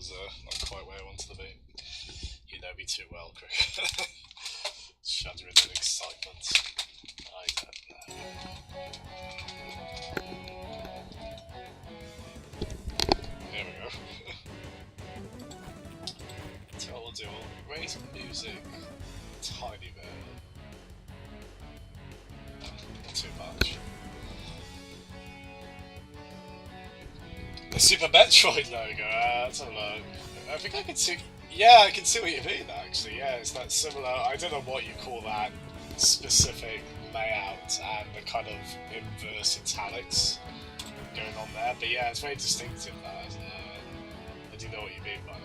was not quite where I wanted to be. You know me too well, Crick. Shuddering in excitement. I don't know. There we go. Told you, I'll raise music a tiny bit. Not too much. The Super Metroid logo, let's have a look. I think I can see. Yeah, I can see what you mean actually. Yeah, it's that similar. I don't know what you call that specific layout and the kind of inverse italics going on there, but yeah, it's very distinctive, that, isn't it? I do know what you mean by that.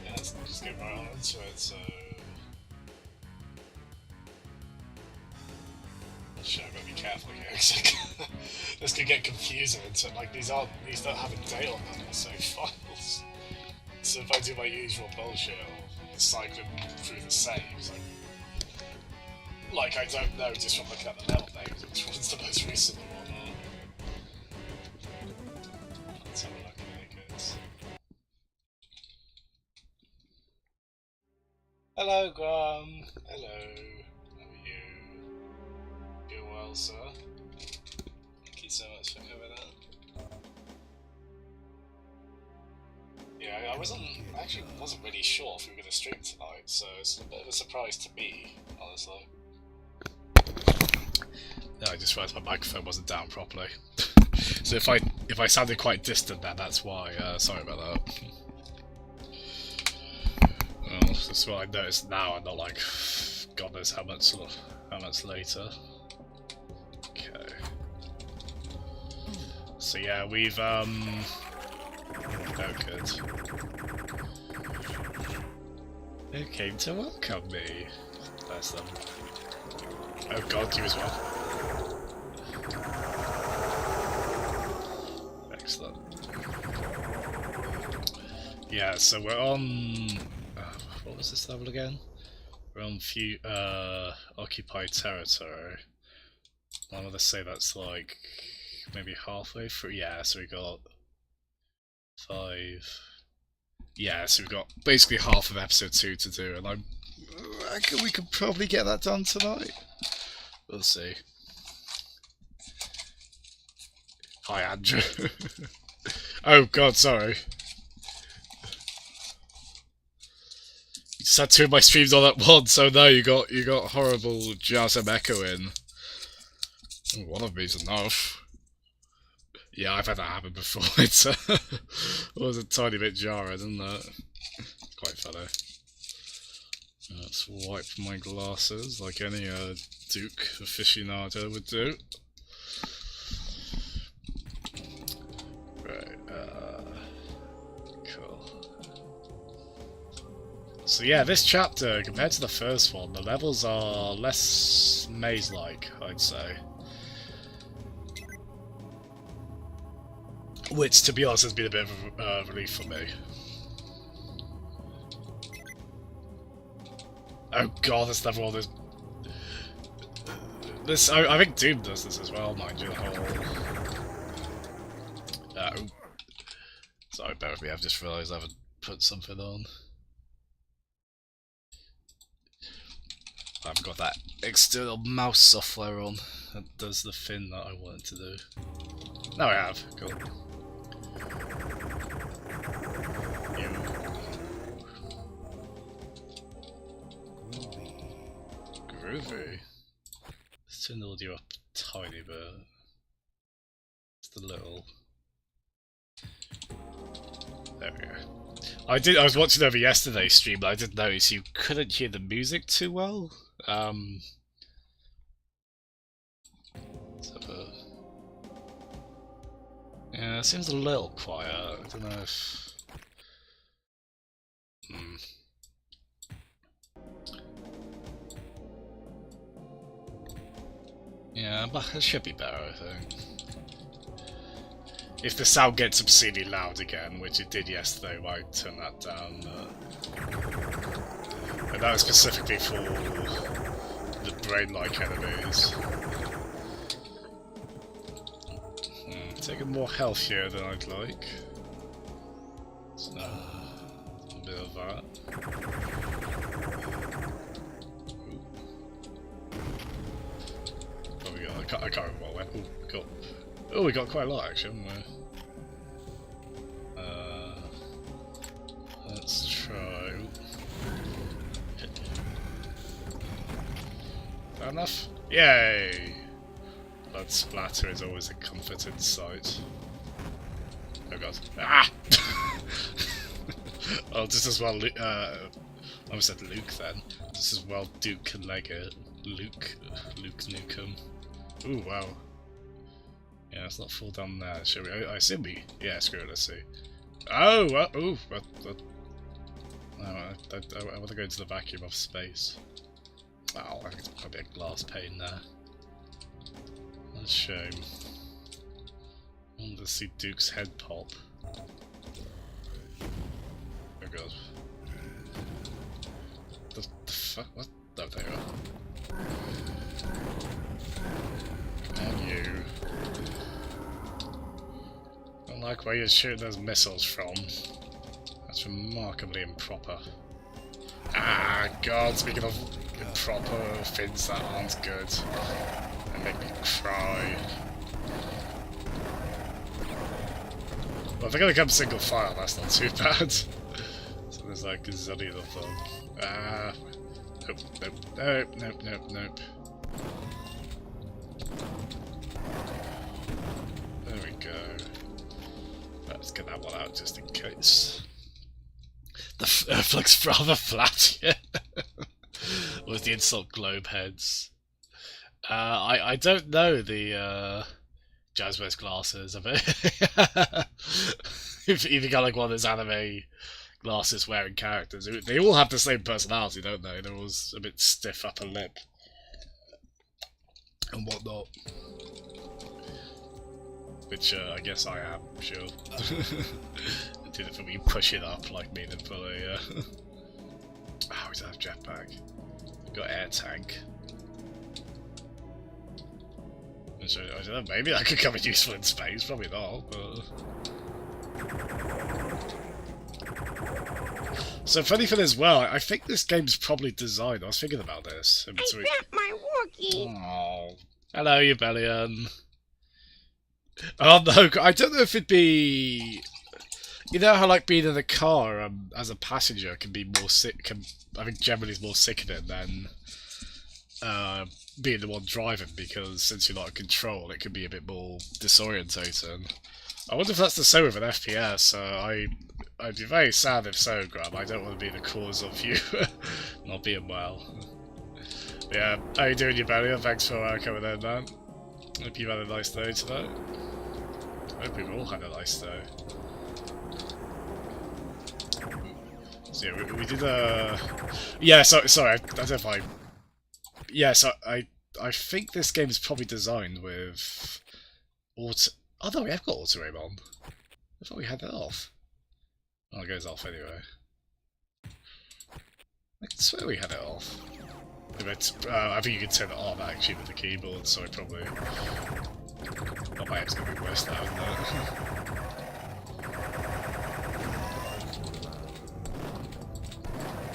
Yeah, let's just get right on into it. So. Shit, I've got to be careful here because this could get confusing. So, like, these don't have a date on them, so files. So if I do my usual bullshit of cycling through the saves, like I don't know just from looking at the level names which one's the most recent one. Let's have a look at it. Hello, Graham. Hello. Well, sir. Thank you so much for coming out. Yeah, I wasn't really sure if we were going to stream tonight, so it's a bit of a surprise to me, honestly. No, I just realised my microphone wasn't down properly. So if I sounded quite distant then, that's why. Sorry about that. Well, that's what I noticed now. I'm not like, God knows how much later. Okay. So yeah, we've oh good. Who came to welcome me? Bless them. Oh god, you as well. Excellent. Yeah, so we're on what was this level again? We're on occupied territory. I'm gonna say that's like maybe halfway through. Yeah, so we got 5. Yeah, so we've got basically half of episode 2 to do, and I reckon we could probably get that done tonight. We'll see. Hi, Andrew. Oh god, sorry. You just had 2 of my streams on at once, so no, you got horrible JASM echo in. One of me's enough. Yeah, I've had that happen before. It was a tiny bit jarring, isn't it? It's quite funny. Let's wipe my glasses like any Duke aficionado would do. Right, cool. So yeah, this chapter, compared to the first one, the levels are less maze-like, I'd say. Which, to be honest, has been a bit of a relief for me. Oh god, this level is... I think Doom does this as well, mind you, the whole... Oh. Sorry, bear with me, I've just realised I haven't put something on. I've got that external mouse software on that does the thing that I wanted to do. No, I have. Cool. Groovy. Let's turn the audio up a tiny bit. Just a little. There we go. I was watching over yesterday's stream, but I did notice you couldn't hear the music too well. Yeah, it seems a little quiet. I don't know if... Yeah, but it should be better, I think. If the sound gets obscenely loud again, which it did yesterday, I might turn that down. But that was specifically for the brain-like enemies. taking more health here than I'd like. So, a bit of that. What we got? I can't remember what weapon we got. Oh, we got quite a lot actually, haven't we? Let's try. Fair enough. Yay! Blood splatter is always a comforting sight. Oh god. Ah! Oh, just as well, I almost said Luke then. Just as well Duke and Leggett. Luke Nukem. Ooh, wow. Yeah, let's not fall down there, shall we? I assume we... Yeah, screw it, let's see. Oh! Ooh! I want to go into the vacuum of space. Wow, I think it's probably a glass pane there. That's a shame. I want to see Duke's head pop. Oh god. The fuck? What? Oh, there you are. And you. I don't like where you're shooting those missiles from. That's remarkably improper. Ah, god, speaking of improper things that aren't good, they make me cry. Well, if they're gonna come single file, that's not too bad. So there's like a zillion of them. Ah, nope. There we go. Let's get that one out just in case. The Earth looks rather flat, yeah. With the insult globe heads. I don't know the Jazzwares glasses of it. If you got like one of those anime glasses wearing characters, they all have the same personality, don't they? They're always a bit stiff upper lip and whatnot. Which I guess I am, sure. Did it for me push it up like me than for a oh, we don't have jetpack. We've got air tank. So, I don't know, maybe that could come in useful in space, probably not, but... So funny for this as well, I think this game's probably designed, I was thinking about this. In between. I got my walkie! Oh, hello, you Bellion. Oh no, I don't know if it'd be... You know how like being in a car as a passenger can be more sick, I think generally is more sickening than being the one driving, because since you're not in control it can be a bit more disorientating. I wonder if that's the same with an FPS. I'd be very sad if so, Graham. I don't want to be the cause of you not being well. But yeah, how you doing, you Bellion? Thanks for coming in, man. Hope you've had a nice day today. I hope we've all had a nice day. So yeah, we did yeah, sorry, I don't know if I... Yeah, so I think this game is probably designed with... Auto... Oh no, we have got auto aim on. I thought we had that off. Oh, it goes off anyway. I can swear we had it off. But, I think you can turn it on actually with the keyboard, so I probably... Oh, my head's gonna be worse now, isn't it?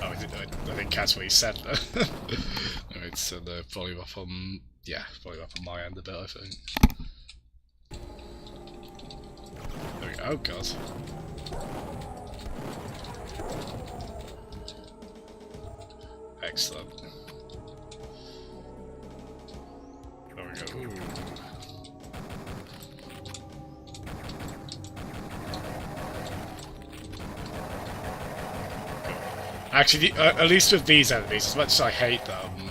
Oh, I didn't catch what he said. Alright, so the volume up on... Yeah, volume up on my end a bit, I think. There we go. Oh, God. Excellent. There we go. Ooh. Actually, at least with these enemies, as much as I hate them,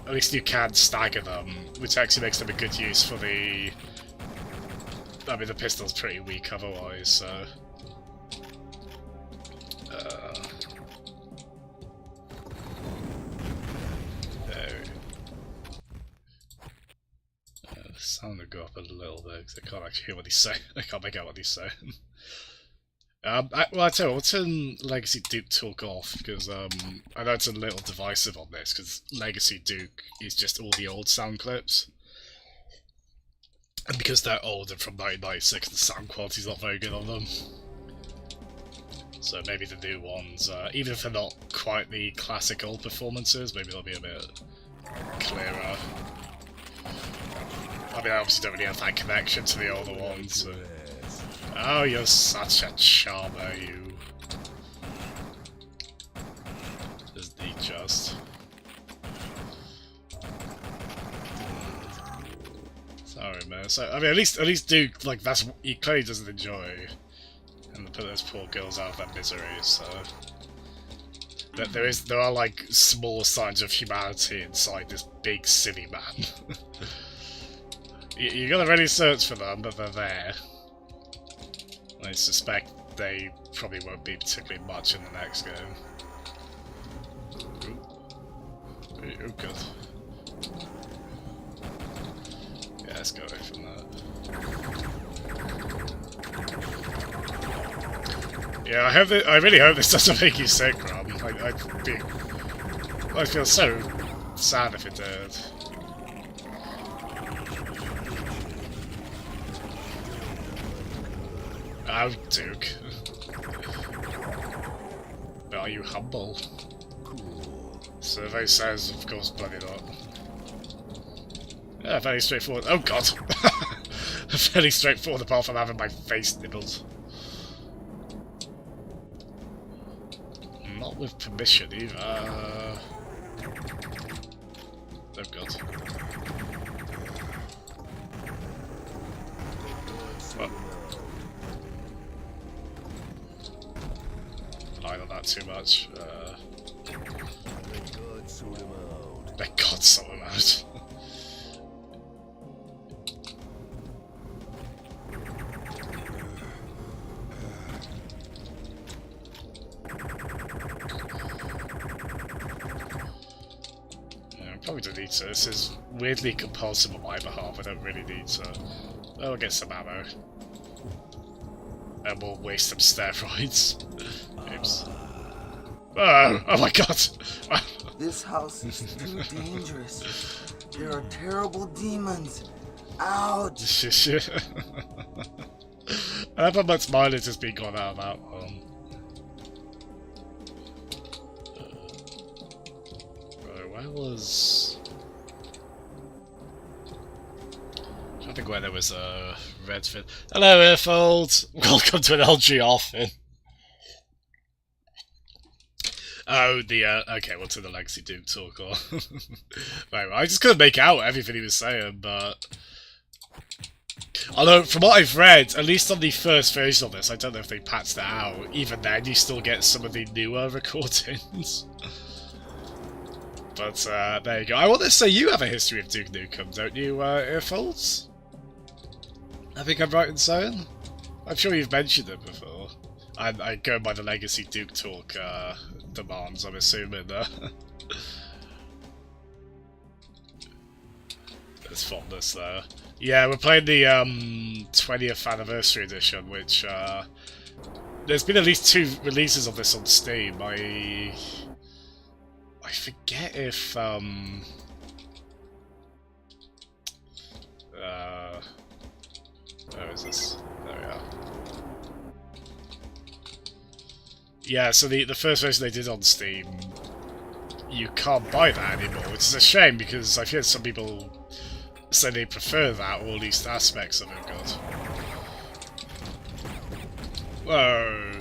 at least you can stagger them, which actually makes them a good use for the... I mean, the pistol's pretty weak otherwise, so... There. The sound will go up a little bit, because I can't actually hear what he's saying. I can't make out what he's saying. Well, I tell you, I'll turn Legacy Duke talk off, because I know it's a little divisive on this, because Legacy Duke is just all the old sound clips. And because they're old and from 1996, the sound quality's not very good on them. So maybe the new ones, even if they're not quite the classic old performances, maybe they'll be a bit clearer. I mean, I obviously don't really have that connection to the older ones. So. Oh, you're such a charmer, you. Just the just. Sorry, man. So I mean, at least Duke, like, that's what he clearly doesn't enjoy, and put those poor girls out of their misery. So that there are like small signs of humanity inside this big silly man. you gotta really search for them, but they're there. I suspect they probably won't be particularly much in the next game. Ooh, good. Yeah, let's go away from that. Yeah, I really hope this doesn't make you sick, Rob. I'd feel so sad if it did. Oh, Duke. But are you humble? Survey says, of course, bloody not. Yeah, very straightforward. Oh god! Very straightforward apart from having my face nibbled. Not with permission either. Oh god. Well. Relying on that too much. Let God sort him out. Probably don't need to. This is weirdly compulsive on my behalf. I don't really need to. I'll get some ammo. And we'll waste some steroids. Oops. Oh my god! This house is too dangerous. There are terrible demons. Ouch! I love how much mileage has been gone out of that one. Where was... I think where there was a Redfin. Hello, Airfold! Welcome to an LG Orphan. Oh, the, okay, what's in the Legacy Duke talk? Or right, well, I just couldn't make out everything he was saying, but... Although, from what I've read, at least on the first version of this, I don't know if they patched it out, even then you still get some of the newer recordings. But, there you go. I want to say you have a history of Duke Nukem, don't you, Earfolds? I think I'm right in saying? I'm sure you've mentioned it before. I go by the Legacy Duke talk, demands, I'm assuming. There's fondness there. Yeah, we're playing the 20th anniversary edition, which there's been at least 2 releases of this on Steam. I forget if where is this? There we are. Yeah, so the first version they did on Steam, you can't buy that anymore, which is a shame because I've heard some people say they prefer that, or at least aspects of it. God. Whoa.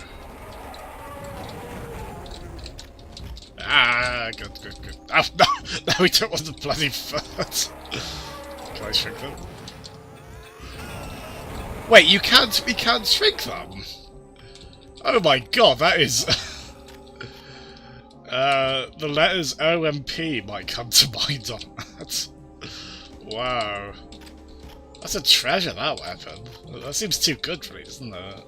Ah, good. Oh, no, no, we don't want the bloody birds. Can I shrink them? Wait, we can't shrink them? Oh my god, that is... the letters O and P might come to mind on that. Wow. That's a treasure, that weapon. That seems too good for me, doesn't it?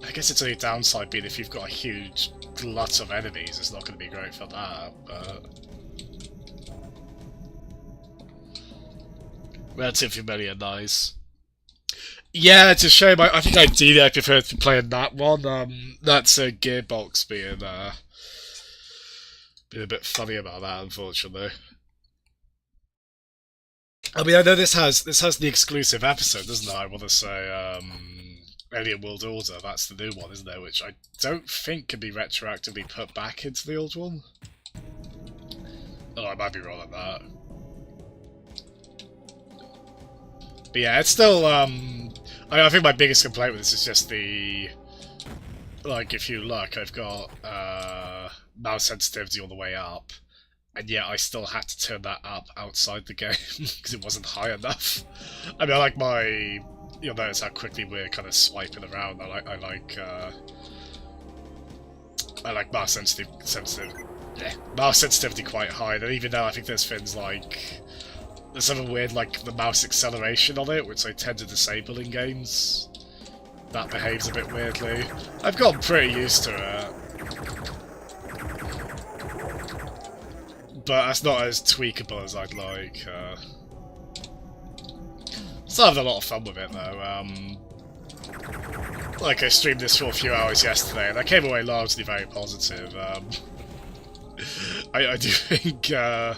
I guess it's only a downside being if you've got a huge glut of enemies, it's not going to be great for that, but... Relative familiar, nice. Yeah, it's a shame. I think ideally I prefer playing that one. That's a Gearbox being a bit funny about that, unfortunately. I mean, I know this has the exclusive episode, doesn't it? I want to say Alien World Order. That's the new one, isn't it? Which I don't think can be retroactively put back into the old one. Oh, I might be wrong on that. But yeah, it's still. I think my biggest complaint with this is just the. Like, if you look, I've got mouse sensitivity all the way up, and yet I still had to turn that up outside the game because it wasn't high enough. I mean, I like my. You'll notice how quickly we're kind of swiping around. I like mouse sensitivity quite high. And even though I think there's things like there's something weird like the mouse acceleration on it, which I tend to disable in games. That behaves a bit weirdly. I've gotten pretty used to it. But that's not as tweakable as I'd like. Still having a lot of fun with it though. Like I streamed this for a few hours yesterday and I came away largely very positive. I do think I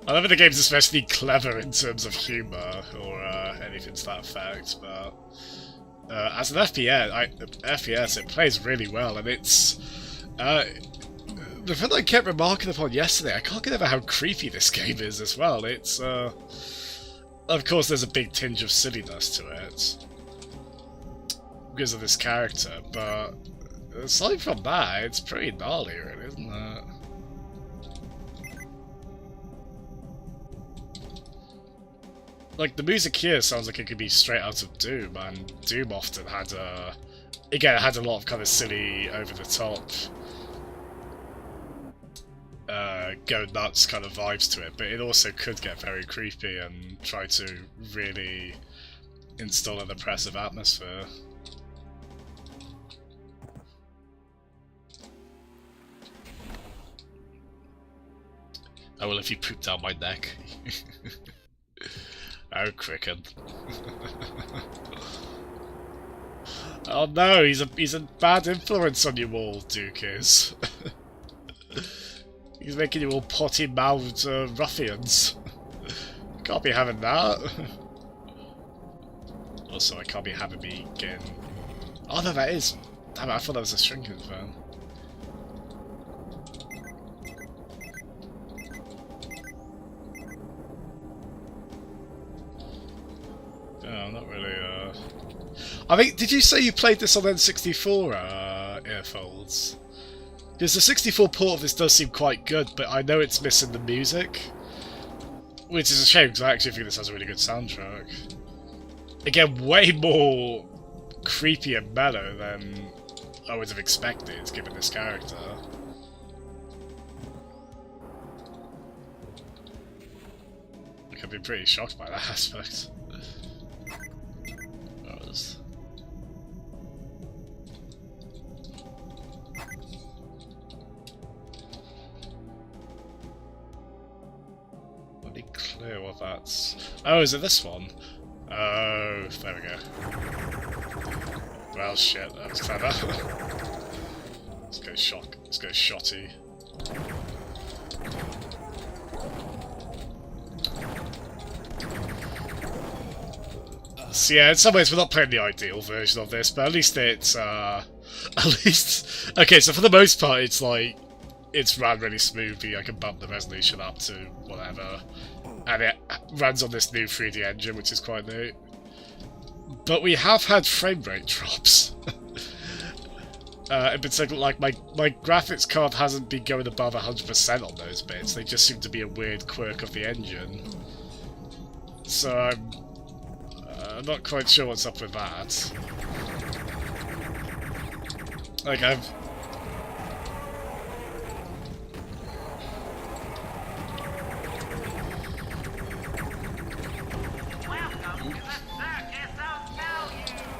don't think the game's especially clever in terms of humour or anything to that effect, but as an FPS, it plays really well, and it's the thing I kept remarking upon yesterday. I can't get over how creepy this game is as well. It's of course there's a big tinge of silliness to it because of this character, but aside from that, it's pretty gnarly, really, isn't it? Like, the music here sounds like it could be straight out of Doom, and Doom often had again, it had a lot of kind of silly, over-the-top, go nuts kind of vibes to it, but it also could get very creepy and try to really install an oppressive atmosphere. Oh, well, if you poop down my neck. Oh, Cricken. Oh no, he's a bad influence on you all, Duke is. He's making you all potty-mouthed ruffians. Can't be having that. Also, I can't be having me getting... Oh no, that is... Damn it, I thought that was a shrinking fan. Yeah, not really, I mean, did you say you played this on N64 earphones? Because the 64 port of this does seem quite good, but I know it's missing the music. Which is a shame, because I actually think this has a really good soundtrack. Again, way more creepy and mellow than I would have expected, given this character. I've been pretty shocked by that aspect. Let me clear what that's... Oh, is it this one? Oh, there we go. Well, shit, that was clever. Let's go shotty. So yeah, in some ways we're not playing the ideal version of this, but at least it's, okay, so for the most part it's like, it's ran really smoothly, I can bump the resolution up to whatever, and it runs on this new 3D engine, which is quite neat. But we have had frame rate drops. In particular, like, my graphics card hasn't been going above 100% on those bits, they just seem to be a weird quirk of the engine. So I'm not quite sure what's up with that. Like,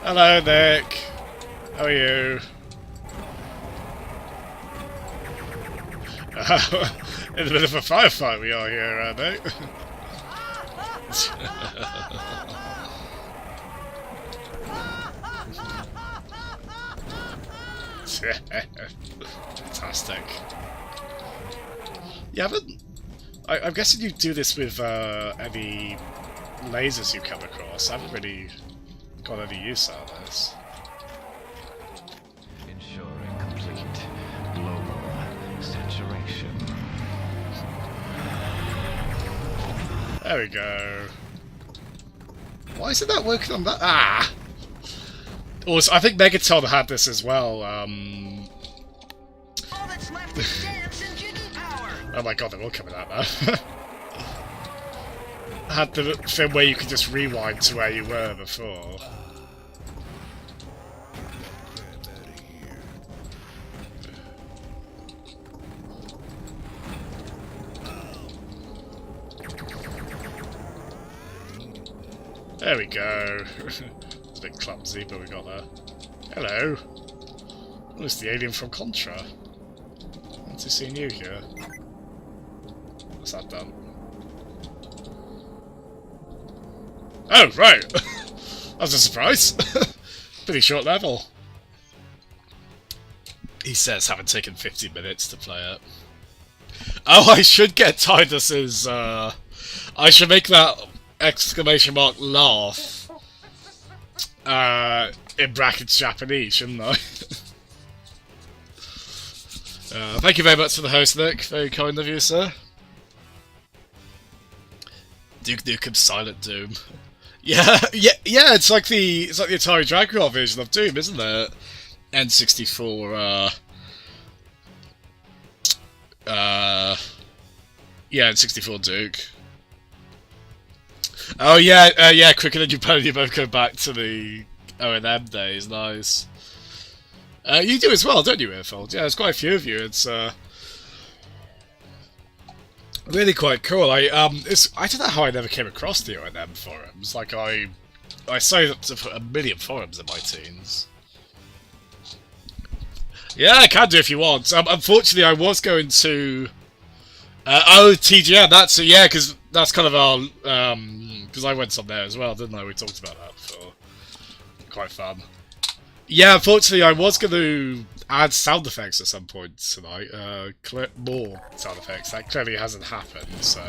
Hello, Nick. How are you? In a bit of a firefight we are here, Nick. Fantastic. Yeah, I'm guessing you do this with any lasers you come across. I haven't really got any use out of this. Ensuring complete global saturation. There we go. Why isn't that working on that? Ah! Also, I think Megaton had this as well. All that's left is dance and jiggy power. Oh my god, they're all coming out now. Had the thing where you could just rewind to where you were before. There we go. It's a bit clumsy, but we got there. Hello. Oh, it's the alien from Contra. Nice to see you here. What's that done? Oh, right! That was a surprise! Pretty short level. He says, having taken 50 minutes to play it. Oh, I should get Tidus's, I should make that exclamation mark laugh. In brackets Japanese, shouldn't I? Thank you very much for the host, Nick. Very kind of you, sir. Duke Nukem Silent Doom. Yeah, it's like the Atari Dragon version of Doom, isn't it? N64, yeah, N64 Duke. Oh yeah, quicker than you both. You both go back to the O&M days. Nice. You do as well, don't you, Airfold? Yeah, there's quite a few of you. It's really quite cool. I don't know how I never came across the O&M forums. Like I signed up to a million forums in my teens. Yeah, I can do if you want. Unfortunately, I was going to. Oh, TGN. That's yeah, because that's kind of our. Because I went on there as well, didn't I? We talked about that before. Quite fun. Yeah, unfortunately, I was going to add sound effects at some point tonight. More sound effects. That clearly hasn't happened, so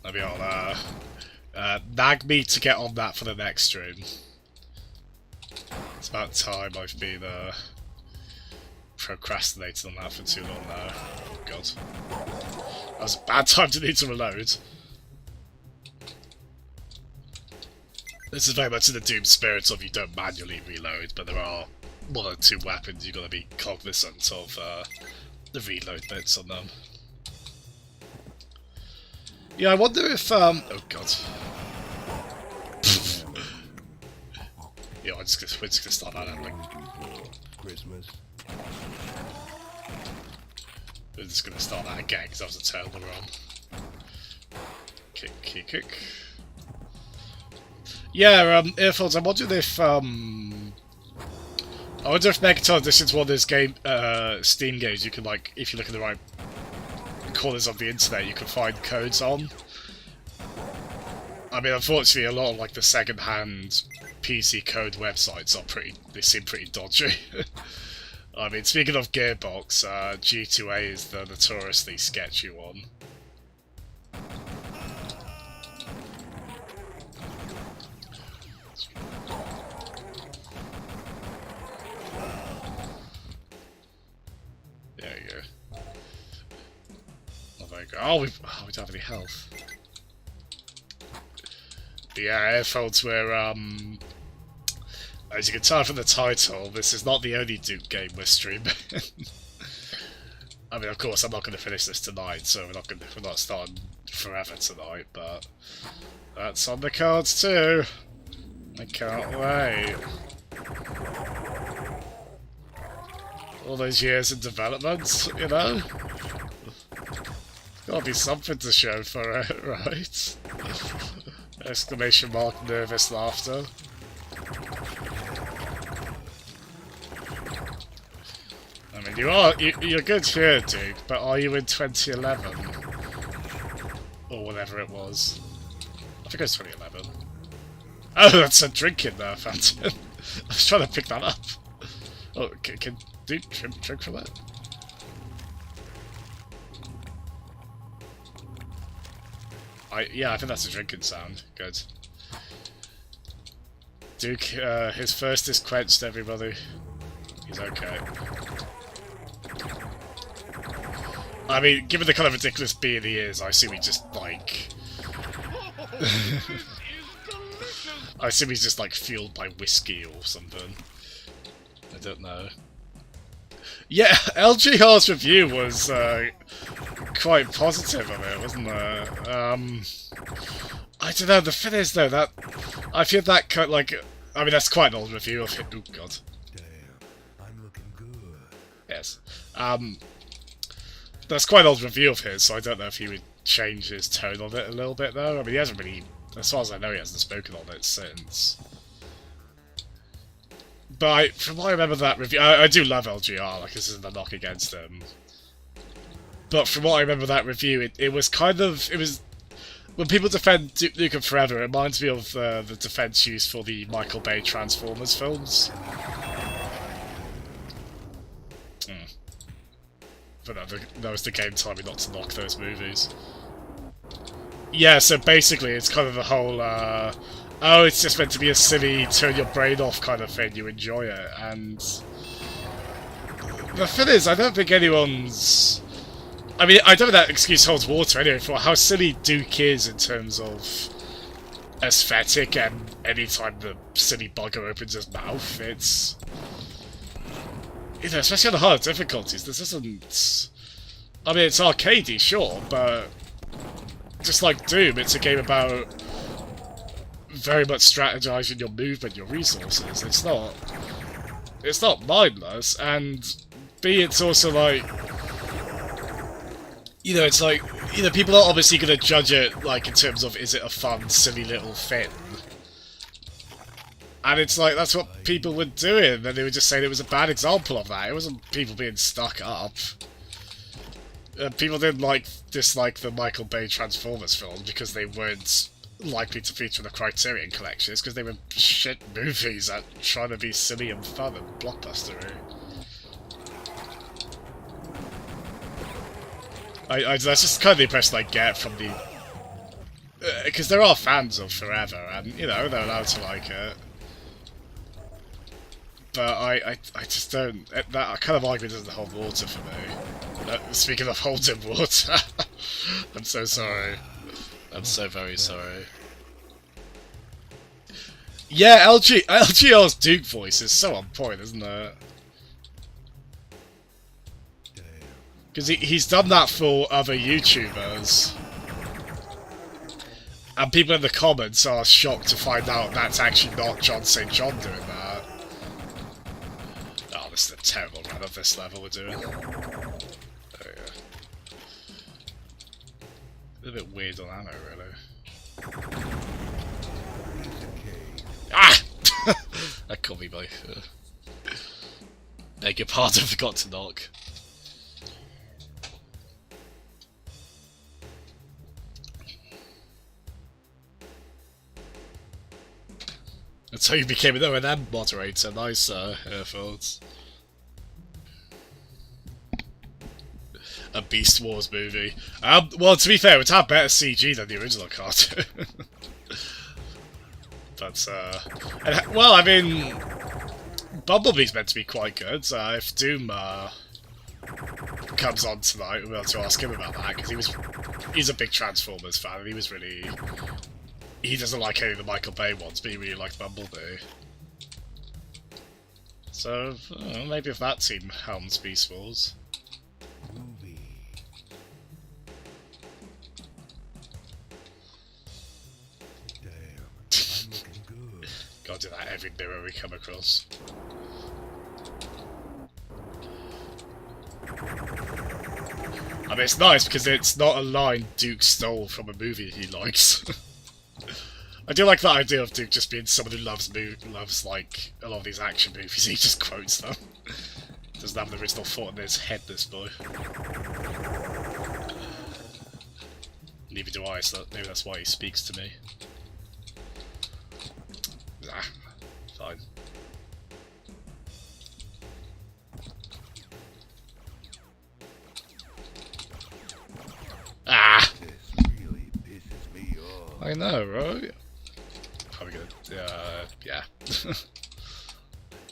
maybe I'll nag me to get on that for the next stream. It's about time. I've been procrastinating on that for too long now. Oh, God. That was a bad time to need to reload. This is very much in the Doom spirit of you don't manually reload, but there are one or two weapons you've got to be cognizant of the reload bits on them. Yeah, I wonder if oh God. Yeah, we're just gonna start that out like Christmas. We're just gonna start that again because that was a terrible run. Kick. Yeah, Earphones, I wonder if Megaton, this is one of those game Steam games you can, like, if you look in the right corners of the internet, you can find codes on. I mean, unfortunately, a lot of like the second-hand PC code websites they seem pretty dodgy. I mean, speaking of Gearbox, G2A is the notoriously sketchy one. There you go. Oh, there you go. Oh, we don't have any health. But yeah, Airfolds were, as you can tell from the title, this is not the only Duke game we're streaming. I mean, of course, I'm not going to finish this tonight, so we're not starting forever tonight, but that's on the cards too. I can't wait. All those years in development, you know? Gotta be something to show for it, right? Exclamation mark, nervous laughter. I mean, you're good here, Duke, but are you in 2011? Or whatever it was. I think it was 2011. Oh, that's a drink in there, Phantom. I was trying to pick that up. Oh, can Duke drink from that? Yeah, I think that's a drinking sound. Good. Duke, his thirst is quenched, everybody. He's okay. I mean, given the kind of ridiculous being he is, I assume he just, like... I assume he's just, like, fueled by whiskey or something. I don't know. Yeah, LGR's review was, quite positive of it, wasn't it? I don't know, the thing is, though, that... I feel that, like... I mean, that's quite an old review of it. Oh, God. Damn, I'm looking good. Yes. That's quite an old review of his, so I don't know if he would change his tone on it a little bit, though. I mean, he hasn't really... As far as I know, he hasn't spoken on it since. But from what I remember that review... I do love LGR, like, this isn't a knock against him. But from what I remember that review, it was kind of... It was... When people defend Duke Nukem Forever, it reminds me of the defense used for the Michael Bay Transformers films. But no, that was the game telling me not to knock those movies. Yeah, so basically it's kind of the whole, oh, it's just meant to be a silly, turn your brain off kind of thing, you enjoy it, and... The thing is, I don't think anyone's... I mean, I don't think that excuse holds water anyway for how silly Duke is in terms of aesthetic, and anytime the silly bugger opens his mouth, it's... You know, especially on the hard difficulties, this isn't... I mean, it's arcadey, sure, but... Just like Doom, it's a game about very much strategizing your movement, your resources. It's not mindless, and B, it's also like... You know, it's like... You know, people are obviously going to judge it, like, in terms of, is it a fun, silly little thing? And it's like, that's what people were doing, and they were just saying it was a bad example of that. It wasn't people being stuck up. People didn't dislike the Michael Bay Transformers films because they weren't likely to feature the Criterion Collection. It's because they were shit movies at trying to be silly and fun and blockbustery. That's just kind of the impression I get from the... Because there are fans of Forever, and, you know, they're allowed to like it. But I just don't... That kind of argument doesn't hold water for me. Speaking of holding water, I'm so sorry. I'm so very sorry. Yeah, LGR's Duke voice is so on point, isn't it? Because he's done that for other YouTubers. And people in the comments are shocked to find out that's actually not John St. John doing that. Oh, this is a terrible run of this level we're doing. There we go. A little bit weird on ammo, really. Ah! That caught me by... Beg your pardon, forgot to knock. That's how you became an O&M moderator. Nice, Airfields. A Beast Wars movie. Well, to be fair, it would have better CG than the original cartoon. But, well, I mean... Bumblebee's meant to be quite good. If Doom, comes on tonight, we'll be able to ask him about that, because he's a big Transformers fan, and he was really... He doesn't like any of the Michael Bay ones, but he really liked Bumblebee. So, maybe if that team helms Beast Wars. Gotta do that every mirror we come across. I mean, it's nice because it's not a line Duke stole from a movie he likes. I do like that idea of Duke just being someone who loves like a lot of these action movies. He just quotes them. Doesn't have the original thought in his head, this boy. Neither do I, so maybe that's why he speaks to me. Ah, fine. Ah! This really pisses me I know, right? Probably good. Yeah.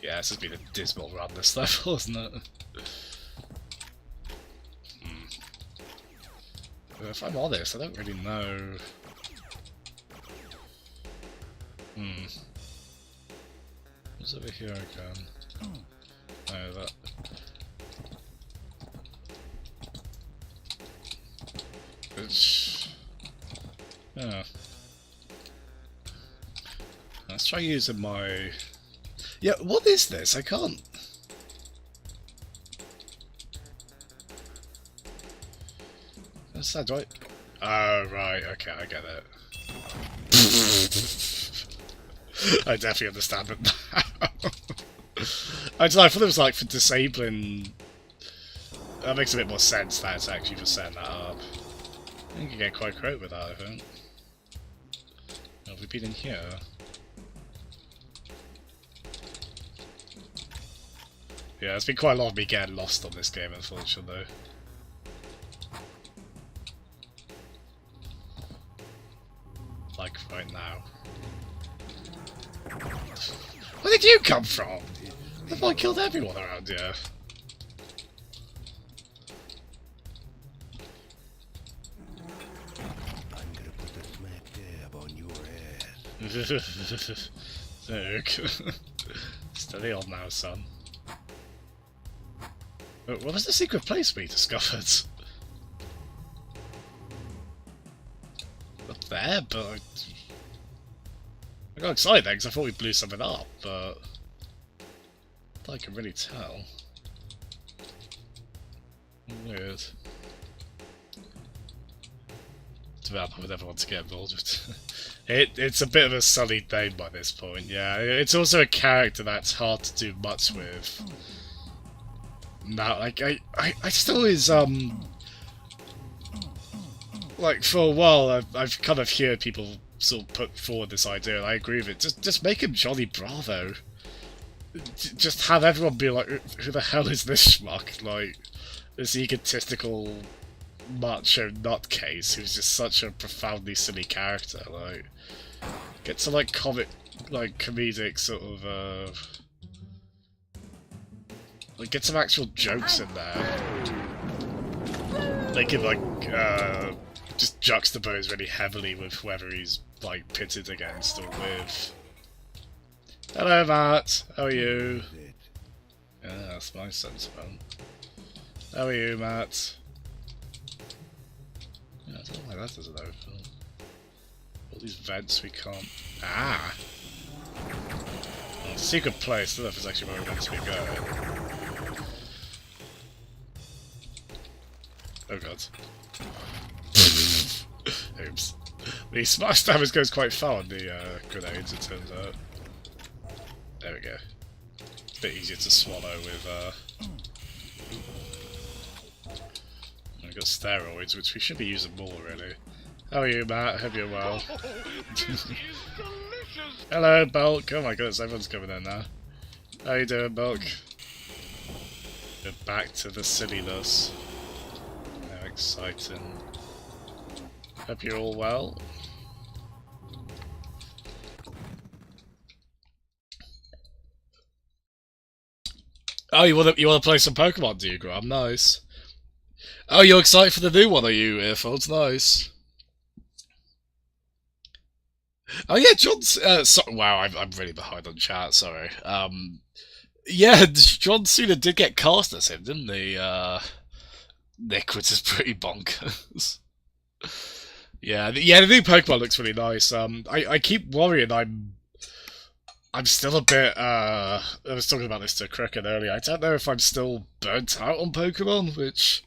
Yeah, this has been a dismal run this level, isn't it? But if I'm honest, I don't really know. What's over here again? No, that. It's. Yeah. Let's try using my. Yeah, what is this? I can't. What's that? Do I? Oh, right. Okay, I get it. I definitely understand it now. I don't know, I thought it was like for disabling. That makes a bit more sense that it's actually for setting that up. I think you get quite creative with that, I think. Have we been in here? Yeah, it's been quite a lot of me getting lost on this game, unfortunately. Like right now. Where did you come from? I thought I killed everyone around here. I'm gonna put the smack dab on your ass. Look. Steady on now, son. What was the secret place we discovered? Up there, but I got excited then because I thought we blew something up, but I can really tell. Weird. Too bad I would ever want to get involved with. It's a bit of a sullied name by this point, yeah. It's also a character that's hard to do much with. No, like I just always like for a while I've kind of heard people sort of put forward this idea, and I agree with it. Just make him Johnny Bravo. Just have everyone be like, who the hell is this schmuck? Like, this egotistical macho nutcase who's just such a profoundly silly character. Like, get some like comic, like comedic sort of like get some actual jokes in there. They can like just juxtapose really heavily with whoever he's like pitted against or with. Hello, Matt. How are you? Yeah, that's my sentiment. How are you, Matt? Yeah, I don't know why that doesn't open. All these vents we can't. Ah! Oh, secret place. I don't know if it's actually where we're meant to be going. Oh god. Oops. The smash damage goes quite far on the grenades, it turns out. There we go. It's a bit easier to swallow with we've got steroids, which we should be using more, really. How are you, Matt? Hope you're well. Hello, Bulk. Oh my goodness, everyone's coming in now. How you doing, Bulk? We're back to the silliness. How exciting. Hope you're all well. Oh, you wanna play some Pokemon, do you, Graham? Nice. Oh, you're excited for the new one, are you, Earphones? Nice. Oh yeah, John's. Wow, I'm really behind on chat. Sorry. Yeah, John Cena did get cast as him, didn't he? Nick, which is pretty bonkers. Yeah, the new Pokemon looks really nice. I keep worrying I'm still a bit, I was talking about this to Cricket earlier, I don't know if I'm still burnt out on Pokemon, which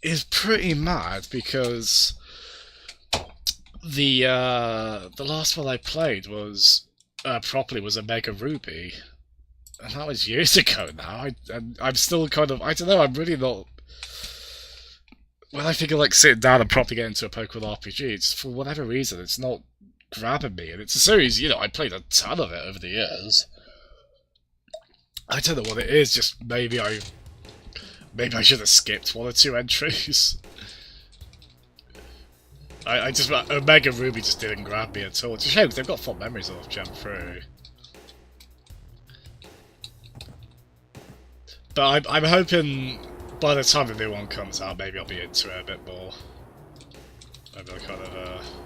is pretty mad, because the last one I played was, properly, was a Mega Ruby, and that was years ago now, and I'm still kind of, I don't know, I'm really not, when I think of like sitting down and properly getting into a Pokemon RPG, just for whatever reason, it's not grabbing me, and it's a series, you know, I played a ton of it over the years. I don't know what it is, just maybe I should have skipped one or two entries. I just Omega Ruby just didn't grab me at all. It's a shame because they've got fond memories of Gen 3. But I'm hoping by the time the new one comes out, maybe I'll be into it a bit more. Maybe I'll kind of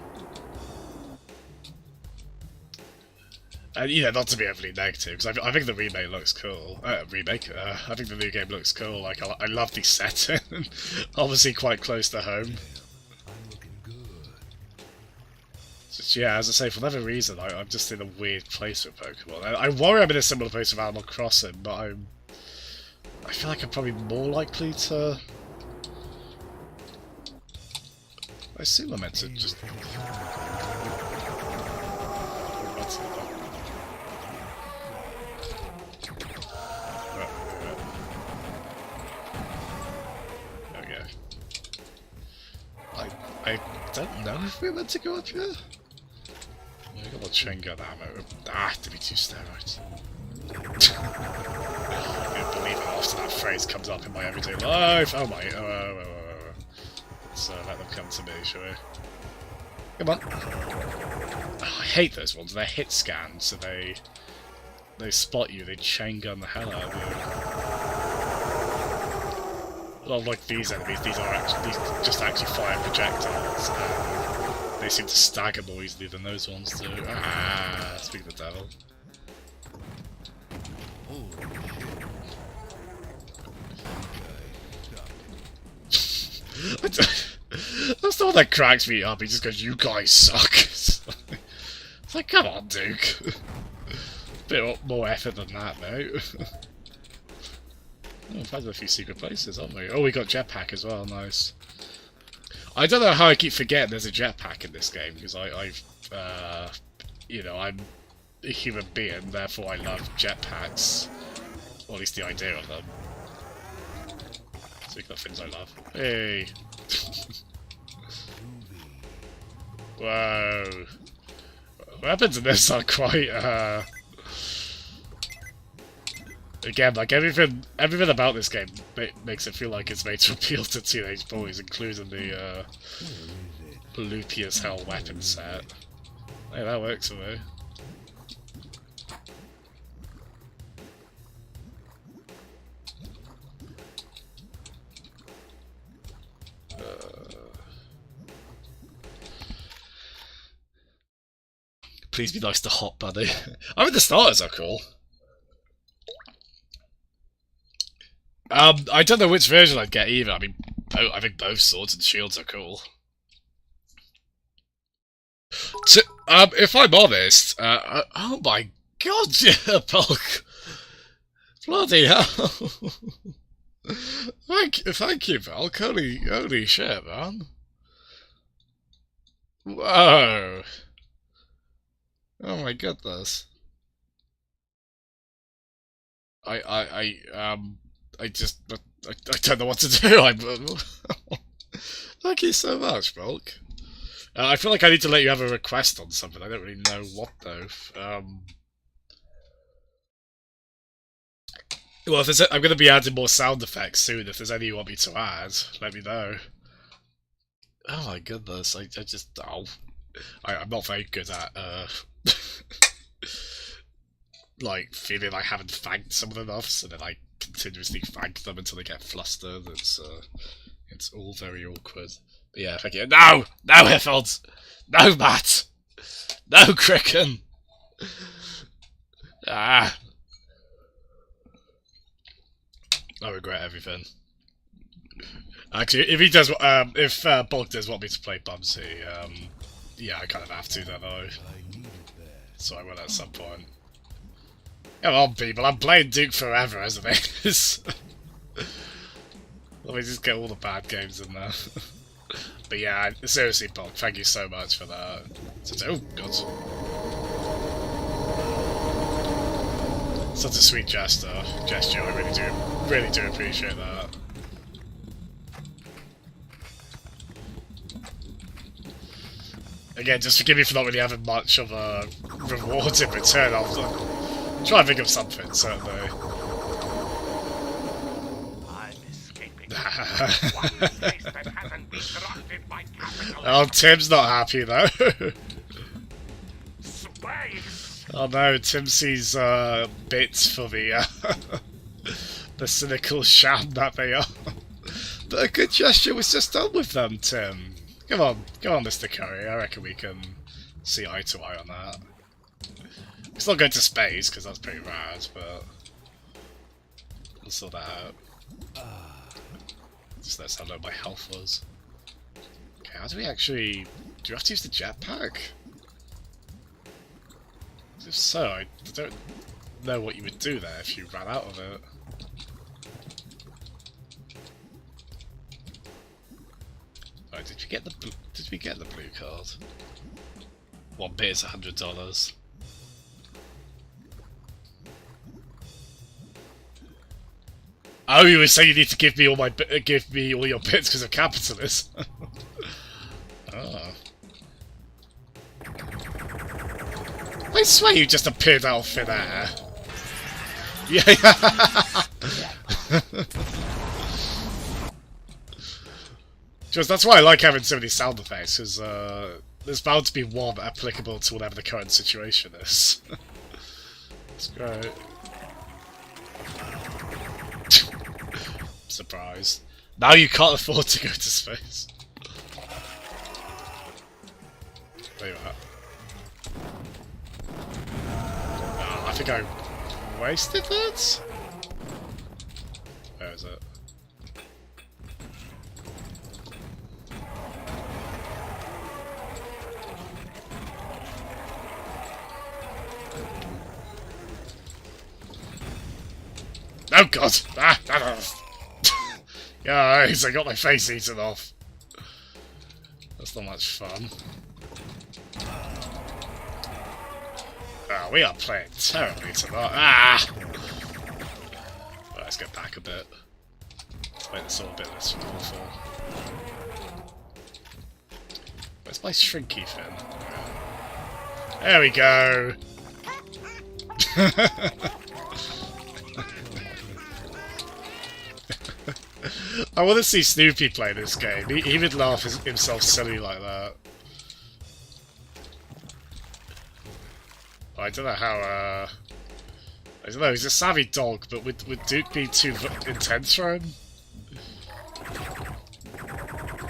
and, you know, not to be overly negative, because I think the remake looks cool. I think the new game looks cool. Like, I love the setting. Obviously quite close to home. I'm looking good. Just, yeah, as I say, for whatever reason, I'm just in a weird place with Pokemon. I worry I'm in a similar place with Animal Crossing, but I feel like I'm probably more likely to... I assume I meant to just... Okay. I don't know if we're meant to go up here. We got the chain gun ammo. Ah, to be 2 steroids. I can't believe how often that phrase comes up in my everyday life. Oh my. So let them come to me, shall we? Come on. Oh, I hate those ones. They're hit scans, so they spot you, they chain gun the hell out of you. Well, like these enemies, these just actually fire projectiles. They seem to stagger more easily than those ones do. Ah, speak of the devil. That's the one that cracks me up. He just goes, "You guys suck." It's like, come on, Duke. Bit more effort than that, mate. Oh, we've had a few secret places, haven't we? Oh, we got jetpack as well. Nice. I don't know how I keep forgetting there's a jetpack in this game because you know, I'm a human being, therefore I love jetpacks, or at least the idea of them. Speaking of things I love. Hey. Whoa. Weapons in this are quite, again, like everything about this game makes it feel like it's made to appeal to teenage boys, including the, loopy as hell weapon set. Hey, that works for me. Please be nice to Hot Buddy. I mean, the starters are cool. I don't know which version I'd get either. I mean, I think both swords and shields are cool. So, if I'm honest, oh my god, yeah, Bulk. Bloody hell. Thank you, Bulk. Holy shit, man. Whoa. Oh my goodness. I don't know what to do. Thank you so much, Bulk. I feel like I need to let you have a request on something. I don't really know what though. Well, if I'm going to be adding more sound effects soon. If there's any you want me to add, let me know. Oh my goodness! I just I'm not very good at like feeling I haven't thanked someone enough, so then I continuously thank them until they get flustered. It's all very awkward. But yeah, thank you. No, Hiffield, no, Matt, no, Cricken. Ah, I regret everything. Actually, if he does, if Bulk does want me to play Bumsy, yeah, I kind of have to, don't I? So I will at some point. Come on, people, I'm playing Duke forever, as it is. Let me just get all the bad games in there. But yeah, seriously, Bulk, thank you so much for that. Oh, God. Such a sweet gesture, I really do appreciate that. Again, just forgive me for not really having much of a reward in return. I'll try and think of something, certainly. I'm escaping. One place that hasn't Disrupted my capital. Oh, Tim's not happy though. Space. Oh no, Tim sees bits for the the cynical sham that they are. But a good gesture was just done with them, Tim. Come on, Mr. Curry. I reckon we can see eye to eye on that. It's not going to space because that's pretty rad, but we'll sort that out. Just notice how low my health was. Okay, how do we actually? Do you have to use the jetpack? If so, I don't know what you would do there if you ran out of it. Right, did we get the blue card? One bit is $100. Oh, you were saying you need to give me all your bits because of capitalism. Oh. I swear you just appeared out of thin air. Yeah. Just that's why I like having so many sound effects, because there's bound to be one applicable to whatever the current situation is. It's great. Surprise. Now you can't afford to go to space. There you are. Oh, I think I wasted that? Where is it? Oh god! Guys, I got my face eaten off. That's not much fun. Oh, we are playing terribly tonight. Ah! Right, let's get back a bit. Let's make this all a bit less awful. Where's my shrinky fin? There we go! I want to see Snoopy play this game. He would laugh himself silly like that. I don't know how, I don't know, he's a savvy dog, but would Duke be too intense for him?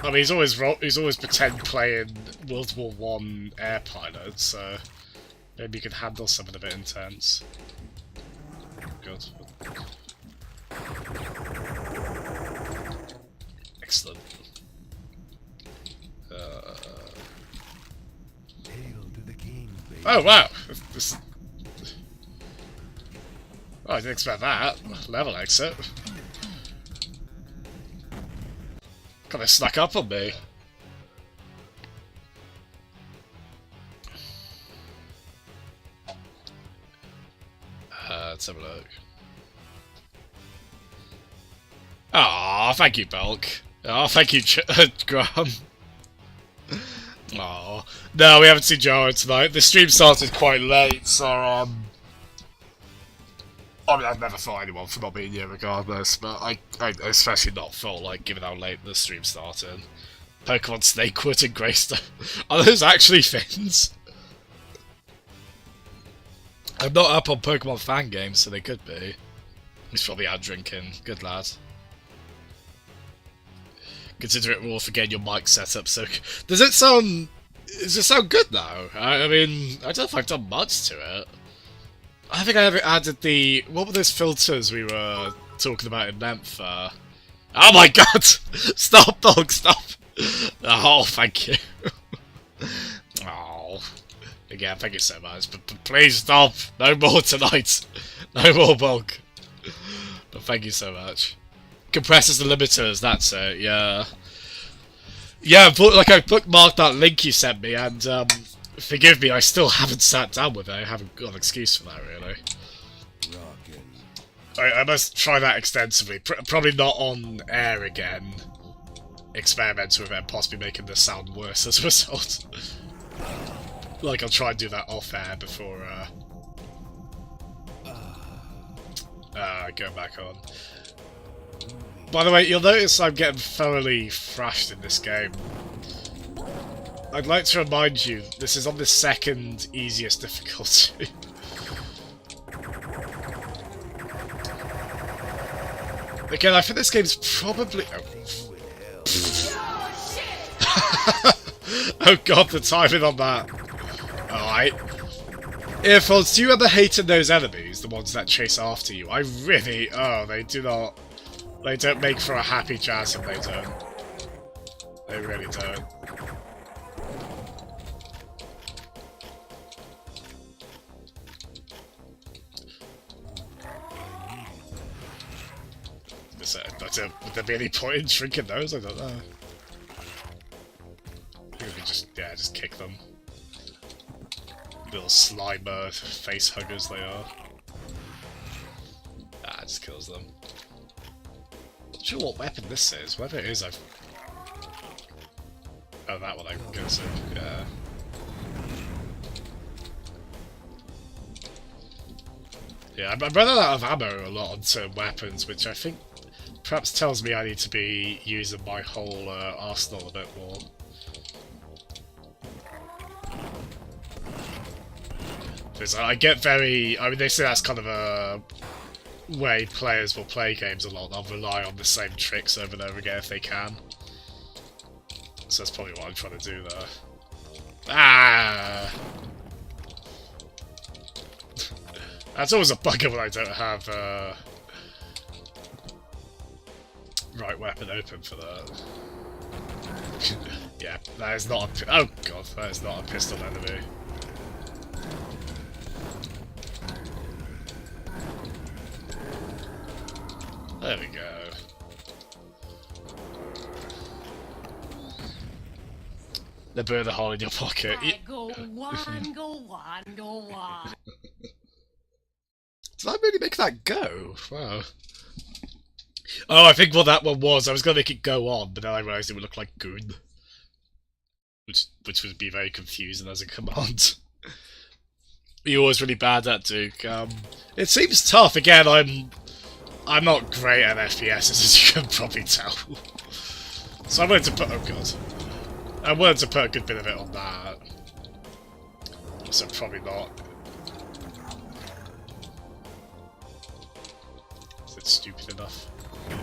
I mean, he's always pretend playing World War I air pilot, so maybe he can handle something a bit intense. Good. Excellent. Hail to the king, baby. Oh wow! Oh, I didn't expect that. Level exit. Kinda snuck up on me. Let's have a look. Aw, thank you, Belk. Oh, thank you, Graham. Oh no, we haven't seen Jaro tonight. The stream started quite late, so I mean, I've never fought anyone for not being here regardless, but I especially not felt like given how late the stream started. Pokemon Snakewood and Greystone. Are those actually things? I'm not up on Pokemon fan games, so they could be. He's probably out drinking. Good lad. Consider it more for getting your mic set up. So, does it sound good now? I mean, I don't know if I've done much to it. I think I haven't added the... What were those filters we were talking about in Nemph? Oh my god! Stop, dog, stop! Oh, thank you. Oh. Again, thank you so much. But please stop! No more tonight! No more bulk. But thank you so much. Compressors and limiters, that's it, yeah. Yeah, but like I bookmarked that link you sent me, and forgive me, I still haven't sat down with it. I haven't got an excuse for that, really. I must try that extensively. Probably not on air again. Experimenting with it, possibly making the sound worse as a result. Like, I'll try and do that off air before going back on. By the way, you'll notice I'm getting thoroughly thrashed in this game. I'd like to remind you, this is on the second easiest difficulty. Again, I think this game's probably... Oh god, the timing on that. Alright. Earphones, do you ever hated those enemies? The ones that chase after you? I really... Oh, they do not... They don't make for a happy Jasmine, they don't. They really don't. Would there be any point in shrinking those? I don't know. I think we could just, yeah, just kick them. Little slimer face huggers they are. Ah, it just kills them. Not sure what weapon this is. Whatever it is, I've... Oh, that one I'm guessing, yeah. Yeah, I'm running out of ammo a lot on certain weapons, which I think perhaps tells me I need to be using my whole arsenal a bit more. Because I get very... I mean, they say that's kind of a way players will play games a lot. They'll rely on the same tricks over and over again if they can. So that's probably what I'm trying to do there. Ah! That's always a bugger when I don't have right weapon open for that. Yeah, that is not a... Oh god, that is not a pistol enemy. There we go. The burn the hole in your pocket. Go on, go on, go on. Did I really make that go? Wow. Oh, I think what that one was, I was going to make it go on, but then I realised it would look like goon. Which would be very confusing as a command. You're always really bad at Duke. It seems tough. Again, I'm not great at FPSs, as you can probably tell. So I wanted to put... Oh god. I wanted to put a good bit of it on that. So probably not. Is it stupid enough?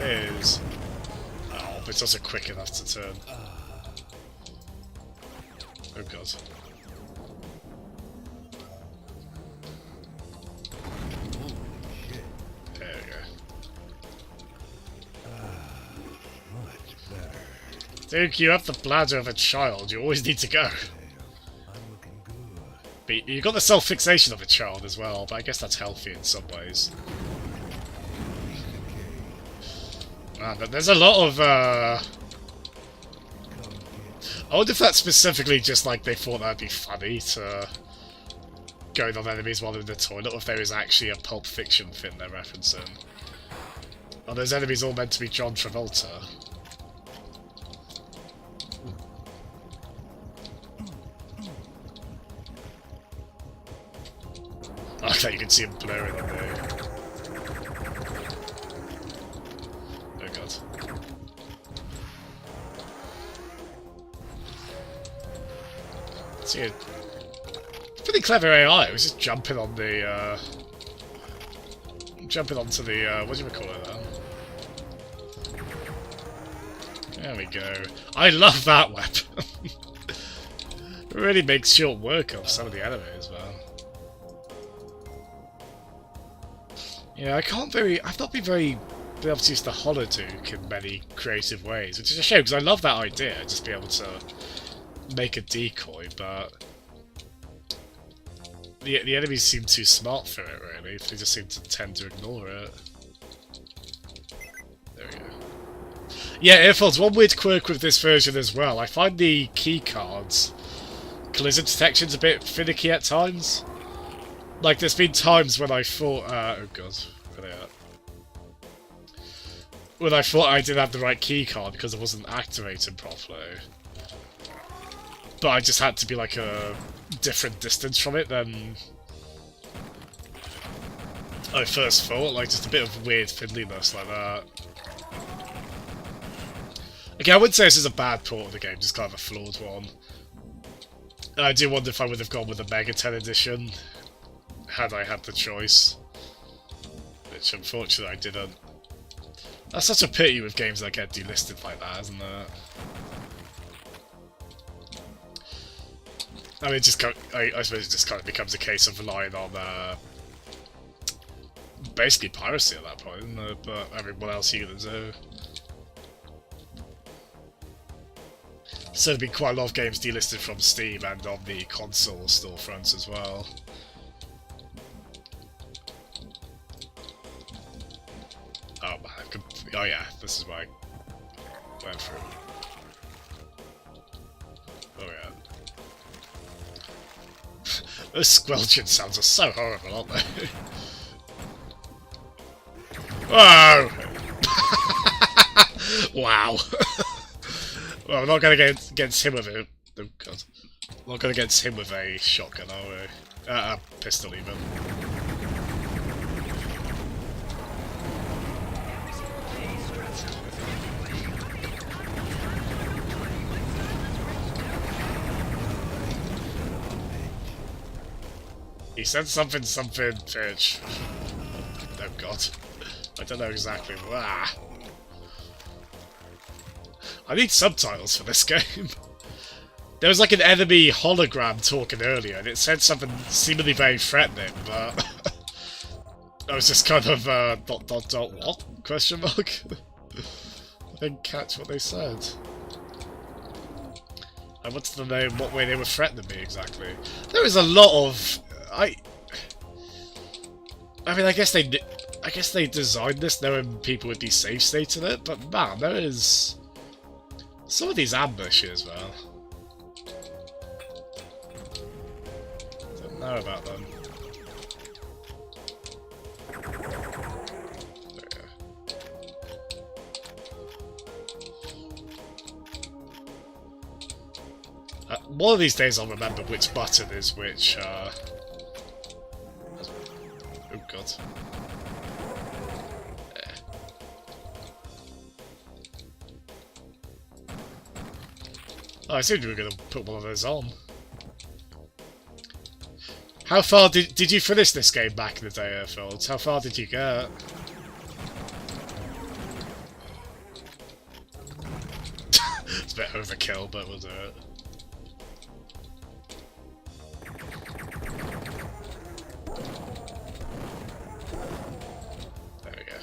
It is. Oh, but it's also quick enough to turn. Oh god. There we go. Much better. Duke, you have the bladder of a child. You always need to go. I'm looking good. But you've got the self-fixation of a child as well, but I guess that's healthy in some ways. Man, but there's a lot of, I wonder if that's specifically just like they thought that'd be funny to going on enemies while they're in the toilet, or if there is actually a Pulp Fiction thing they're referencing. Are those enemies all meant to be John Travolta? I thought you could see him blurring on there. Oh god. See, pretty clever AI. It was just jumping on the, jumping onto the, what do you call it then? There we go. I love that weapon. It really makes short work of some of the enemies, man. Yeah, I've not been able to use the Holoduke in many creative ways, which is a shame, because I love that idea, just be able to make a decoy, but the enemies seem too smart for it, really. They just seem to tend to ignore it. There we go. Yeah, Earphones, one weird quirk with this version as well. I find the keycards collision detection's a bit finicky at times. Like, there's been times when I thought, oh god, where are they at? When I thought I didn't have the right keycard because it wasn't activating properly. But I just had to be like a different distance from it than I first thought, like just a bit of weird fiddliness like that. Okay, I wouldn't say this is a bad port of the game, just kind of a flawed one. I do wonder if I would have gone with the Megaten edition, had I had the choice. Which, unfortunately, I didn't. That's such a pity with games that get delisted like that, isn't it? I mean, I suppose it just kind of becomes a case of relying on, basically piracy at that point, isn't it? But I mean, what else are you gonna do? So there've been quite a lot of games delisted from Steam and on the console storefronts as well. Oh man, oh yeah, this is why I went through. Oh yeah. Those squelching sounds are so horrible, aren't they? Whoa! Wow. Well, we're not going to get against him with a... Oh god. We're not going to get him with a shotgun, are we? A pistol even. He said something, bitch. Oh god. I don't know exactly. Ah. I need subtitles for this game. There was like an enemy hologram talking earlier, and it said something seemingly very threatening, but I was just kind of what? Question mark? I didn't catch what they said. I wanted to know in what way they were threatening me exactly. There is a lot of I mean, I guess they designed this knowing people would be safe states in it, but man, there is some of these ambushes, well. Don't know about them. One of these days I'll remember which button is which, oh god. Oh, I assumed you were going to put one of those on. How far did you finish this game back in the day, Airfields? How far did you get? It's a bit overkill, but we'll do it. There we go.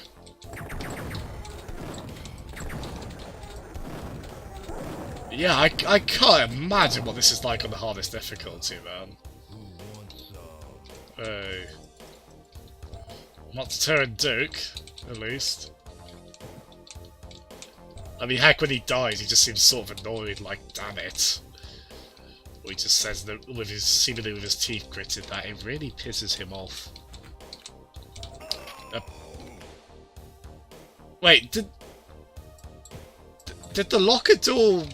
Yeah, I can't imagine what this is like on the hardest difficulty, man. Hey. Not deterring Duke, at least. I mean, heck, when he dies, he just seems sort of annoyed, like, damn it. Or he just says that with his, seemingly with his teeth gritted, that it really pisses him off. Wait, did the locker door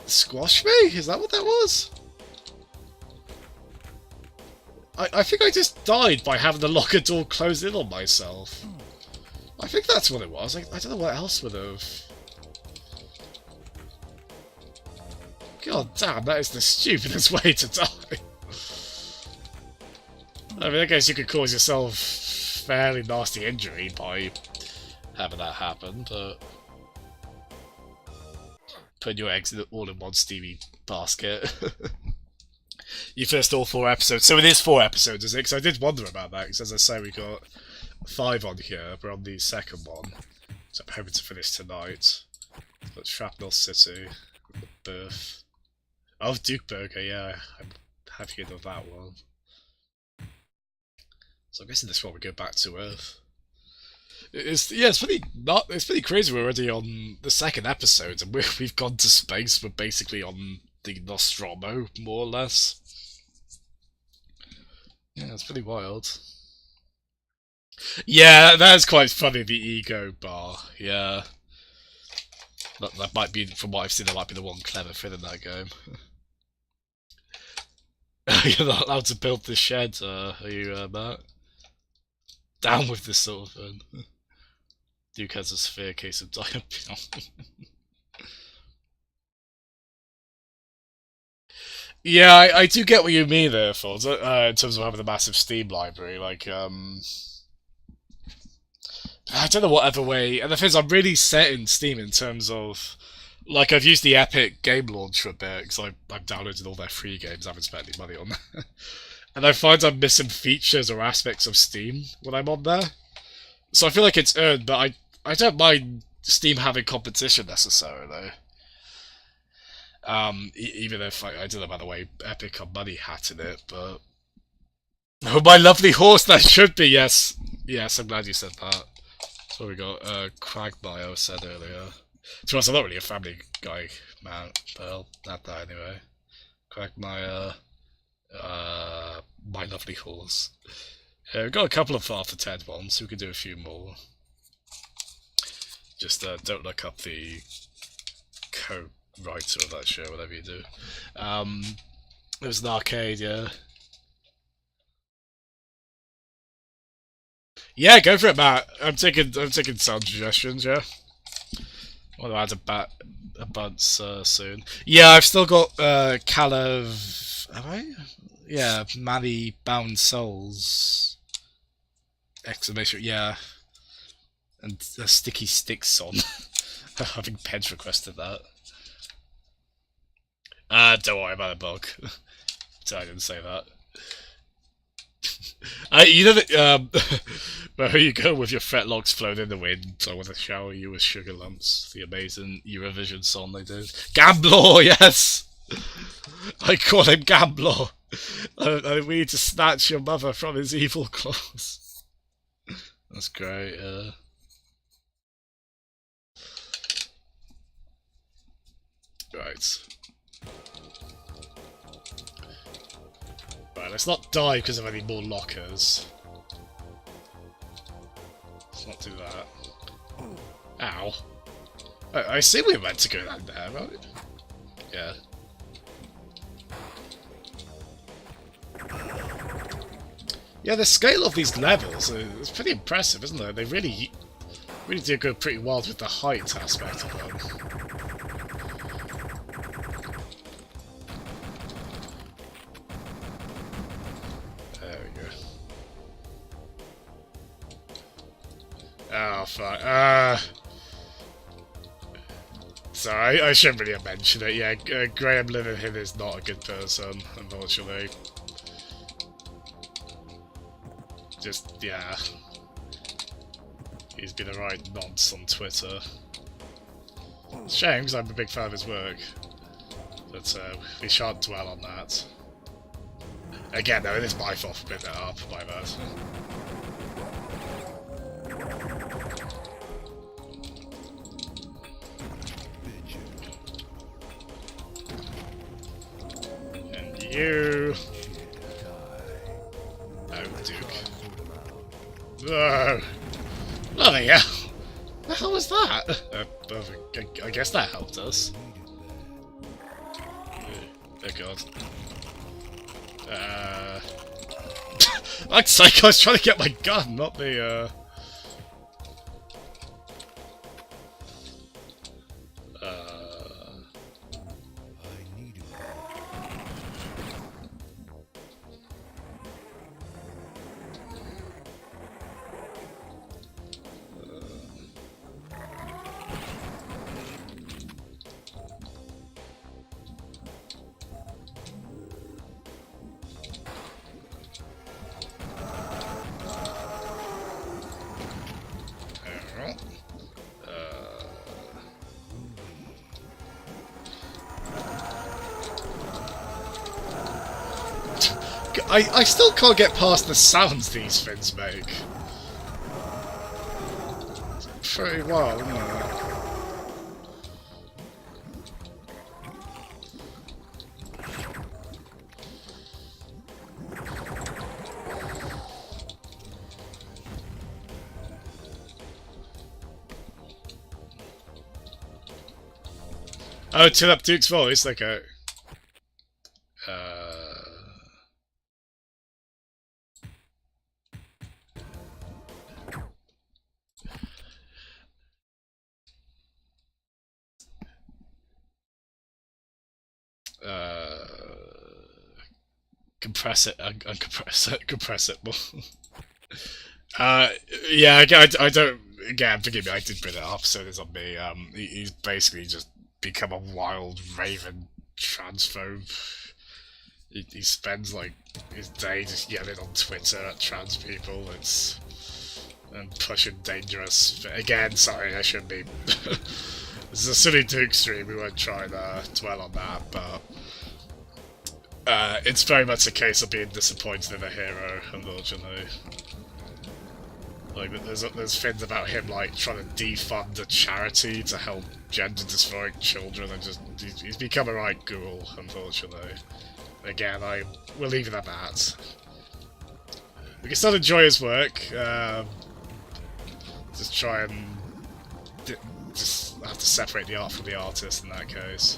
squash me? Is that what that was? I think I just died by having the locker door close in on myself. I think that's what it was. I don't know what else would have. God damn, that is the stupidest way to die. I mean, I guess you could cause yourself fairly nasty injury by having that happen, but putting your eggs all in one steamy basket. You finished all 4 episodes, so it is 4 episodes, is it? Because I did wonder about that, because as I say, we got 5 on here, we're on the second one, so I'm hoping to finish tonight. Got Shrapnel City, The Birth. Oh, Duke Burger, yeah, I'm happy to get that one. So I'm guessing this one we go back to Earth. It's pretty crazy. We're already on the second episode, and we've gone to space. We're basically on the Nostromo, more or less. Yeah, it's pretty wild. Yeah, that's quite funny, the ego bar, yeah. That might be, from what I've seen, that might be the one clever thing in that game. You're not allowed to build the shed, are you, Matt? Down with this sort of thing. Duke has a severe case of diabetes. Yeah, I do get what you mean there, Ford, in terms of having a massive Steam library. Like, I don't know what other way. And the thing is, I'm really set in Steam in terms of, like, I've used the Epic Game Launcher a bit because I've downloaded all their free games. I haven't spent any money on that, and I find I'm missing features or aspects of Steam when I'm on there. So I feel like it's earned, but I don't mind Steam having competition necessarily. Even if I don't know by the way Epic are money hatting it, but oh my lovely horse, that should be yes. I'm glad you said that. That's what we got. Quagmire said earlier. To us, I'm not really a Family Guy man, but I'll add that anyway. Quagmire, my lovely horse. We've got a couple of Arthur Ted ones, so we can do a few more. Just don't look up the co-writer of that show, whatever you do. It was an arcade, yeah. Yeah, go for it, Matt. I'm taking sound suggestions, yeah. I'll add a bunch soon. Yeah, I've still got Calav. Have I? Yeah, Many Bound Souls. Exclamation! Yeah, and a Sticky Sticks song. I think Ped's requested that. Don't worry about it, Bug. I didn't say that. You know that, where you go with your fetlocks floating in the wind, I want to shower you with sugar lumps. The amazing Eurovision song they did. Gambler, yes! I call him Gambler. We need to snatch your mother from his evil claws. That's great, Right. Right, let's not die because of any more lockers. Let's not do that. Ow. I see we were meant to go down there, right? Yeah. Yeah, the scale of these levels is pretty impressive, isn't it? They really do go pretty wild with the height aspect of them. Oh, fuck. Sorry, I shouldn't really have mentioned it. Yeah, Graham Linehan is not a good person, unfortunately. Just, yeah. He's been a right nonce on Twitter. It's a shame, because I'm a big fan of his work. But we shan't dwell on that. Again, though, it is my fault for putting that up, my bad. You. Oh, Duke. Oh. Bloody hell. The hell was that? I guess that helped us. Oh god. Like Psycho, I was trying to get my gun, not the, I still can't get past the sounds these things make. It's pretty wild, isn't it? Oh, tune up Duke's voice? Okay. compress it and compress it more. Yeah, I don't. Again, forgive me, I did bring it up, so it is on me. He's basically just become a wild raven transphobe. He spends like his day just yelling on Twitter at trans people. And pushing dangerous. But again, sorry, I shouldn't be. This is a silly Duke stream. We won't try and dwell on that, but it's very much a case of being disappointed in a hero, unfortunately. Like, there's things about him like trying to defund a charity to help gender-dysphoric children, and just he's become a right ghoul, unfortunately. Again, we'll leave it at that. We can still enjoy his work. Just try and just have to separate the art from the artist in that case.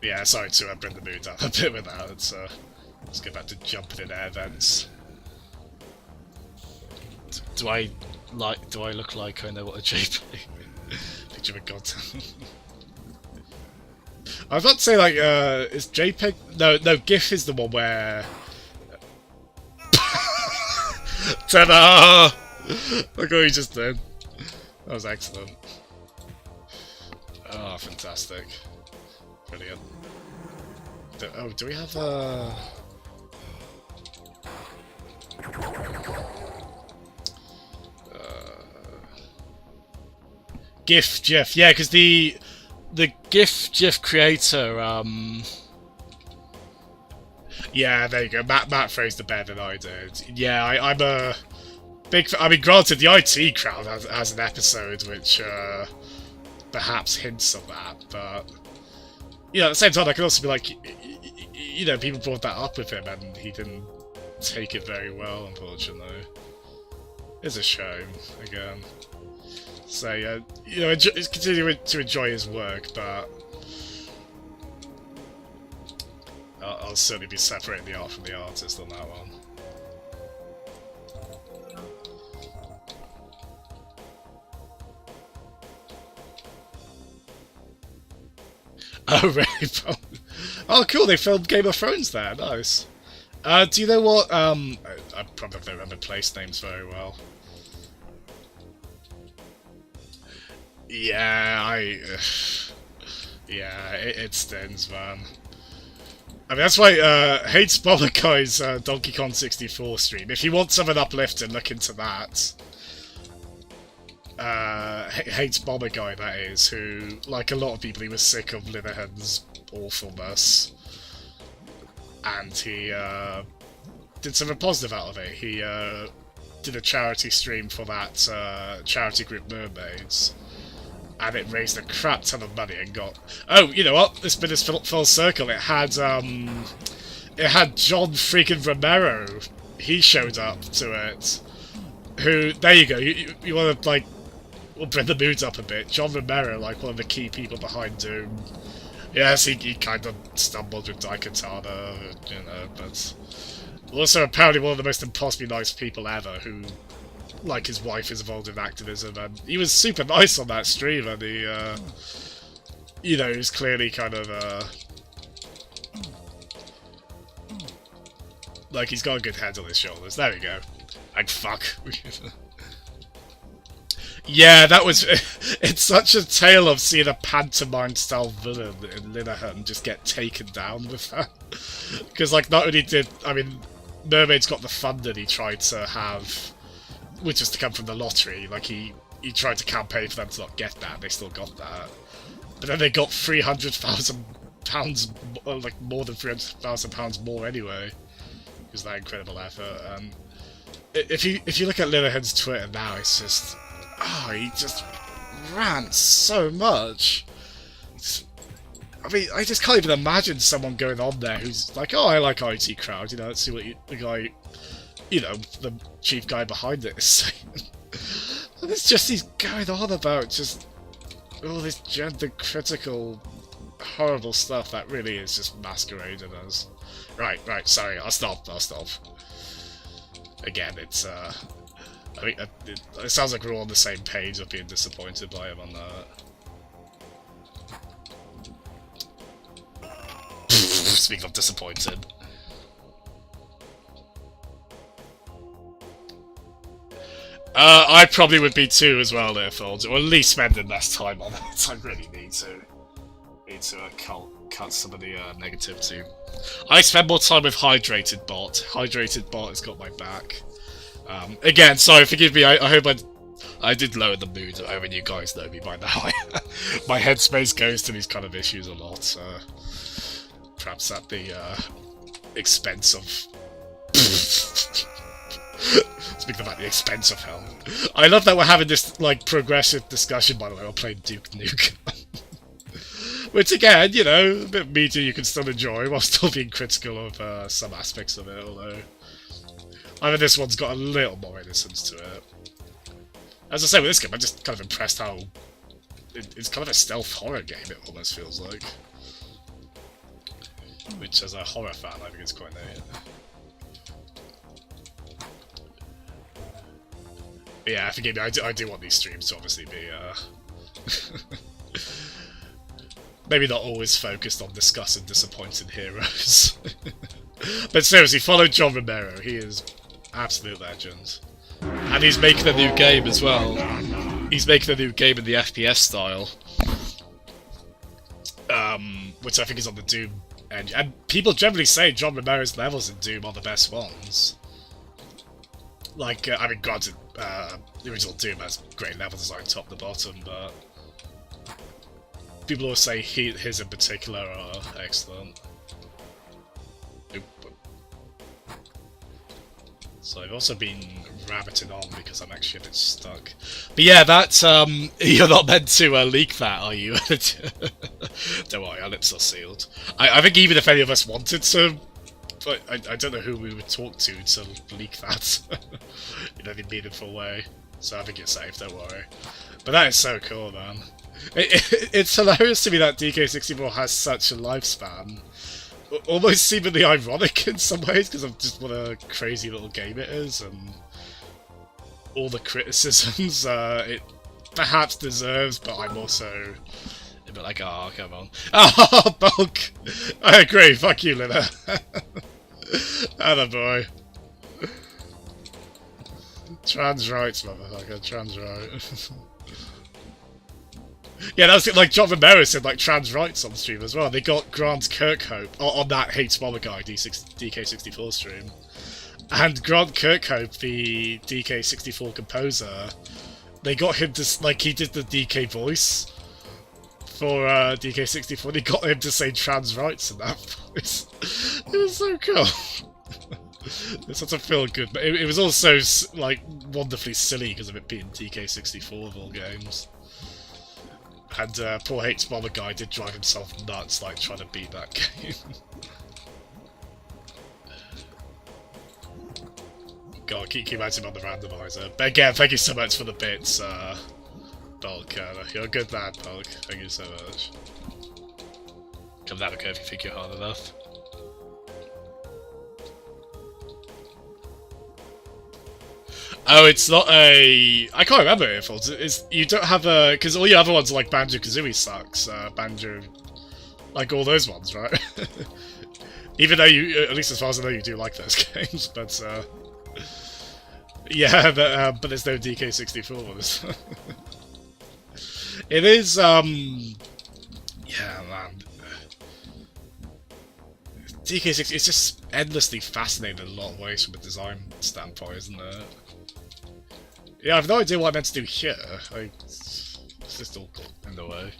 Yeah, sorry to bring the mood down a bit with that. Let's go back to jumping in air vents. Do I look like I know what a JPEG? Picture of God. I was about to say, like, is JPEG... No, GIF is the one where... Ta-da! Look what he just did. That was excellent. Oh, fantastic. Brilliant. Do we have, GIF GIF, yeah, because the GIF GIF creator, yeah, there you go. Matt phrased it better than I did. Yeah, I'm a big. I mean, granted, the IT crowd has an episode which perhaps hints of that, but at the same time, I can also be like, people brought that up with him and he didn't take it very well, unfortunately. It's a shame, again. So yeah, continue to enjoy his work, but I'll certainly be separating the art from the artist on that one. Oh, really? Oh, cool, they filmed Game of Thrones there, nice. Do you know what, I probably don't remember place names very well. Yeah, yeah, it stings, man. I mean, that's why, Hates Bomber Guy's Donkey Kong 64 stream. If you want something uplifting, look into that. Hates Bomber Guy, that is, who, like a lot of people, he was sick of Linehan's awfulness. And he, did something positive out of it. He, did a charity stream for that, charity group Mermaids. And it raised a crap ton of money and got... Oh, you know what? This bit is full circle. It had John freaking Romero. He showed up to it. Who... There you go. You want to, like... We'll bring the mood up a bit. John Romero, like, one of the key people behind Doom. Yes, he kind of stumbled with Daikatana, but... Also, apparently one of the most impossibly nice people ever, who... Like, his wife is involved in activism, and he was super nice on that stream, and he, he's clearly kind of, like, he's got a good head on his shoulders. There we go. Like, fuck. Yeah, that was... It's such a tale of seeing a pantomime-style villain in Linehan just get taken down with that. Because, like, not only did... I mean, Mermaid's got the funding he tried to have... Which was to come from the lottery. Like, he tried to campaign for them to not get that, they still got that. But then they got £300,000, like, more than £300,000 more anyway. It was that incredible effort. And if you look at Linehan's Twitter now, it's just... Oh, he just rants so much. I mean, I just can't even imagine someone going on there who's like, oh, I like IT Crowd, let's see what the guy... the chief guy behind it is saying. And it's just he's going on about just all this gender-critical, horrible stuff that really is just masqueraded as... Right, sorry, I'll stop. Again, it's, I mean, it sounds like we're all on the same page of being disappointed by him on that. speaking of disappointed. I probably would be too as well, Leofold, or at least spending less time on it. I really need to cut some of the negativity. I spend more time with Hydrated Bot. Hydrated Bot has got my back. Again, sorry, forgive me. I hope I did lower the mood. I mean, you guys know me by now. My headspace goes to these kind of issues a lot. Perhaps at the expense of. Speaking about the expense of hell. I love that we're having this like progressive discussion. By the way, we're playing Duke Nukem. Which again, you know, a bit of media you can still enjoy while still being critical of some aspects of it, although I mean this one's got a little more innocence to it. As I say with this game, I'm just kind of impressed how it's kind of a stealth horror game, it almost feels like. Which as a horror fan I think it's quite neat. But yeah, forgive me, I do want these streams to obviously be maybe not always focused on discussing disappointing heroes. But seriously, follow John Romero. He is absolute legend. And he's making a new game as well. He's making a new game in the FPS style. Which I think is on the Doom engine. And people generally say John Romero's levels in Doom are the best ones. Like, I mean, granted, the original Doom has great level design top to bottom, but people always say his in particular are excellent. Oop. So I've also been rabbiting on because I'm actually a bit stuck. But yeah, that, you're not meant to leak that, are you? Don't worry, our lips are sealed. I think even if any of us wanted to, but I don't know who we would talk to leak that in any meaningful way. So I think you're safe, don't worry. But that is so cool, man. It's hilarious to me that DK64 has such a lifespan. Almost seemingly ironic in some ways, because of just what a crazy little game it is, and all the criticisms it perhaps deserves, but I'm also a bit like, oh, come on. Oh, Bulk! I agree, fuck you, Lina. Attaboy. Trans rights, motherfucker, trans rights. Yeah, that's it, like John Romero said, like, trans rights on stream as well. They got Grant Kirkhope on that Hates Mama Guy DK64 stream. And Grant Kirkhope, the DK64 composer, they got him to, like, he did the DK voice for DK64. They got him to say trans rights in that voice. It was so cool. It's such a feel good, but it was also, like, wonderfully silly because of it being DK64 of all games. And poor Hates Mama Guy did drive himself nuts, like, trying to beat that game. God, keep acting on the randomizer. But again, thank you so much for the bits, Bulk. You're a good lad, Bulk. Thank you so much. Come down the curve if you think you're hard enough. Oh, it's not a... I can't remember if it's... You don't have a... Because all your other ones like Banjo-Kazooie sucks. Banjo... Like all those ones, right? Even though you... At least as far as I know, you do like those games, but... Yeah, but there's no DK64 ones. It is, Yeah, man. DK60 is just endlessly fascinating in a lot of ways from a design standpoint, isn't it? Yeah, I have no idea what I meant to do here. It's just all in the way.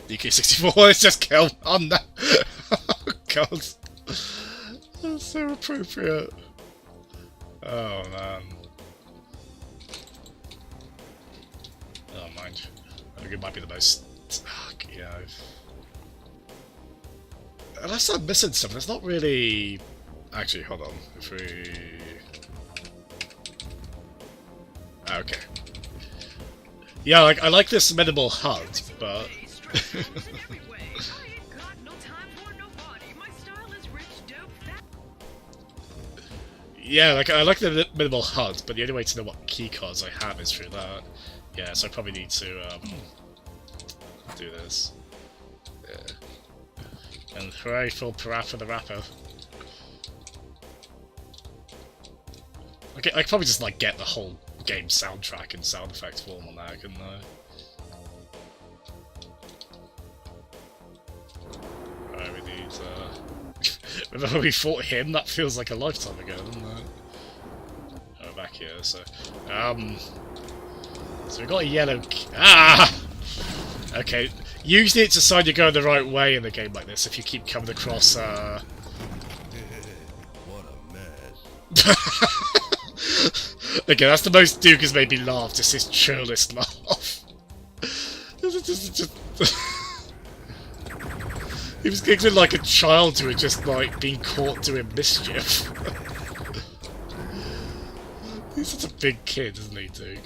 DK64 is just killed on that. Oh god. That's so appropriate. Oh man. Oh mind. I think it might be the most... yeah. Unless I'm missing something, it's not really... Actually, hold on. If we... Okay. Yeah, like, I like this minimal HUD, but... Yeah, like, I like the minimal HUD, but the only way to know what keycards I have is through that. Yeah, so I probably need to, do this. And hooray for Parappa the Rapper. Okay, I could probably just like get the whole game soundtrack in sound effect form on that, couldn't I? Right, we need remember we fought him? That feels like a lifetime ago, doesn't it? Oh, back here, so so we got a yellow okay. Usually it's a sign you're going the right way in a game like this if you keep coming across What a mess. Okay, that's the most Duke has made me laugh, just his churlish laugh. He was giggling like a child who had just, like, been caught doing mischief. He's such a big kid, isn't he, Duke?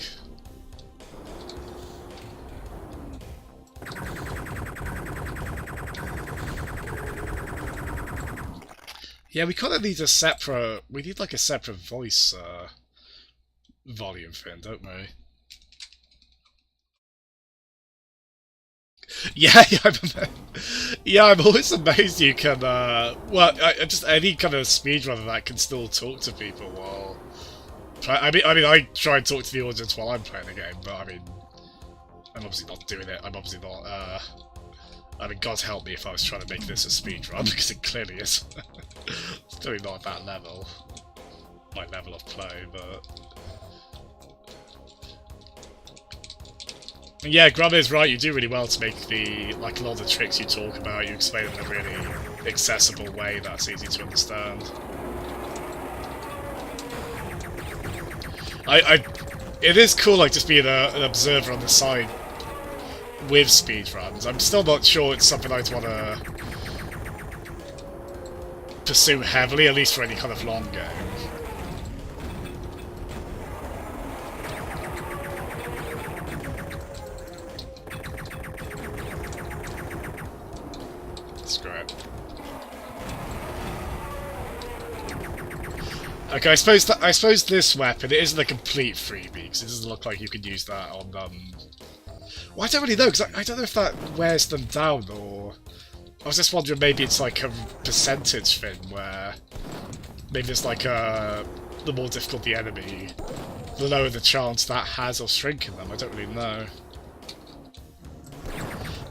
Yeah, we kind of need a separate... We need, like, a separate voice, volume thing, don't we? Yeah, yeah, I'm always amazed you can, well, just any kind of speedrunner that can still talk to people while... I mean, I try and talk to the audience while I'm playing the game, but I mean, I'm obviously not doing it, I'm obviously not, I mean, God help me if I was trying to make this a speedrun, because it clearly is. It's definitely not at that level. My level of play, but... Yeah, Grub is right, you do really well to make the, like, a lot of the tricks you talk about, you explain them in a really accessible way that's easy to understand. It is cool, like, just being an observer on the side with speedruns. I'm still not sure it's something I'd want to pursue heavily, at least for any kind of long game. Scrap. Okay, I suppose this weapon, it isn't a complete freebie, because it doesn't look like you can use that on, well, I don't really know, because I don't know if that wears them down, or... I was just wondering, maybe it's like a percentage thing, where... Maybe it's like, the more difficult the enemy, the lower the chance that has of shrinking them, I don't really know.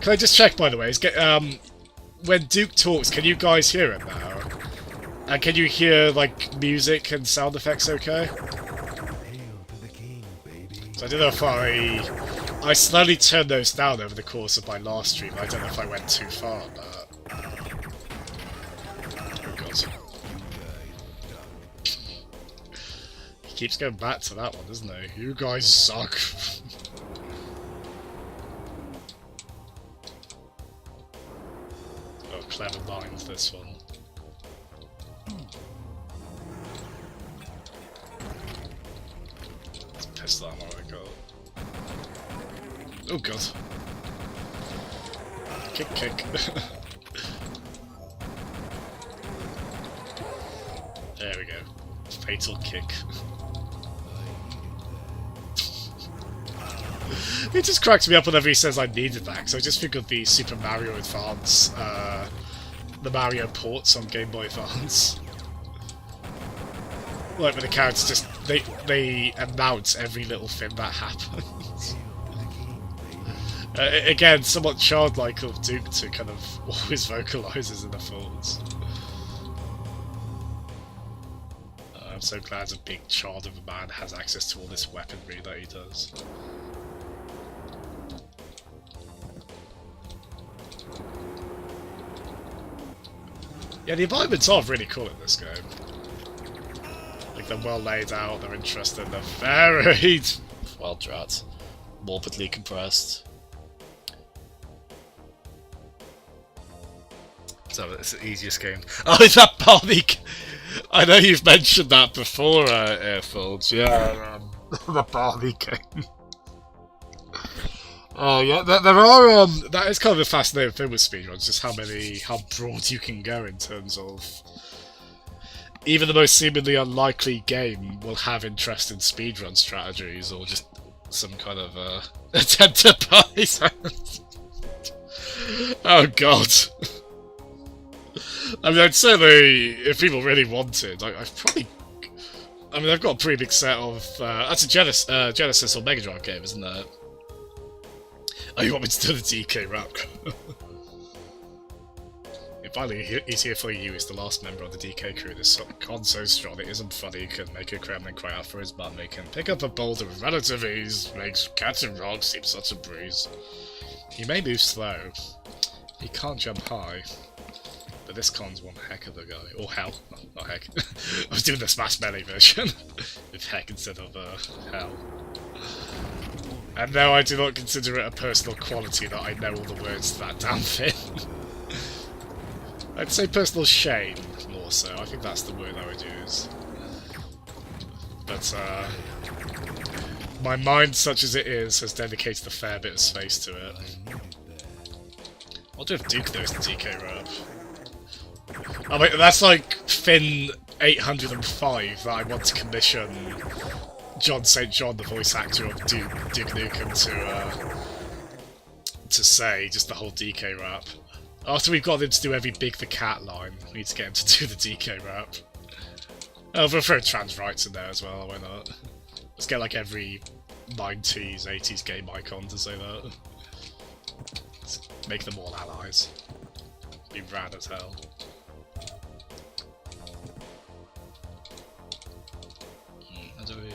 Can I just check, by the way, when Duke talks, can you guys hear it now? And can you hear, like, music and sound effects okay? Hail to the king, baby. So I don't know if I slowly turned those down over the course of my last stream. I don't know if I went too far on that. Oh god. He keeps going back to that one, doesn't he? You guys suck. Oh, clever lines, this one. Let's piss that one I got. Oh god. Kick, kick. There we go. Fatal kick. It just cracks me up whenever he says I needed that, because I just think of the Super Mario Advance, the Mario ports on Game Boy Advance. Like, when the characters just, they announce every little thing that happens. Again, somewhat childlike of Duke to kind of always vocalises in the thoughts. I'm so glad a big child of a man has access to all this weaponry that he does. Yeah, the environments are really cool in this game. Like, they're well laid out, they're interesting, they're varied. Well drat. Morbidly compressed. So it's the easiest game. Oh, is that Barney? I know you've mentioned that before, Airfolds. Yeah, the Barney game. Yeah, there are, that is kind of a fascinating thing with speedruns, just how broad you can go in terms of... Even the most seemingly unlikely game will have interesting speedrun strategies, or just some kind of, attempt to buy. Oh god. I mean, I'd certainly, if people really wanted, I've probably... I mean, I've got a pretty big set of... that's a Genesis or Mega Drive game, isn't it? Oh, you want me to do the DK rap? Finally, he's here for you. He's the last member of the DK crew. This con so strong it isn't funny. He can make a Kremlin cry out for his mum. He can pick up a boulder with relative ease. Makes cats and rocks seem such a breeze. He may move slow. He can't jump high. But this con's one heck of a guy. Or hell. Not heck. I was doing the Smash Melee version. With heck instead of hell. And no, I do not consider it a personal quality that I know all the words to that damn thing. I'd say personal shame, more so. I think that's the word I would use. But, my mind, such as it is, has dedicated a fair bit of space to it. I'll do if Duke knows the DK rap. Oh wait, that's like Finn 805 that I want to commission John St. John, the voice actor of Duke Nukem, to say just the whole DK rap. After we've got him to do every Big the Cat line, we need to get him to do the DK rap. Oh, we'll throw trans rights in there as well, why not? Let's get like every 90s, 80s game icon to say that. Let's make them all allies. Be rad as hell. How do we...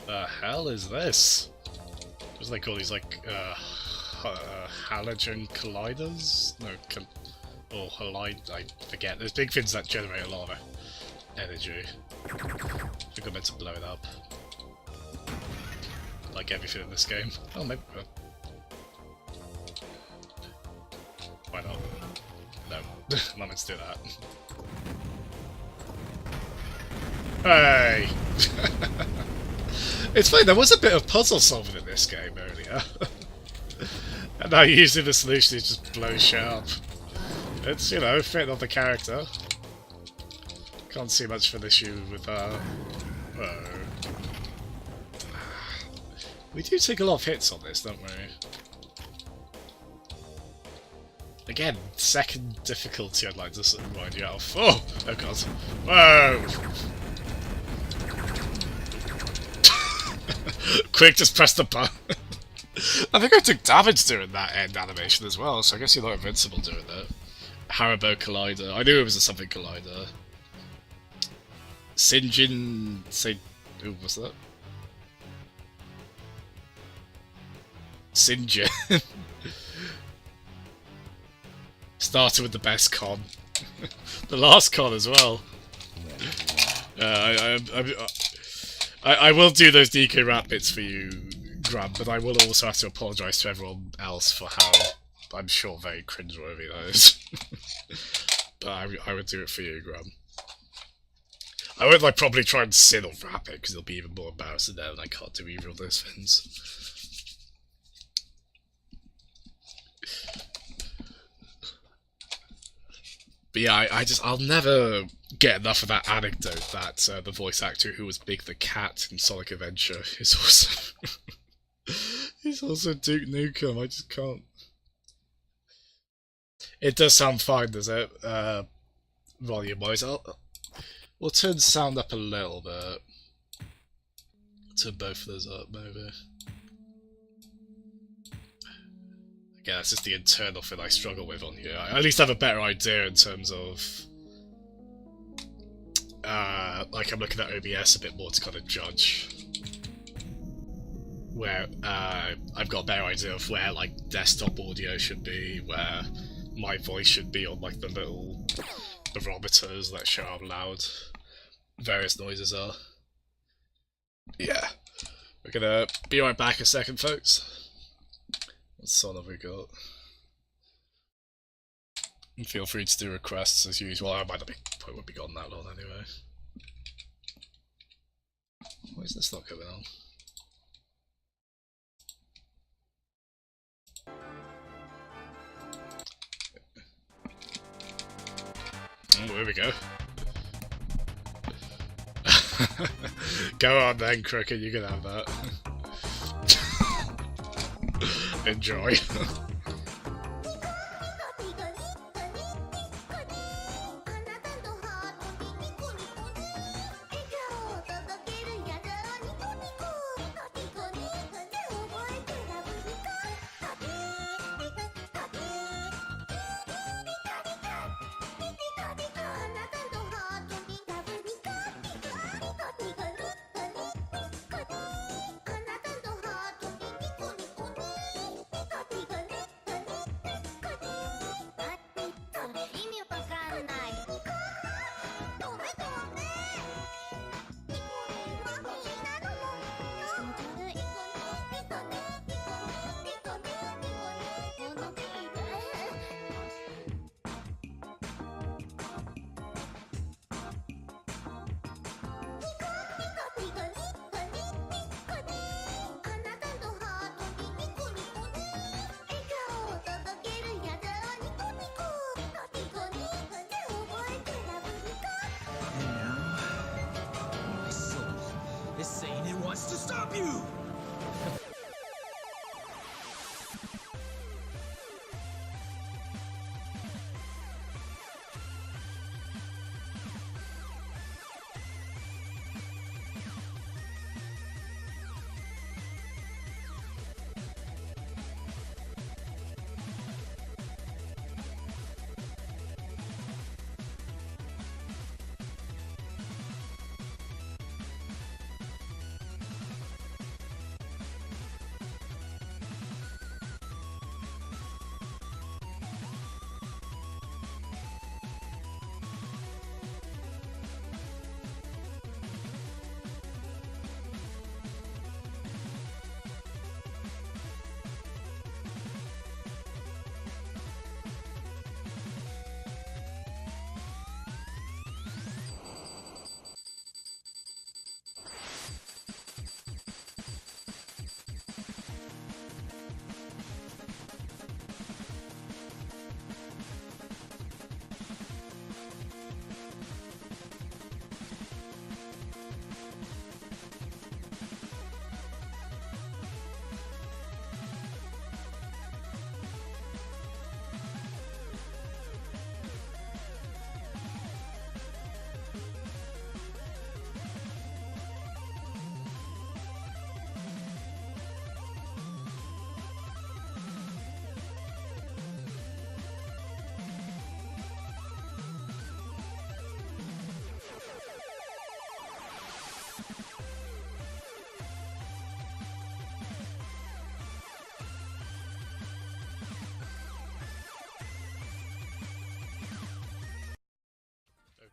The hell is this? What do they call these, like, halogen colliders? No, or halide, I forget. There's big things that generate a lot of energy. I think I'm meant to blow it up. Like everything in this game. Oh, maybe... why not? No, I'm not meant to do that. Hey! It's funny, there was a bit of puzzle solving in this game earlier. And now usually the solution is just blow shit up. It's, you know, fitting on the character. Can't see much of an issue with that. We do take a lot of hits on this, don't we? Again, second difficulty I'd like to remind you of. Oh! Oh god. Whoa! Quick, just press the button. I think I took damage doing that end animation as well, so I guess you're not invincible doing that. Haribo Collider. I knew it was a something Collider. Sinjin... Who was that? Sinjin. Started with the best con. The last con as well. I will do those DK rap bits for you, Grub, but I will also have to apologise to everyone else for how, I'm sure, very cringeworthy that is. But I would do it for you, Grub. I would like probably try and sin or rap it, because it'll be even more embarrassing now, and I can't do either of those things. But yeah, I'll never get enough of that anecdote that the voice actor who was Big the Cat in Sonic Adventure is also he's also Duke Nukem. I just can't. It does sound fine, does it? Volume-wise, we'll turn the sound up a little bit. Turn both of those up, maybe. Yeah, that's just the internal thing I struggle with on here. I at least have a better idea in terms of... like, I'm looking at OBS a bit more to kind of judge where I've got a better idea of where, like, desktop audio should be, where my voice should be on, like, the little barometers that show how loud various noises are. Yeah. We're gonna be right back a second, folks. What song have we got? And feel free to do requests as usual. I might not be, probably won't be gone that long anyway. Why is this not going on? Oh, here we go. Go on then, Cricket, you can have that. Enjoy. Is saying it wants to stop you!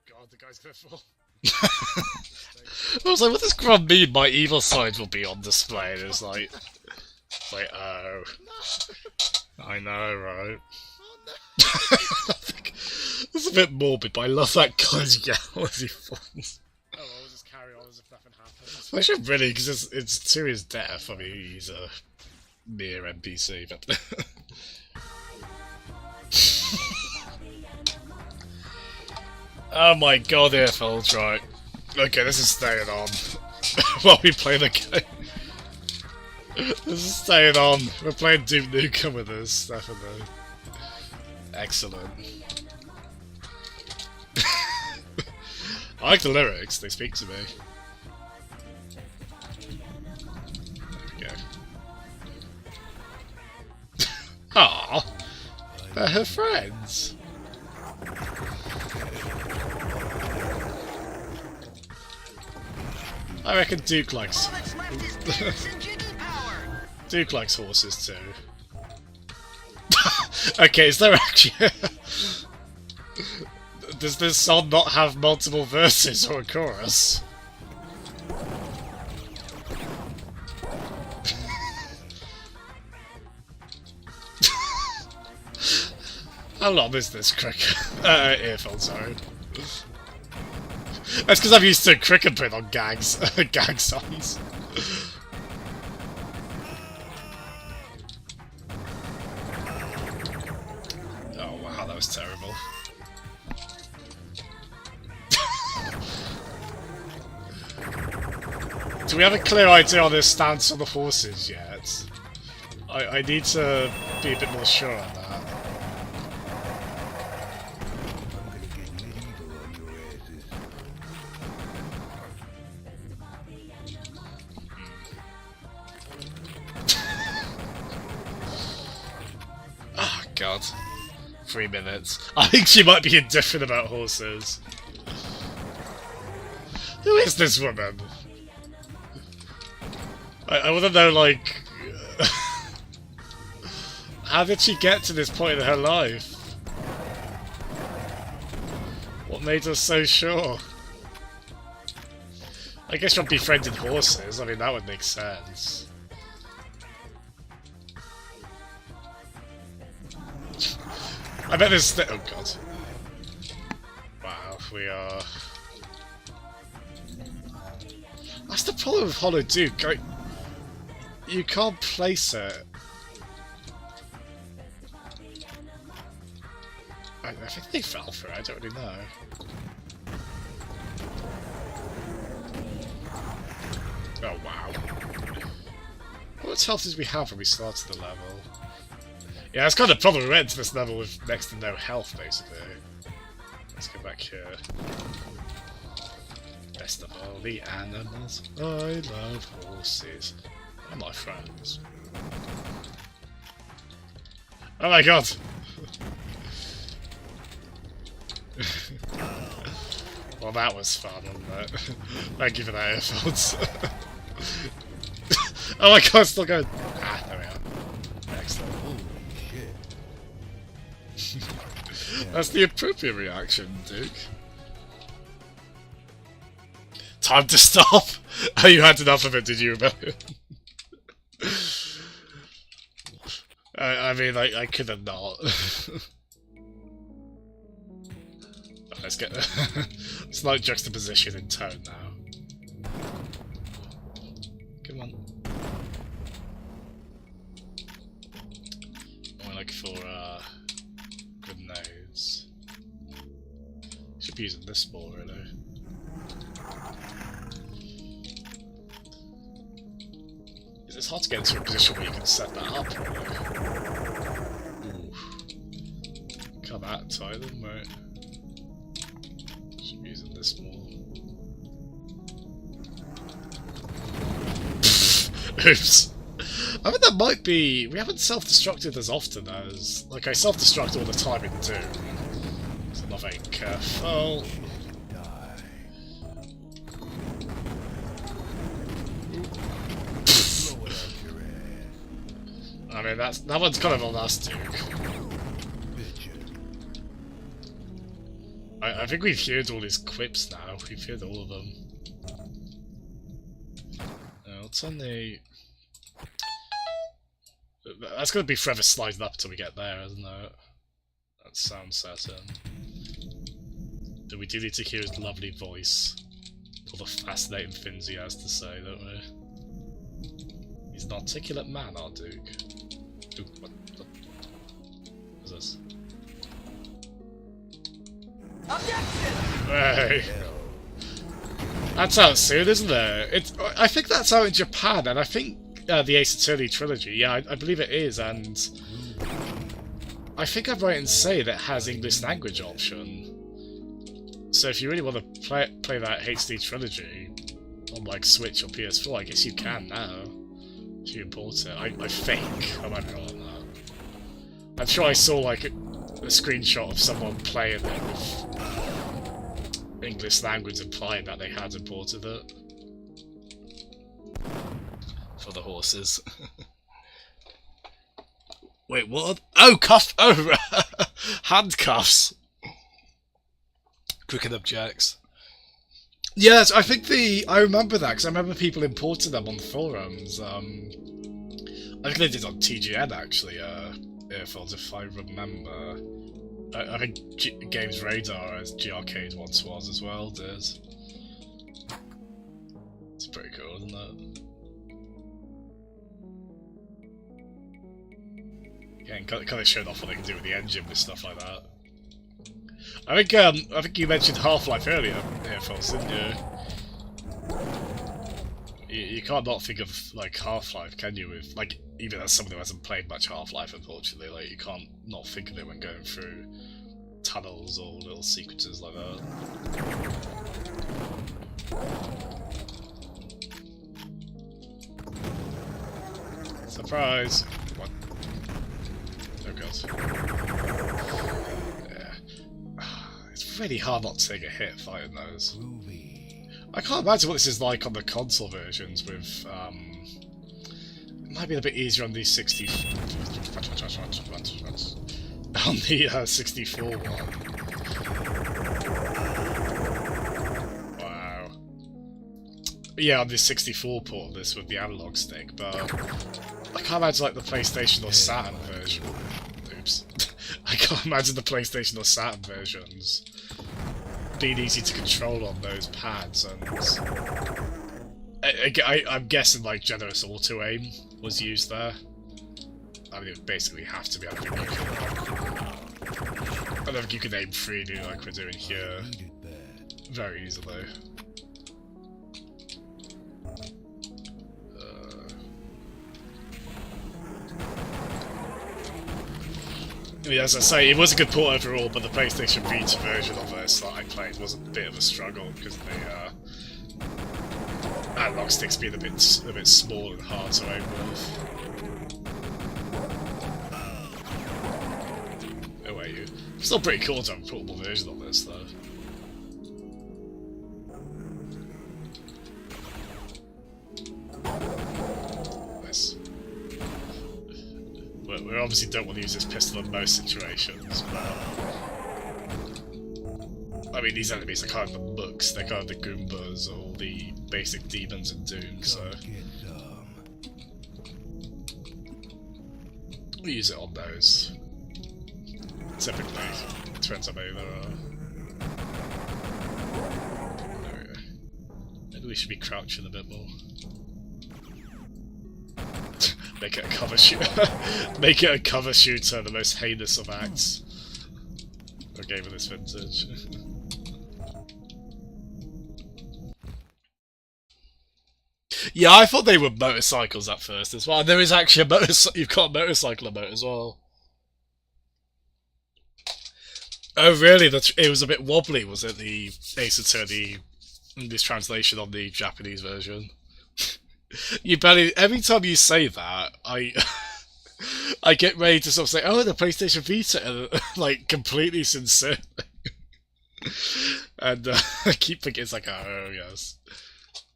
God, the guy's gonna fall. I was like, what does Grub mean? My evil side will be on display. And it's like, oh. I know, right? It's a bit morbid, but I love that guy's yell as he falls. Oh, well, we'll just carry on as if nothing happens. I should really, because it's to his death. I mean, he's a mere NPC, but. Oh my god, earphones, right. Okay, this is staying on while we play the game. This is staying on. We're playing Doom Nukem with this, definitely. Excellent. I like the lyrics, they speak to me. There we go. Aww, they're her friends. I reckon Duke likes... Duke likes horses too. Okay, is there actually... Does this song not have multiple verses or a chorus? How long is this cricket? Earphone, sorry. That's because I'm used to cricket put on gags, gag songs. Oh wow, that was terrible. Do we have a clear idea on this stance on the horses yet? I need to be a bit more sure on that. I'm gonna get medieval on your asses. Oh god. 3 minutes. I think she might be indifferent about horses. Who is this woman? I want to know, like... how did she get to this point in her life? What made her so sure? I guess from befriending horses, I mean, that would make sense. I bet there's... oh god. Wow, we are... That's the problem with Hollow Duke. You can't place it. I think they fell for it, I don't really know. Oh wow. What health did we have when we started the level? Yeah, that's kind of the problem. We went to this level with next to no health, basically. Let's go back here. Best of all the animals, I love horses. They're my friends. Oh my god! Well, that was fun, wasn't it? Thank you for that earphones. Oh my god, it's still going. Ah, there we are. Excellent. Holy shit. That's the appropriate reaction, Duke. Time to stop! Oh, you had enough of it, did you, Rebellion? I mean, I could have not. Let's get slight juxtaposition in tone now. Come on. We're looking for grenades. Should be using this more, really. It's hard to get into a position where you can set that up. Ooh. Come out and tie them, right? Should be using this more. Oops. I think that might be... we haven't self-destructed as often as... like, I self-destruct all the time in Doom. So not very careful. Die. Blow it out your ass. I mean, that one's kind of on us, Duke. Bitchin'. I think we've heard all his quips now. We've heard all of them. What's on the... that's going to be forever sliding up until we get there, isn't it? That sounds certain. But we do need to hear his lovely voice. All the fascinating things he has to say, don't we? He's an articulate man, our Duke. Ooh, what is this? Hey! That's out soon, isn't it? I think that's out in Japan, and I think the Ace Attorney trilogy. Yeah, I believe it is, and I think I'm right in saying it has English language option. So if you really want to play that HD trilogy on like Switch or PS4, I guess you can now. If you import it, I think. I might be wrong on that. I'm sure I saw like a screenshot of someone playing it with English language implying that they had imported it. For the horses. Wait, what? Oh, cuff! Oh, handcuffs! Cricket objects. Yes, I think I remember that, because I remember people importing them on the forums. I think they did on TGN, actually, if I remember. I think Games Radar, as G-Arcade once was as well, did. It's pretty cool, isn't it? Yeah, and kind of showed off what they can do with the engine with stuff like that. I think you mentioned Half-Life earlier, Phil, didn't you? You can't not think of like Half-Life, can you? With like, even as someone who hasn't played much Half-Life, unfortunately, like you can't not think of it when going through tunnels or little sequences like that. Surprise! What? Oh god. Yeah. It's really hard not to take a hit fighting those. I can't imagine what this is like on the console versions with, it might be a bit easier on the 60... on the 64 one. Wow. Yeah, on the 64 port of this with the analog stick, but I can't imagine like the PlayStation or Saturn version. Oops. I can't imagine the PlayStation or Saturn versions being easy to control on those pads, and I'm guessing like generous auto aim was used there. I mean, it would basically have to be. I don't think you can aim freely like we're doing here very easily. I mean, as I say, it was a good port overall, but the PlayStation Vita version of this that I played was a bit of a struggle because the analog sticks being a bit small and hard to aim with. Oh wait, you. Still pretty cool to have a portable version of this, though. Nice. We obviously don't want to use this pistol in most situations, but I mean, these enemies are kind of the mooks, they're kind of the Goombas or the basic demons in Doom, so we use it on those. Typically, it depends how many there are. There we go. Maybe we should be crouching a bit more. Make it a cover shooter. Make it a cover shooter, the most heinous of acts. A game of this vintage. Yeah, I thought they were motorcycles at first as well. And there is actually a motorcycle. You've got a motorcycle emote as well. Oh, really? It was a bit wobbly, was it? The Ace Attorney English translation on the Japanese version. You barely. Every time you say that, I get ready to sort of say, "Oh, the PlayStation Vita," and, like completely sincere. And I keep thinking it's like, "Oh yes,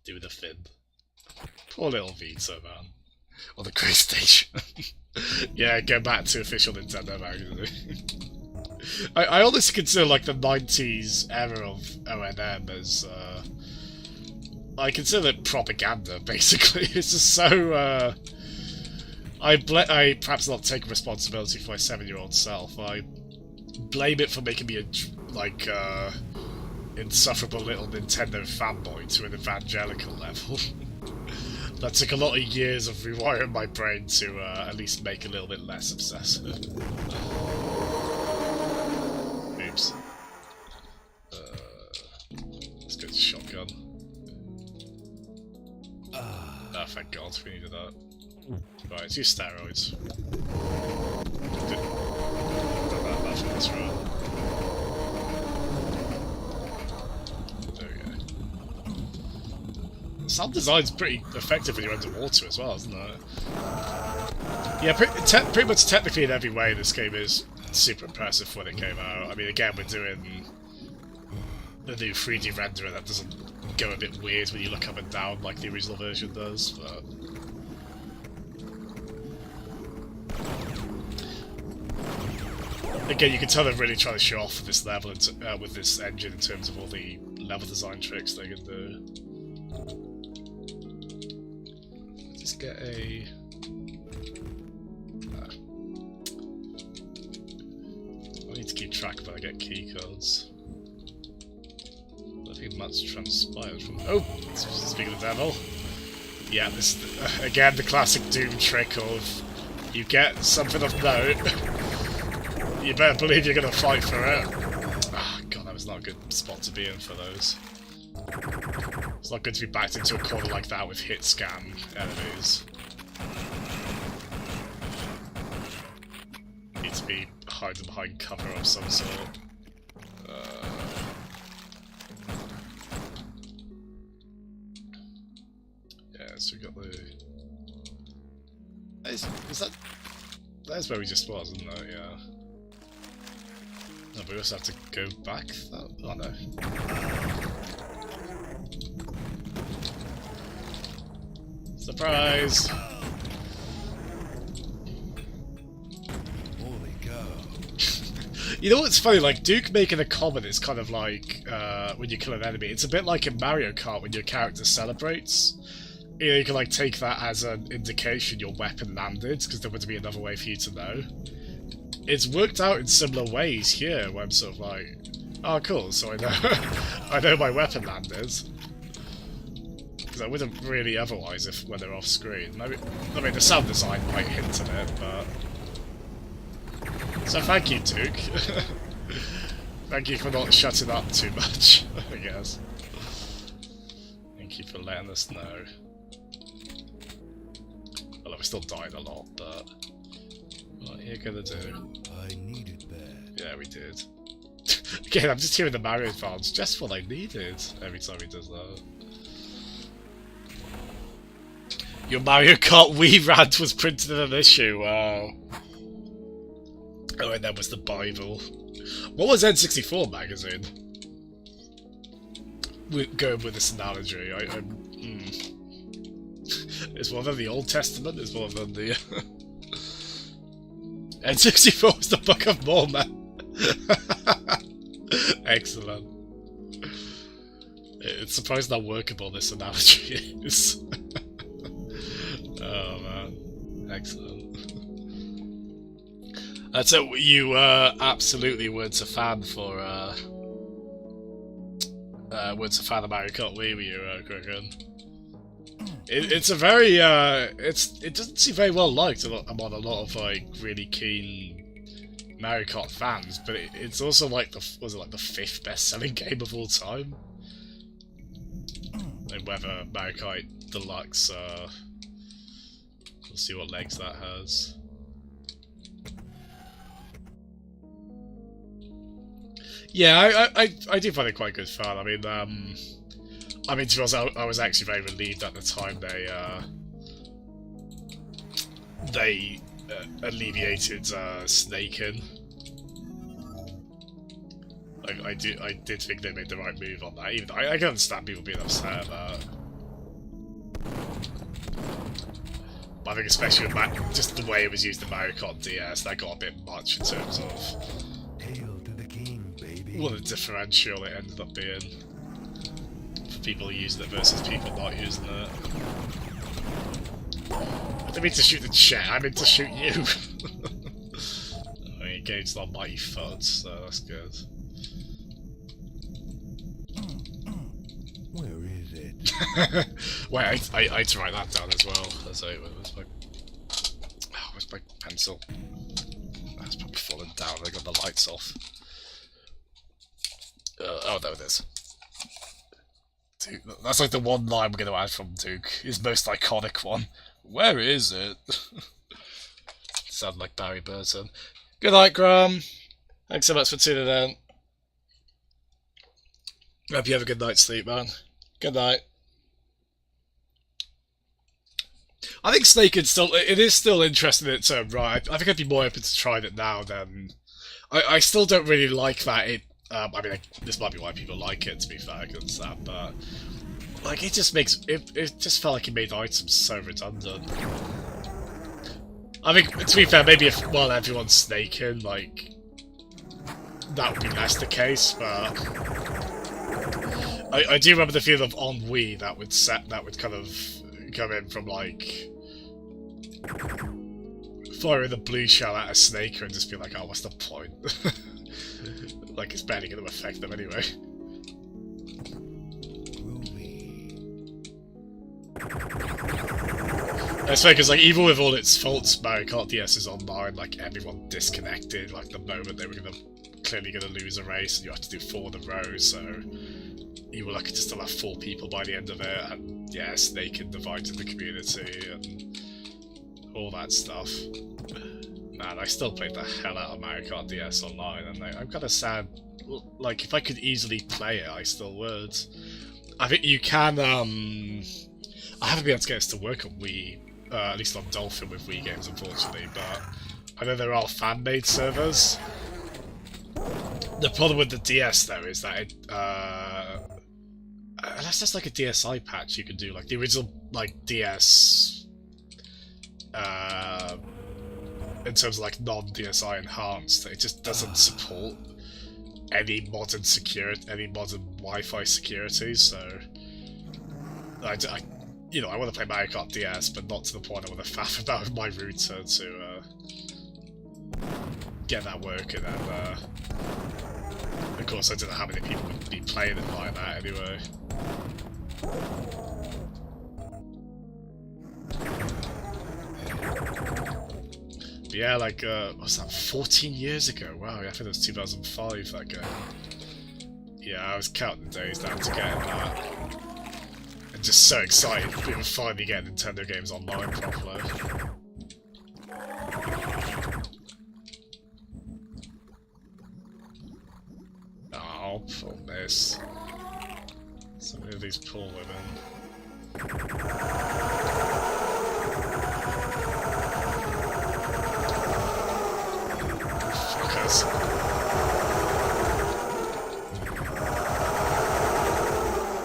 do the fin." Poor little Vita, man. Or the Crazy Station. Yeah, go back to official Nintendo magazine. I honestly consider like the 90s era of ONM as I consider it propaganda, basically. It's just so I perhaps not take responsibility for my 7-year-old self. I blame it for making me a like insufferable little Nintendo fanboy to an evangelical level. That took a lot of years of rewiring my brain to at least make a little bit less obsessive. Oops. Let's go to shotgun. Oh, thank God, we needed that. Right, let's use steroids. That's what that's right. There we go. Sound design's pretty effective when you're underwater as well, isn't it? Yeah, pretty much technically in every way this game is super impressive when it came out. I mean, again, we're doing the new 3D renderer that doesn't go a bit weird when you look up and down like the original version does, but... Again, you can tell they're really trying to show off this level with this engine in terms of all the level design tricks they can do. Let's get a... I need to keep track when I get keycodes. I think much transpired from... Oh! Speaking of the devil. Yeah, this is, again, the classic Doom trick of... You get something of note. You better believe you're going to fight for it. Ah, God, that was not a good spot to be in for those. It's not good to be backed into a corner like that with hit scan enemies. Need to be hiding behind cover of some sort. Yeah, so we got the... Is that... That's where we just was, isn't it? Yeah. No, but we also have to go back? Oh no. Surprise! Holy cow. You know what's funny? Like, Duke making a comment is kind of like, when you kill an enemy, it's a bit like in Mario Kart when your character celebrates. You know, you can like take that as an indication your weapon landed, because there wouldn't be another way for you to know. It's worked out in similar ways here, where I'm sort of like, oh cool, so I know I know my weapon landed. Because I wouldn't really otherwise if when they're off screen. Maybe, I mean, the sound design might hint at it, but... So thank you, Duke. Thank you for not shutting up too much, I guess. Thank you for letting us know. Well, we're still dying a lot, but... What are you gonna do? I needed that. Yeah, we did. Again, I'm just hearing the Mario fans, just what I needed, every time he does that. Your Mario Kart Wii rant was printed in an issue, wow. Oh, and that was the Bible. What was N64 magazine? We're going with this analogy. Is one of them the Old Testament? Is one of them the... N64 was the Book of Mormon. Excellent. It's surprising how workable this analogy is. Oh man. Excellent. So you absolutely weren't a fan for weren't a fan of Mario Kart Wii, were you, Griffin? It's a very it doesn't seem very well liked among a lot of like really keen Mario Kart fans, but it's also like the like the 5th best-selling game of all time. And whether Mario Kart Deluxe, we'll see what legs that has. Yeah, I do find it quite good fun. I mean, to be honest, I was actually very relieved at the time they alleviated snaking. I did think they made the right move on that. Even I can understand people being upset about it. But I think especially with just the way it was used in Mario Kart DS, that got a bit much in terms of Hail to the king, baby. what a differential it ended up being. People using it versus people not using it. I didn't mean to shoot the chair, I meant to shoot you. I mean, game's not mighty foot, so that's good. Where is it? Wait, I had to write that down as well. Where's my pencil? That's probably fallen down, I got the lights off. Oh, there it is. Duke, that's like the one line we're going to add from Duke. His most iconic one. Where is it? Sound like Barry Burton. Good night, Graham. Thanks so much for tuning in. Hope you have a good night's sleep, man. Good night. I think Snake is still interesting in its own right. I think I'd be more open to trying it now than... I still don't really like that I mean, this might be why people like it, to be fair, against that, but... Like, it just makes... It just felt like it made items so redundant. I think, to be fair, maybe if, while everyone's snaking, like... That would be less the case, but... I do remember the feeling of on Wii that would kind of come in from, like... Firing the blue shell at a snaker and just be like, oh, what's the point? Like, it's barely going to affect them anyway. It's fair, because, like, even with all its faults, Mario Kart DS is online, like, everyone disconnected, like, the moment they were clearly going to lose a race, and you have to do 4 in a row, so... you were lucky to still have 4 people by the end of it, and yeah, Snake and divided the community and all that stuff. Man, I still played the hell out of Mario Kart DS online, and I'm kind of sad. Like, if I could easily play it, I still would. I think you can, I haven't been able to get this to work on Wii, at least on Dolphin with Wii games, unfortunately, but I know there are fan-made servers. The problem with the DS, though, is that it, unless there's like a DSi patch you can do, like the original, like, DS, in terms of like non-DSi enhanced, it just doesn't support any modern security, any modern Wi-Fi security. So, you know, I want to play Mario Kart DS, but not to the point I want to faff about my router to get that working. And of course, I don't know how many people would be playing it like that anyway. But yeah, like, what was that, 14 years ago? Wow, I think it was 2005, that game. Yeah, I was counting the days down to getting that. And just so excited that we were finally getting Nintendo games online properly. Oh, full miss. So many of these poor women. Fuckers.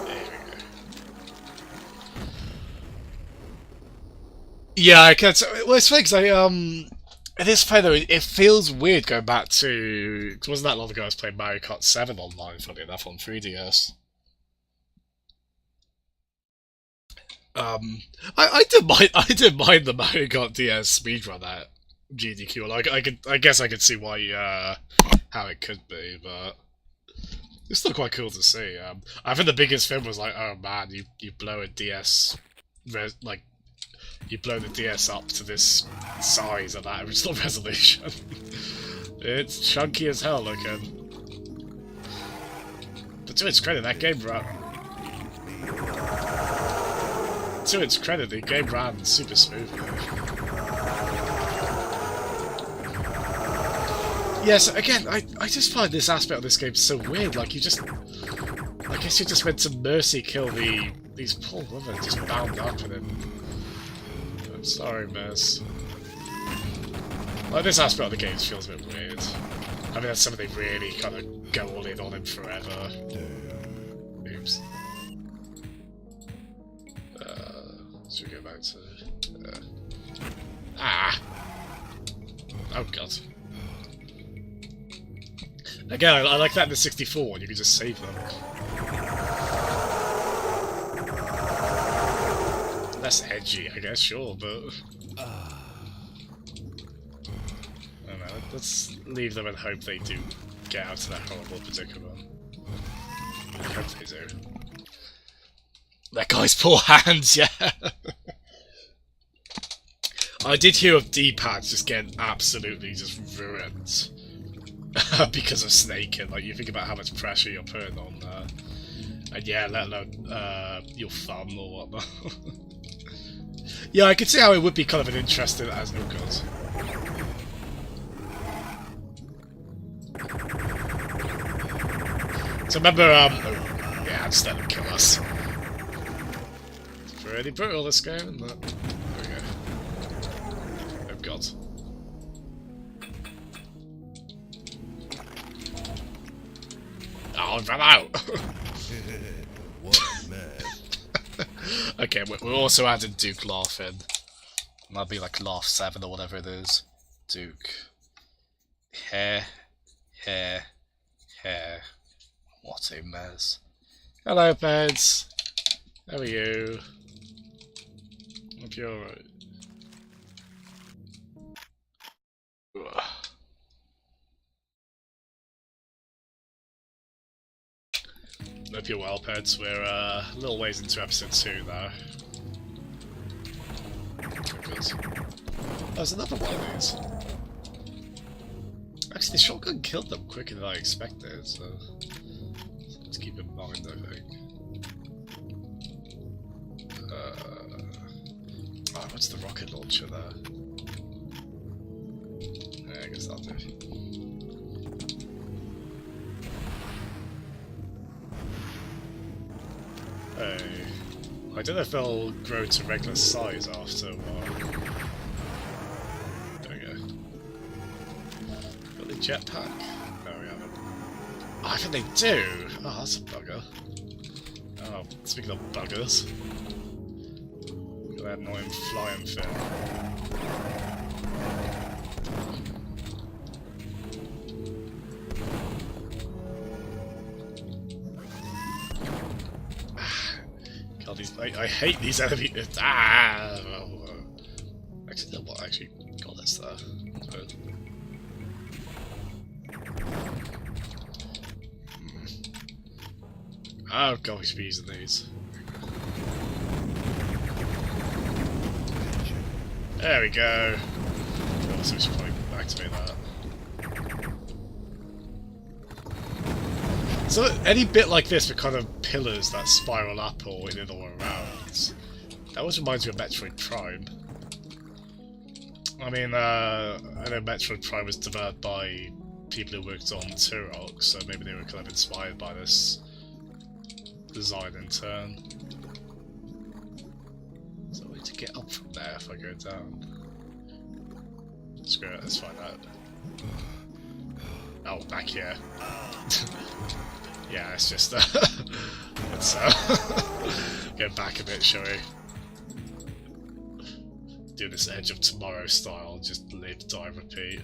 There we go. Yeah, I can't. Well, it's funny because it is funny though. It feels weird going back to. It wasn't that long ago I was playing Mario Kart 7 online, funny enough, on 3DS. I didn't mind the Mario Kart DS speedrun at GDQ. Like, I guess I could see why, how it could be, but it's still quite cool to see. I think the biggest thing was like, oh man, you blow a DS, like, you blow the DS up to this size at that original resolution. It's chunky as hell looking. But to its credit, that game ran. To its credit, the game ran super smoothly. Yes, again, I just find this aspect of this game so weird. Like, you just, I guess you're just meant to mercy kill these poor women just bound up and then. I'm sorry, miss. Like, this aspect of the game feels a bit weird. I mean, that's something they really kind of go all in on him forever. Oops. Should we go back to... Oh god. Again, I like that in the 64 one, you can just save them. Less edgy, I guess, sure, but... I don't know, let's leave them and hope they do get out of that horrible predicament. I hope they do. That guy's poor hands, yeah. I did hear of D-pads just getting absolutely just ruined because of snaking. Like, you think about how much pressure you're putting on and yeah, let alone your thumb or whatnot. Yeah, I could see how it would be kind of an interesting as oh god. So remember, oh, yeah, just let them kill us. Pretty brutal this game, isn't it? There we go. Oh god. Oh, I ran out! What a mess. Okay, we're also adding Duke Laugh in. That'll be like Laugh 7 or whatever it is. Duke. Hair. What a mess. Hello, beds. How are you? Hope you're alright. Hope you're well, pets. We're a little ways into episode 2 now. There's another one of these. Actually, the shotgun killed them quicker than I expected, so let's keep in mind, I think. What's the rocket launcher there? Yeah, I guess that'll do. Hey. I don't know if they'll grow to regular size after a while. There we go. Got the jetpack? No, we haven't. Oh, I think they do! Oh, that's a bugger. Oh, speaking of buggers. Look at that annoying flying thing. God, I hate these enemies. Ah! Actually, no, what? Actually, got this there. Good. Oh god, we should be using these. There we go. So we should probably activate that. So any bit like this with kind of pillars that spiral up or in all around, that always reminds me of Metroid Prime. I mean, I know Metroid Prime was developed by people who worked on Turok, so maybe they were kind of inspired by this design in turn. So I need to get up from there if I go down. Screw it, let's find out. Oh, back here. Yeah, it's just let's go back a bit, shall we? Do this Edge of Tomorrow style, just live, die, repeat.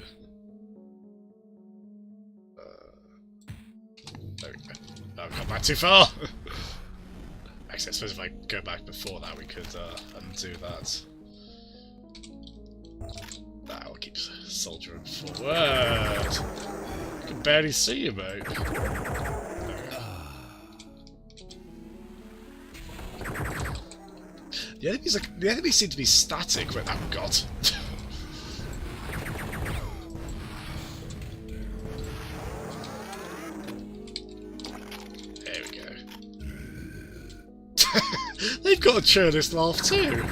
There we go. Oh, I've gone back too far! Actually, I suppose if I go back before that, we could undo that. That will keep soldiering forward. I can barely see you, mate. The enemies seem to be static, but oh god. There we go. They've got a churlish laugh too.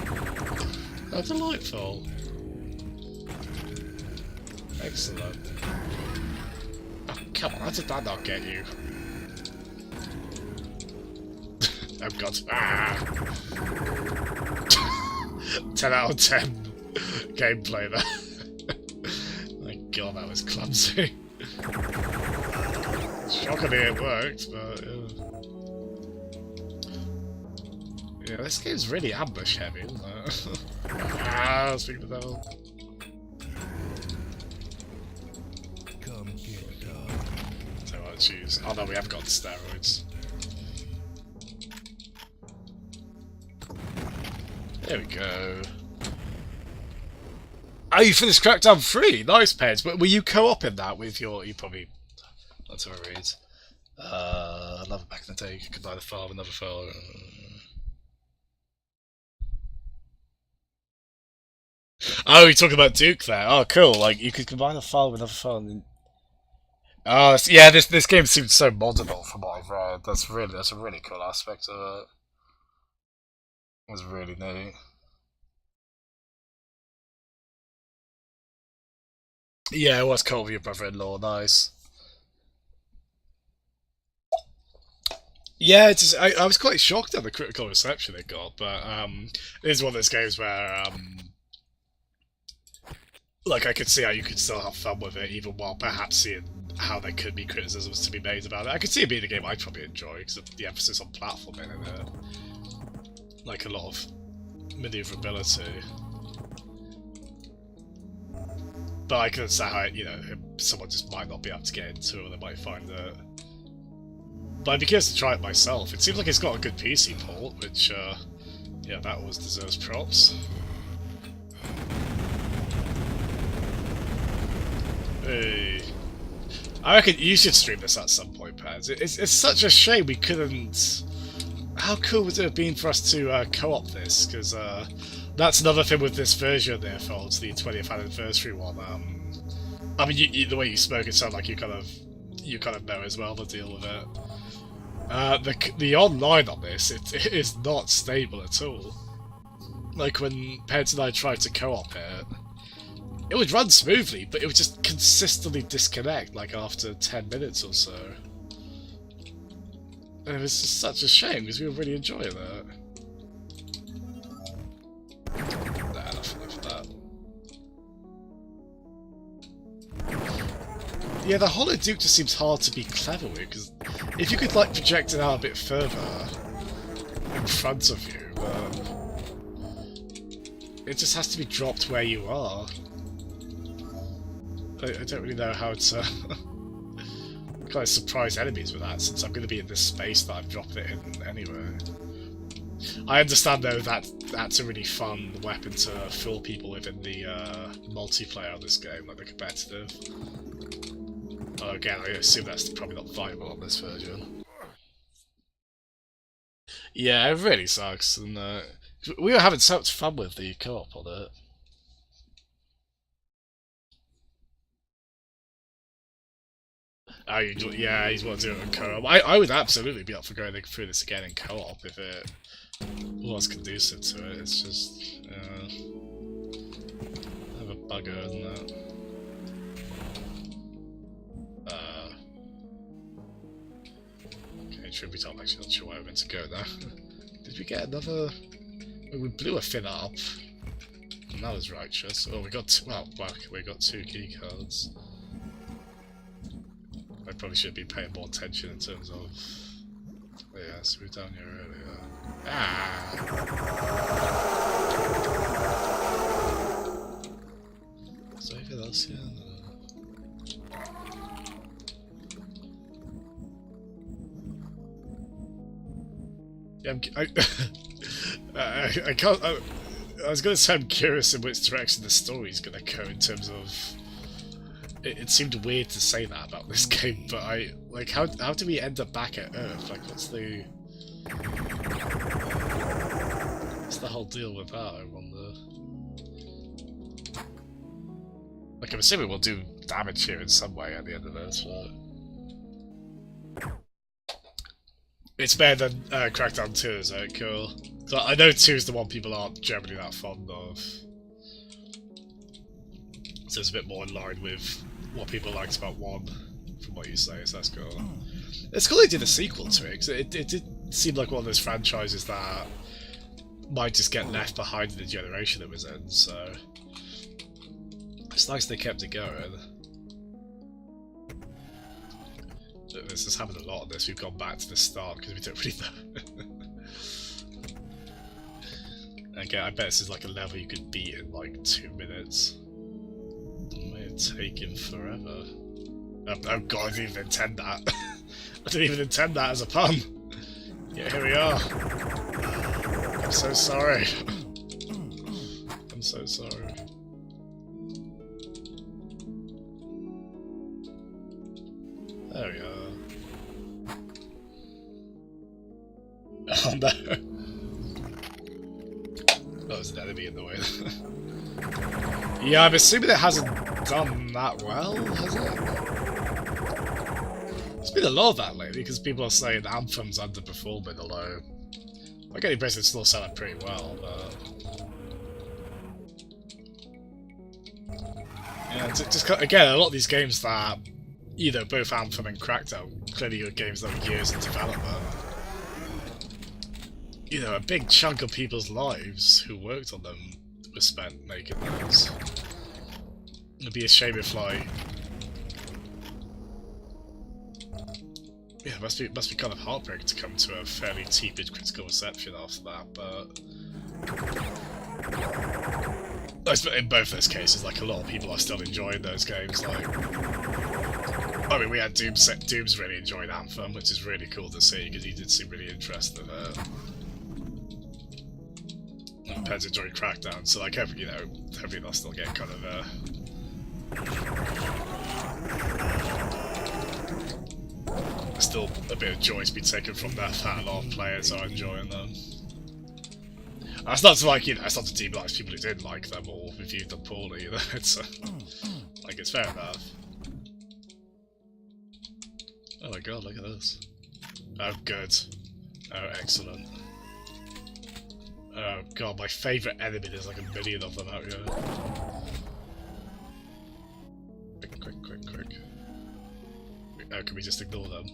How delightful. Excellent. Oh, come on, how did that not get you? Oh god. Ah. 10 out of 10 gameplay there. My god, that was clumsy. Shockingly it worked, but yeah, this game's really ambush heavy, isn't it? Ah, speaking of the devil. Come get some. So I'll choose. Oh no, we have got steroids. There we go. Oh, you finished Crackdown 3! Nice, Peds. But were you co-op in that with your... You probably... That's what I read. I love it back in the day. You could buy the file with another file. Oh, you're talking about Duke there. Oh, cool. Like, you could combine a file with another file and then... Oh, yeah, this game seems so modernal from what I've read. That's a really cool aspect of it. It was really neat. Yeah, it was cool with your brother-in-law. Nice. Yeah, it's just, I was quite shocked at the critical reception it got, but it is one of those games where like I could see how you could still have fun with it, even while perhaps seeing how there could be criticisms to be made about it. I could see it being a game I'd probably enjoy because of the emphasis on platforming in it. Like a lot of maneuverability. But I can understand how, you know, someone just might not be able to get into it, or they might find it. But I'd be curious to try it myself. It seems like it's got a good PC port, which, yeah, that always deserves props. Hey. I reckon you should stream this at some point, Paz. It's such a shame we couldn't... How cool would it have been for us to co-op this? Because that's another thing with this version there, Folds, the 20th anniversary one. I mean, the way you spoke, it sounded like you kind of know as well the deal with it. The online on this, it is not stable at all. like when Peds and I tried to co-op it would run smoothly, but it would just consistently disconnect like after 10 minutes or so. And it was just such a shame because we were really enjoying it. Nah, enough of that. Yeah, the Hollow Duke just seems hard to be clever with, because if you could like project it out a bit further in front of you, it just has to be dropped where you are. I don't really know how to kind of surprise enemies with that, since I'm going to be in this space that I've dropped it in anyway. I understand though that that's a really fun weapon to fool people with in the multiplayer of this game, like the competitive. Oh, again, I assume that's probably not viable on this version. Yeah, it really sucks, and we were having so much fun with the co-op on it. Oh, yeah, he's want to do it in co-op. I would absolutely be up for going through this again in co-op if it was conducive to it. It's just have a bugger, isn't it? Okay, tribute. I'm actually not sure where we're meant to go now. Did we get another? We blew a fin up, and that was righteous. Oh, we got two. Well, we got 2 key cards. I probably should be paying more attention in terms of... Oh yeah, so we're down here earlier. Ah! Is there anything else here? Yeah, I can't... I was going to say I'm curious in which direction the story's going to go in terms of... It seemed weird to say that about this game, but how do we end up back at Earth? Like, what's the whole deal with that, I wonder? Like, I'm assuming we'll do damage here in some way at the end of this, but... It's better than Crackdown 2, is it? Cool. So I know 2 is the one people aren't generally that fond of. So it's a bit more in line with what people liked about 1, from what you say, so that's cool. It's cool they did a sequel to it, because it did seem like one of those franchises that might just get left behind in the generation it was in, so... It's nice they kept it going. This has happened a lot of this, we've gone back to the start, because we don't really know. Again, I bet this is like a level you could beat in like 2 minutes. Taking forever. Oh god, I didn't even intend that. I didn't even intend that as a pun. Yeah, here we are. I'm so sorry. I'm so sorry. There we are. Oh no. Oh, there's an enemy in the way. Yeah, I'm assuming it hasn't done that well, has it? There's been a lot of that lately, because people are saying Anthem's underperforming, although I get the impression it's still selling pretty well, but... Yeah, just again, a lot of these games that, both Anthem and Crackdown, clearly are games that were years in development. A big chunk of people's lives who worked on them was spent making those. It'd be a shame if, like... Yeah, it must be kind of heartbreaking to come to a fairly tepid critical reception after that, but... In both those cases, like, a lot of people are still enjoying those games, like... I mean, we had Doom's really enjoyed Anthem, which is really cool to see, because he did seem really interested in it. Peds enjoyed Crackdown, so like hopefully they'll still get kind of still a bit of joy to be taken from that a lot of players are enjoying them. That's not to like it's not to demonise people who didn't like them or reviewed them poorly, it's like it's fair enough. Oh my god, look at this. Oh good. Oh excellent. Oh god, my favourite enemy, there's like a million of them out here. Quick. Oh, can we just ignore them?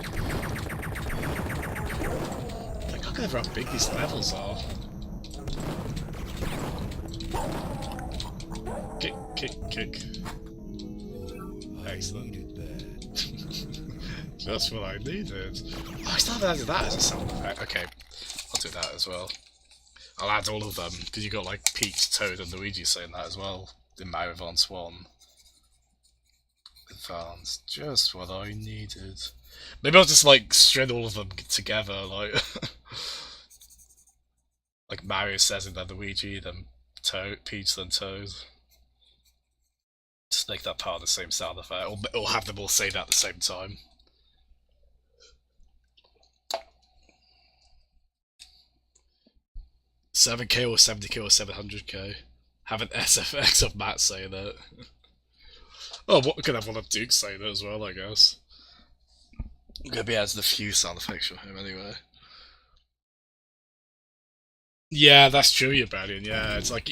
I can't get over how big these levels are. Kick. Excellent. Just what I needed. Oh, I still haven't added that as a sound effect. Okay, I'll do that as well. I'll add all of them, because you got like Peach, Toad, and Luigi saying that as well in Mario Advance 1. Advance, just what I needed. Maybe I'll just like string all of them together, like like Mario says and then Luigi, then Toad, Peach, then Toad. Just make that part of the same sound effect, or have them all say that at the same time. $7K or $70K or $700K. Have an SFX of Matt saying that. Oh, what, we could have one of Duke saying it as well, I guess. I'm gonna be adding a few sound effects for him anyway. Yeah, that's true, Rebellion. Yeah, it's like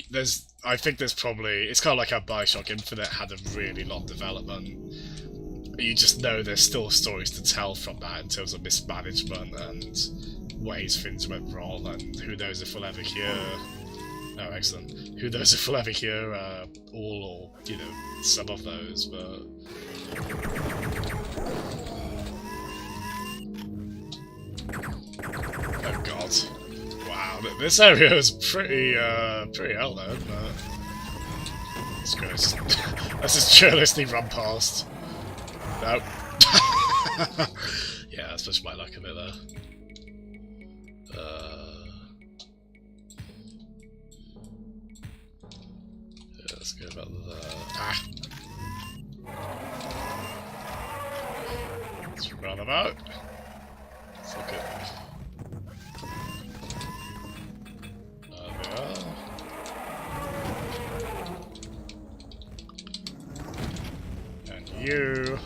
I think there's probably, it's kind of like how Bioshock Infinite had a really long development. You just know there's still stories to tell from that in terms of mismanagement and ways things went wrong, and who knows if we'll ever hear. Oh, excellent. Who knows if we'll ever hear all or, you know, some of those, but. Oh god. Wow, this area is pretty hell then, but... Let's go. Let's just churlishly run past. Nope. Yeah, that's just my luck of it there. Yeah, let's go about there. Ah! Let's run them out. Fuck it. There we are. And you.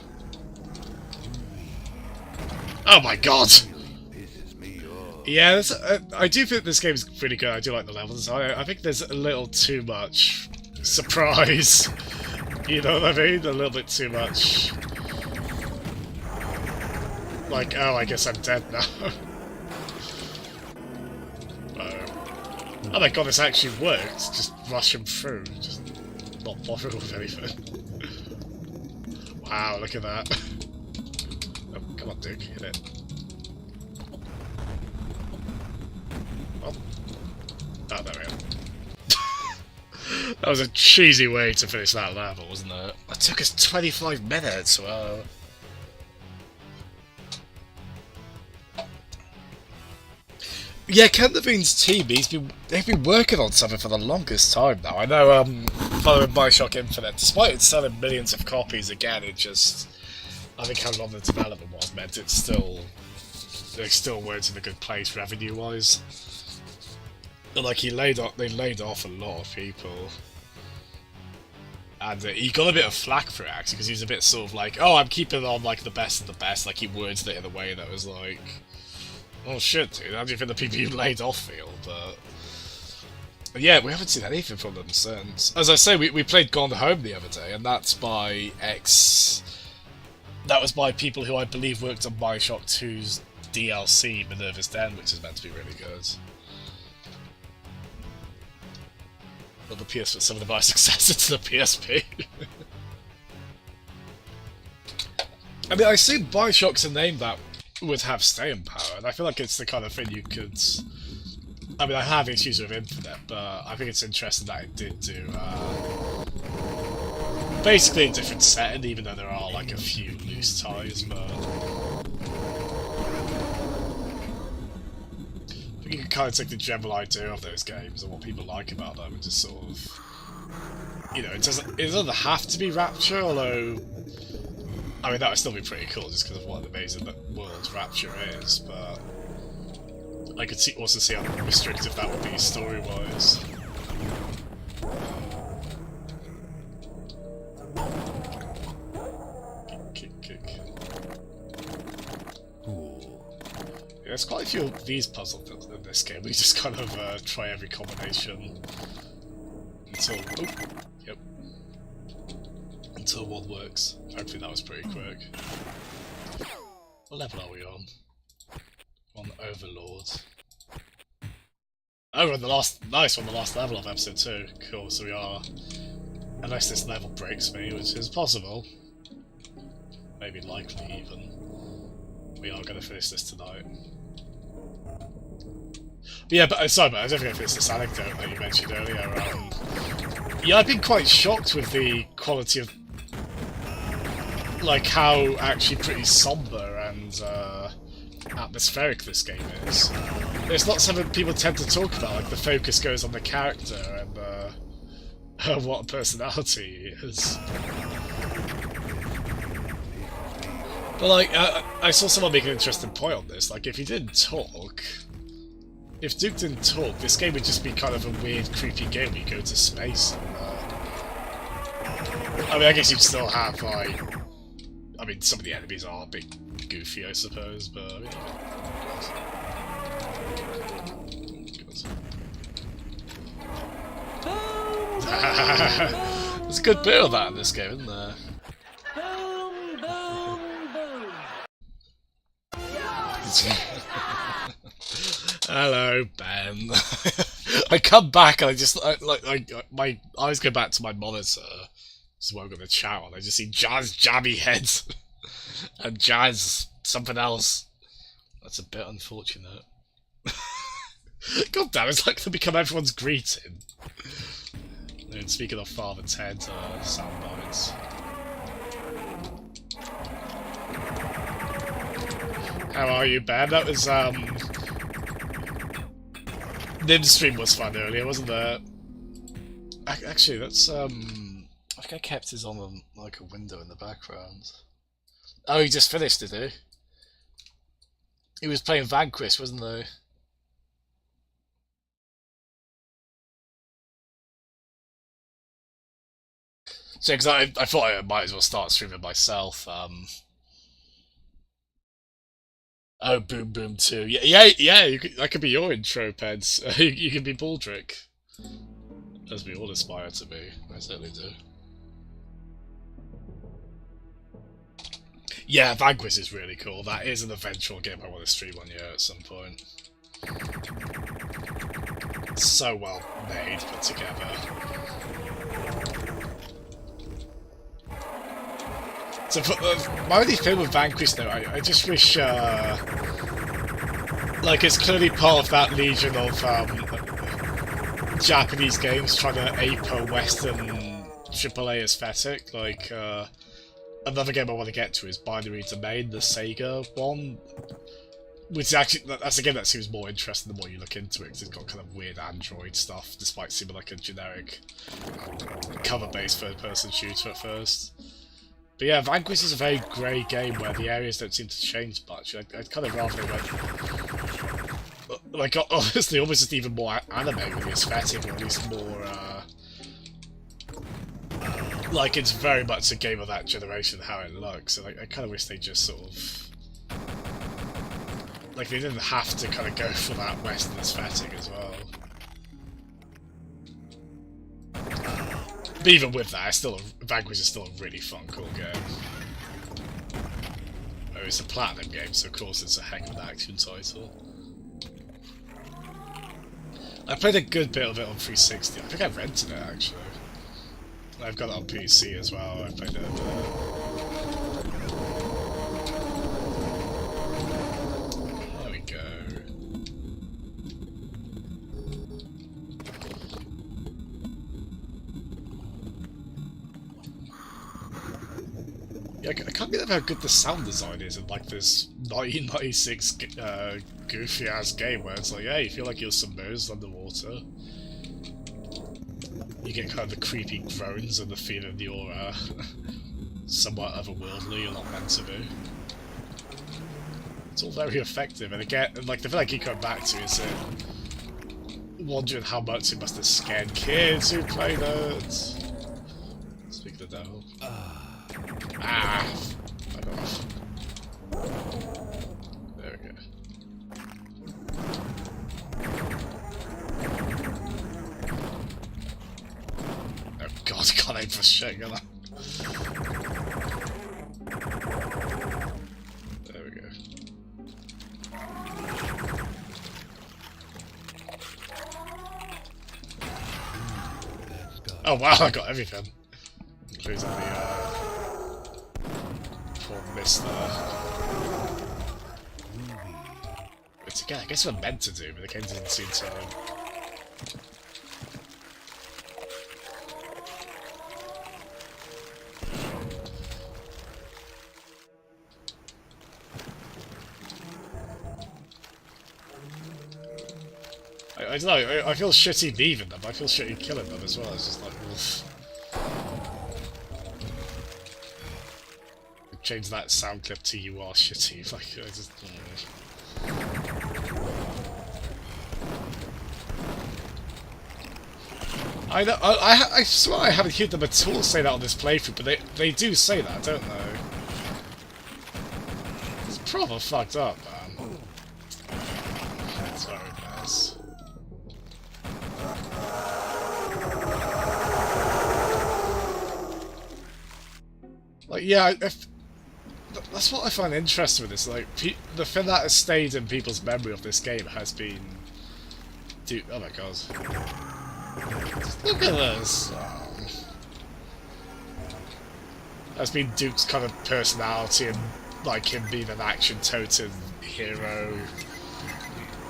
Oh my god! Yeah, I do think this game's pretty good. I do like the levels. I think there's a little too much surprise. You know what I mean? A little bit too much. Like, oh, I guess I'm dead now. Oh my god, this actually worked. Just rush him through. Just not bother with anything. Wow, look at that. Oh, come on, Duke, hit it. Oh, there we go. That was a cheesy way to finish that level, wasn't it? It took us 25 minutes, wow. Yeah, Ken Levine's team, they've been working on something for the longest time now. I know, following Bioshock Infinite, despite it selling millions of copies again, it just... I think how long the development was meant they still weren't in a good place revenue-wise. Like, they laid off a lot of people. And he got a bit of flack for it, actually, because he was a bit sort of like, oh, I'm keeping on, like, the best of the best. Like, he worded it in a way that was like, oh shit, dude, how do you think the people you laid off feel? But yeah, we haven't seen anything from them since. As I say, we played Gone Home the other day, and that's by that was by people who I believe worked on Bioshock 2's DLC, Minerva's Den, which is meant to be really good. But the PS, some of the successor to the PSP. I mean, I assume Bioshock's a name that would have staying power, and I feel like it's the kind of thing you could... I mean, I have issues with Infinite, but I think it's interesting that it did do, basically a different setting, even though there are, like, a few loose ties, but... I think you can kind of take the general idea of those games and what people like about them and just sort of... You know, it doesn't have to be Rapture, although... I mean, that would still be pretty cool just because of what an amazing world Rapture is, but I could also see how restrictive that would be story-wise. Kick. Cool. Yeah, there's quite a few of these puzzles in this game. We just kind of try every combination until... Oh, yep. Until one works. Hopefully that was pretty quick. What level are we on? On Overlord. Oh, we're on the last... Nice, we're on the last level of episode 2. Cool, so we are... Unless this level breaks me, which is possible. Maybe likely even. We are going to finish this tonight. But yeah, but sorry, but I don't think I finished this anecdote that you mentioned earlier. Yeah, I've been quite shocked with the quality of... Like, how actually pretty somber and atmospheric this game is. It's not something people tend to talk about, like the focus goes on the character and what a personality he is. But like, I saw someone make an interesting point on this, like if he didn't talk... If Duke didn't talk, this game would just be kind of a weird, creepy game where you go to space and, I mean, I guess you'd still have, like... I mean, some of the enemies are a bit goofy, I suppose, but... I mean, there's a good bit of that in this game, isn't there? Hello, Ben. I come back and I just my eyes go back to my monitor. This is what I'm going to chat on. I just see Jazz Jabby heads and Jazz something else. That's a bit unfortunate. God damn, it's like to become everyone's greeting. And speaking of Father's head sound bites. How are you, Ben? That was Nim's stream was fun earlier, wasn't there? Actually, that's I think I kept his on like a window in the background. Oh, he just finished, did he? He was playing Vanquish, wasn't he? So, because I thought I might as well start streaming myself. Oh, Boom Boom 2. Yeah. That could be your intro, Peds. You can be Baldric, as we all aspire to be. I certainly do. Yeah, Vanquish is really cool. That is an eventual game I want to stream on here at some point. It's so well made, put together. So my only thing with Vanquish though, I just wish, like it's clearly part of that legion of Japanese games trying to ape a Western AAA aesthetic. Like another game I want to get to is Binary Domain, the Sega one, which is actually that's a game that seems more interesting the more you look into it because it's got kind of weird Android stuff, despite seeming like a generic cover-based third-person shooter at first. But yeah, Vanquish is a very grey game where the areas don't seem to change much. I'd kind of rather like honestly, almost just even more anime with the aesthetic, or at least more like it's very much a game of that generation how it looks. And I kind of wish they just sort of like they didn't have to kind of go for that Western aesthetic as well. But even with that, Vanquish is still a really fun, cool game. Oh, it's a Platinum game, so of course it's a heck of an action title. I played a good bit of it on 360. I think I rented it, actually. I've got it on PC as well. I played it. There we go. Yeah, I can't believe how good the sound design is in like this 1996 goofy ass game where it's like, yeah, you feel like you're submerged underwater. You get kind of the creepy groans and the feeling you're somewhat otherworldly, you're not meant to be. It's all very effective, and again, like the thing I keep coming back to is wondering how much it must have scared kids who played it. Speak of the devil. Ah! Fuck off. There we go. I can't aim for shit, can I? There we go. Oh wow, I got everything. Including the poor miss there. Which again, I guess we're meant to do, but the game didn't seem to. I don't know, I feel shitty leaving them, I feel shitty killing them as well, it's just like, oof. Change that sound clip to "you are shitty," like, I just... I know, I swear I haven't heard them at all say that on this playthrough, but they do say that, don't they? It's proper fucked up, man. It's very nice. Like, yeah, that's what I find interesting with this. Like, the thing that has stayed in people's memory of this game has been... Dude, oh my god. Just look at this! Has been Duke's kind of personality and, like, him being an action-toted hero.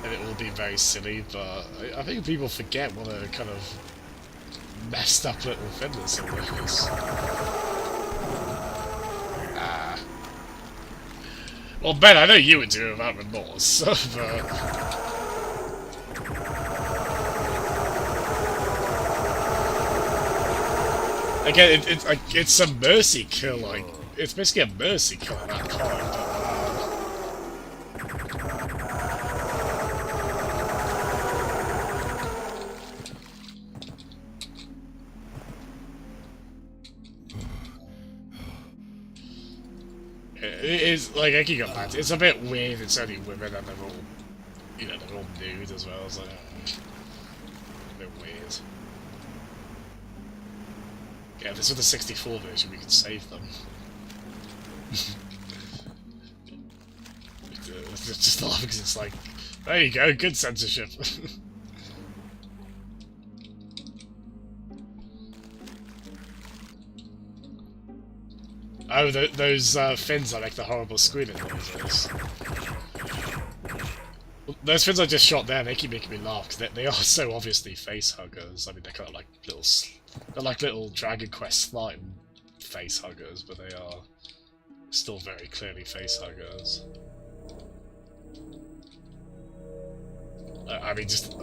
And it will be very silly, but I think people forget what a kind of messed up little thing this is. Well, Ben, I know you would do it without remorse, but... Again, it's a mercy kill, like... It's basically a mercy kill at that point, It is, like, I can go back to it. It's a bit weird, it's only women and they're all, you know, they're all nude as well, so... a bit weird. Yeah, if this was the 64 version, we could save them. Just laughing because it's like, there you go, good censorship. Oh, those fins that make the horrible squealing noises. Those fins I just shot there, they keep making me laugh because they are so obviously face huggers. I mean, they're kind of like little Dragon Quest slime face huggers, but they are still very clearly face huggers. I mean, just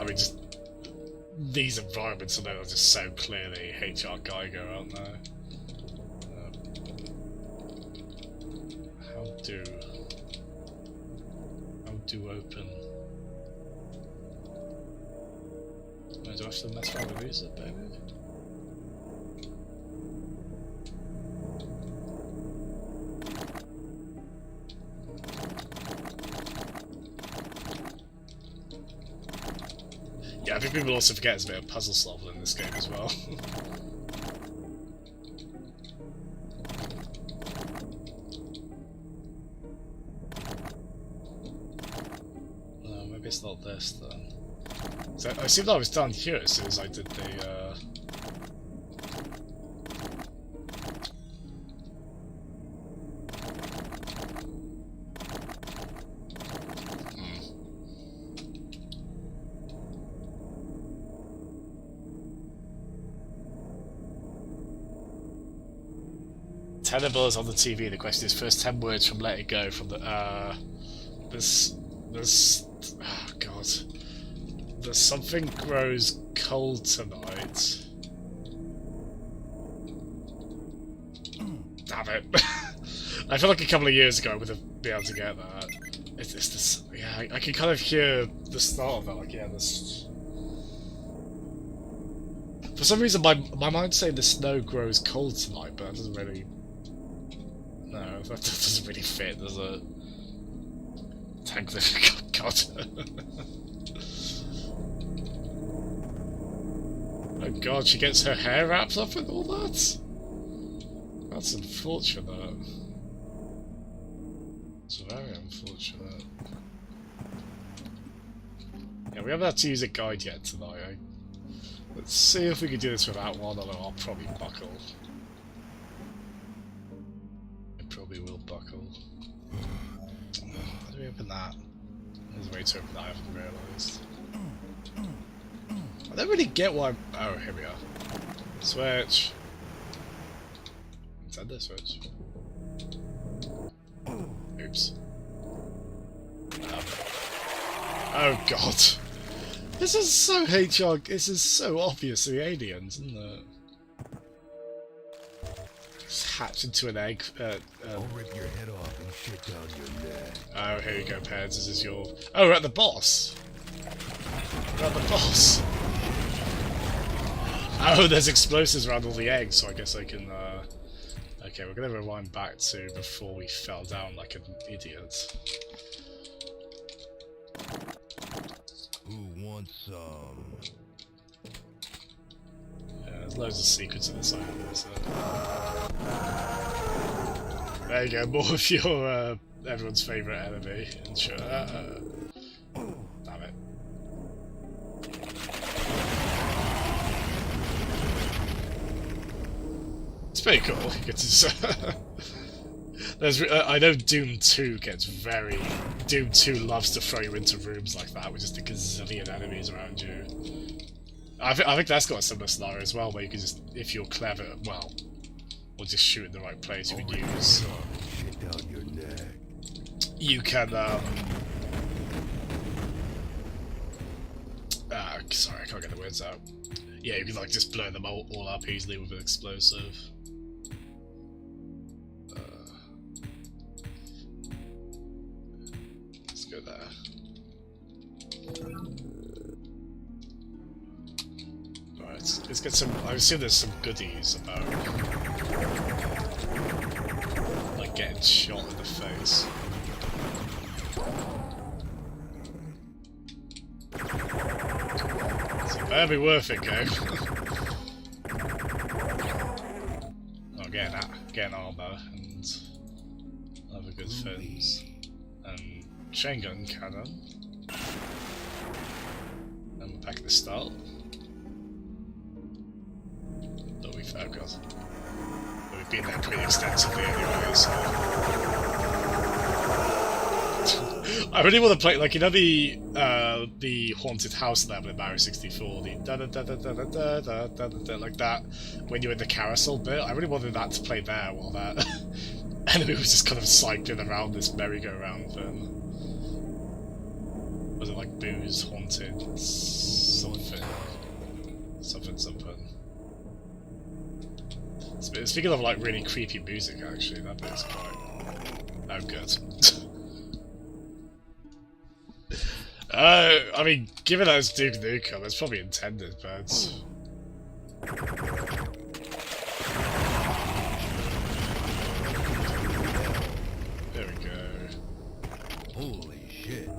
these environments alone are just so clearly H.R. Geiger, aren't they? How do open? Do I have to mess around with these, baby? Yeah, I think people also forget there's a bit of puzzle solving in this game as well. Maybe it's not this then. So I assume that I was done here as soon as I did the Tenable is on the TV. The question is first 10 words from Let It Go from the there's oh god. There's something grows cold tonight. Damn it. I feel like a couple of years ago I would have been able to get that. It's this, yeah, I can kind of hear the start of that, like, yeah, this... For some reason my mind's saying the snow grows cold tonight, but that doesn't really... No, that doesn't really fit, does it? Tank the... God. Oh god, she gets her hair wrapped up and all that? That's unfortunate. It's very unfortunate. Yeah, we haven't had to use a guide yet tonight. Let's see if we can do this without one, although I'll probably buckle. I probably will buckle. How do we open that? There's a way to open that, I haven't realised. I don't really get why. Oh, here we are. Switch. Nintendo Switch. Oops. Oh god. This is so HR. This is so obviously aliens, isn't it? Just hatched into an egg. I'll rip your head off and shit down your neck. Oh, here you go, Peds. This is your. Oh, we're at the boss. We're at the boss. Oh, there's explosives around all the eggs, so I guess I can. Okay, we're gonna rewind back to before we fell down like an idiot. Who wants some? Yeah, there's loads of secrets in this island, so. There you go, more of your everyone's favourite enemy. And sure, damn it. It's pretty cool. You get to. There's, I know Doom 2 gets very. Doom 2 loves to throw you into rooms like that with just a gazillion enemies around you. I think that's got a similar scenario as well, where you can just, if you're clever, well, or just shoot in the right place, you can use. Shit down your neck. You can. Sorry, I can't get the words out. Yeah, you can like just blow them all up easily with an explosive. Let's go there. Alright, let's get some. I assume there's some goodies about like getting shot in the face. So better be worth it, game. Oh, getting armor and other good things. And chain gun cannon. And we're back at the start. But we've been there pretty extensively anyway, so. I really want to play, like, you know the haunted house level in Mario 64, the da da da da da da da da da like that, when you're in the carousel bit. I really wanted that to play there while that enemy was just kind of cycling around this merry-go-round thing. Was it like Boo's haunted something? Something. Speaking of like really creepy music, actually, that bit's quite. Oh, good. I mean, given that it's Duke Nukem, it's probably intended, but. There we go. Holy shit.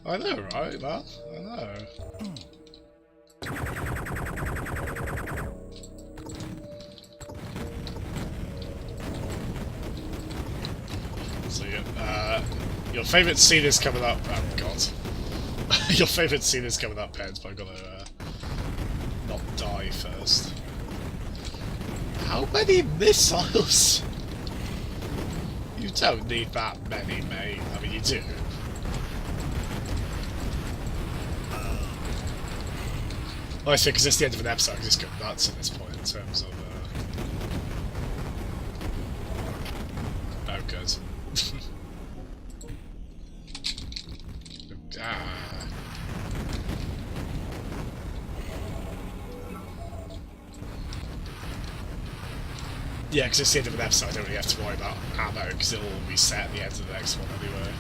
I know, right, man? I know. So, your favourite scene is coming up. Oh, God. Your favourite scene is coming up, Pens, but I've got to not die first. How many missiles? You don't need that many, mate. I mean, you do. Well, I think because it's the end of an episode, I can just go nuts at this point in terms of. Oh, good. Yeah, because it's the end of an episode, I don't really have to worry about ammo, because it'll all reset at the end of the next one anyway.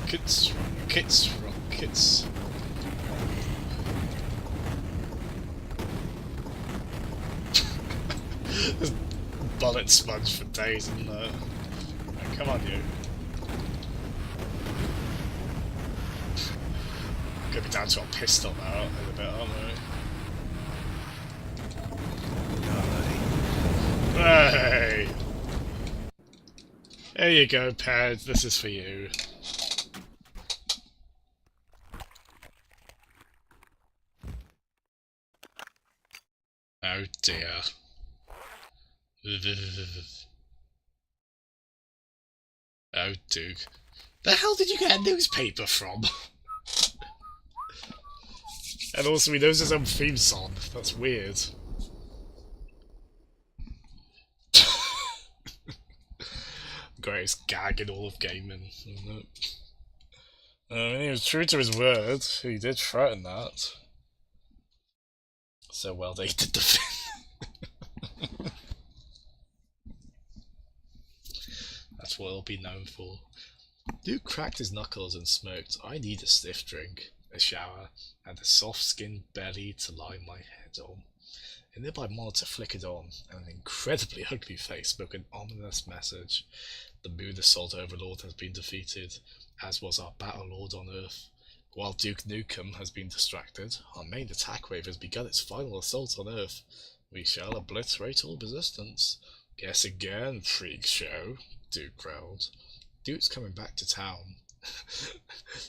Rockets. There's bullet sponge for days, isn't there? Oh, come on, you. Gonna be down to a pistol now in a bit, aren't we? Hey! There you go, Ped. This is for you. Oh dear. Oh, Duke. The hell did you get a newspaper from? And also he knows his own theme song. That's weird. Greatest gag in all of gaming, isn't it? I mean, he was true to his word. He did threaten that. So well they did the thing. That's what he'll be known for. Duke cracked his knuckles and smoked. I need a stiff drink, a shower, and a soft-skinned belly to lie my head on. A nearby monitor flickered on, and an incredibly ugly face spoke an ominous message. The Moon Assault Overlord has been defeated, as was our Battle Lord on Earth. While Duke Nukem has been distracted, our main attack wave has begun its final assault on Earth. We shall obliterate all resistance. Guess again, freak show, Duke growled. Duke's coming back to town.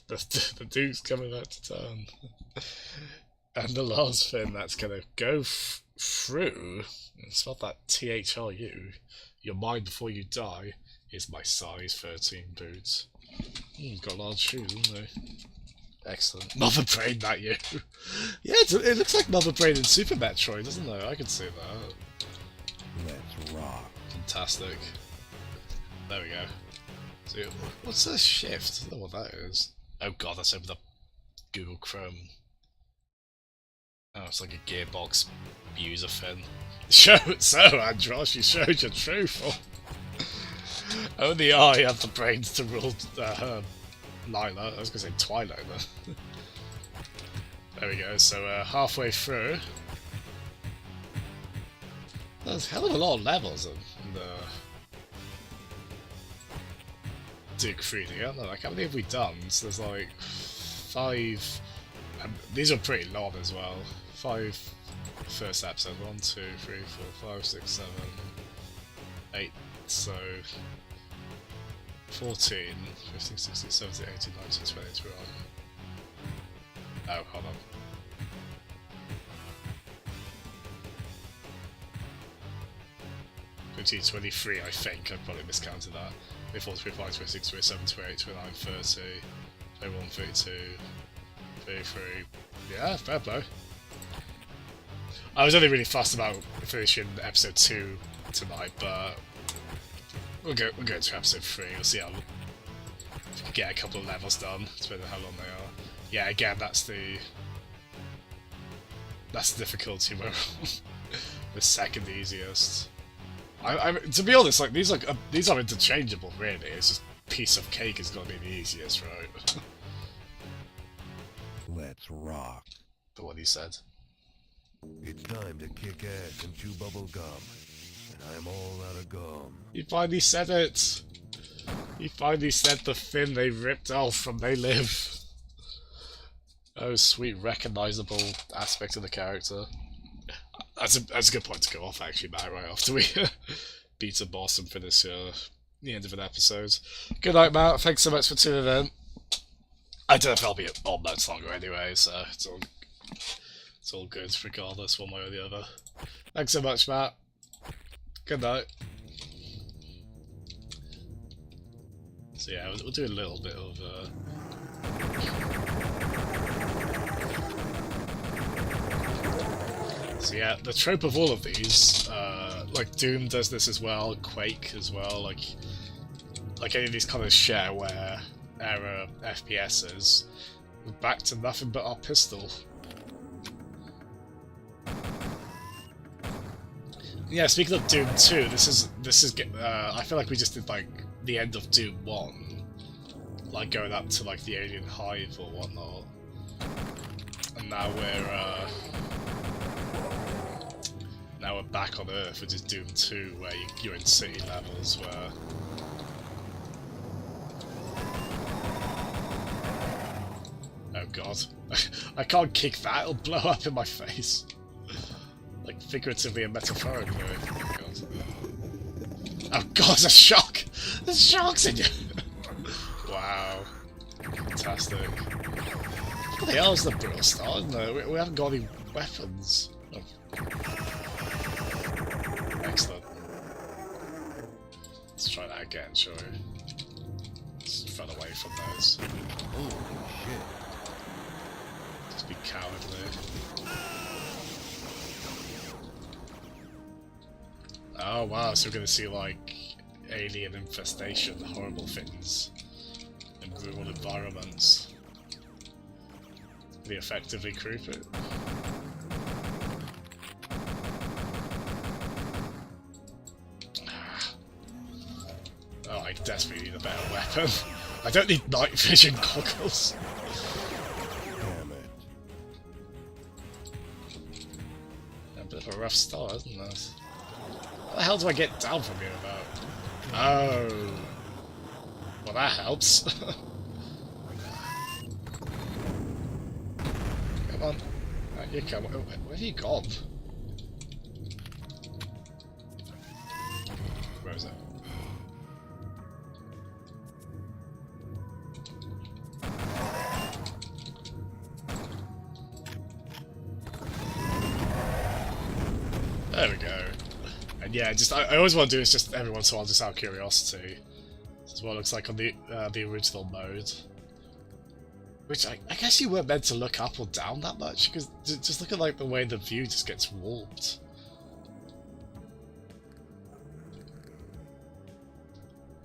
the Duke's coming back to town. And the last thing that's gonna go through, it's not that THRU, your mind before you die, is my size 13 boots. You've got large shoes, haven't they? Excellent. Mother Brain, that you. Yeah, it looks like Mother Brain in Super Metroid, doesn't it? I can see that. Let's rock. Fantastic. There we go. So, what's this shift? I don't know what that is. Oh god, that's over the Google Chrome. Oh, it's like a Gearbox user thing. So, Androsh, you showed your truth. Only I have the brains to rule Lila. I was going to say Twilight then. There we go, so halfway through. There's a hell of a lot of levels in the Duke 3D, aren't there? Like, how many have we done? So there's like 5. These are pretty long as well. 5 first episode. 1, 2, 3, 4, 5, 6, 7, 8. So 14, 15, 16, 17, 18, 19, 20, 21. Oh, hold on. Twenty 23, I think. I probably miscounted that. 24, 25, 26, 27, 28, 29, 30, 31, 32, 33. Yeah, fair play. I was only really fussed about finishing episode 2 tonight, but we'll go to episode 3. We'll see how if we can get a couple of levels done, depending on how long they are. Yeah, again, that's the difficulty where the second easiest. To be honest, like these are interchangeable, really. It's just piece of cake is gonna be the easiest, right? Let's rock. For what he said. It's time to kick ass and chew bubble gum. And I'm all out of gum. He finally said it! He finally said the thing they ripped off from They Live. Oh, sweet, recognisable aspect of the character. That's a good point to go off, actually, Matt, right after we beat a boss and finish the end of an episode. Good night, Matt. Thanks so much for tuning in. I don't know if I'll be on much longer anyway, so it's all good, regardless, one way or the other. Thanks so much, Matt. Good night. So yeah, we'll do a little bit of So yeah, the trope of all of these, like Doom does this as well, Quake as well, like any of these kind of shareware era FPSs, we're back to nothing but our pistol. Yeah, speaking of Doom 2, this is I feel like we just did like the end of Doom 1, like going up to like the alien hive or whatnot, and now we're back on Earth, which is Doom 2, where you're in city levels where oh god. I can't kick that, it'll blow up in my face. Like, figuratively and metaphorically. Oh god, there's a shark! There's sharks in you! Wow. Fantastic. What the hell is the brutal start? No, we haven't got any weapons. Oh. Excellent. Let's try that again, shall we? Just run away from those. Holy shit. Just be cowardly. Oh wow, so we're gonna see like alien infestation, horrible things in rural environments. They effectively creep it. Oh, I desperately need a better weapon. I don't need night vision goggles. Damn it. A bit of a rough start, isn't it? How the hell do I get down from here about? Oh. Well, that helps. Come on. Right, you come. Where have you gone? Where is it? There we go. And yeah, just I always want to do is just every once in a while, just out of curiosity. This is what it looks like on the original mode. Which I guess you weren't meant to look up or down that much, because just look at like the way the view just gets warped.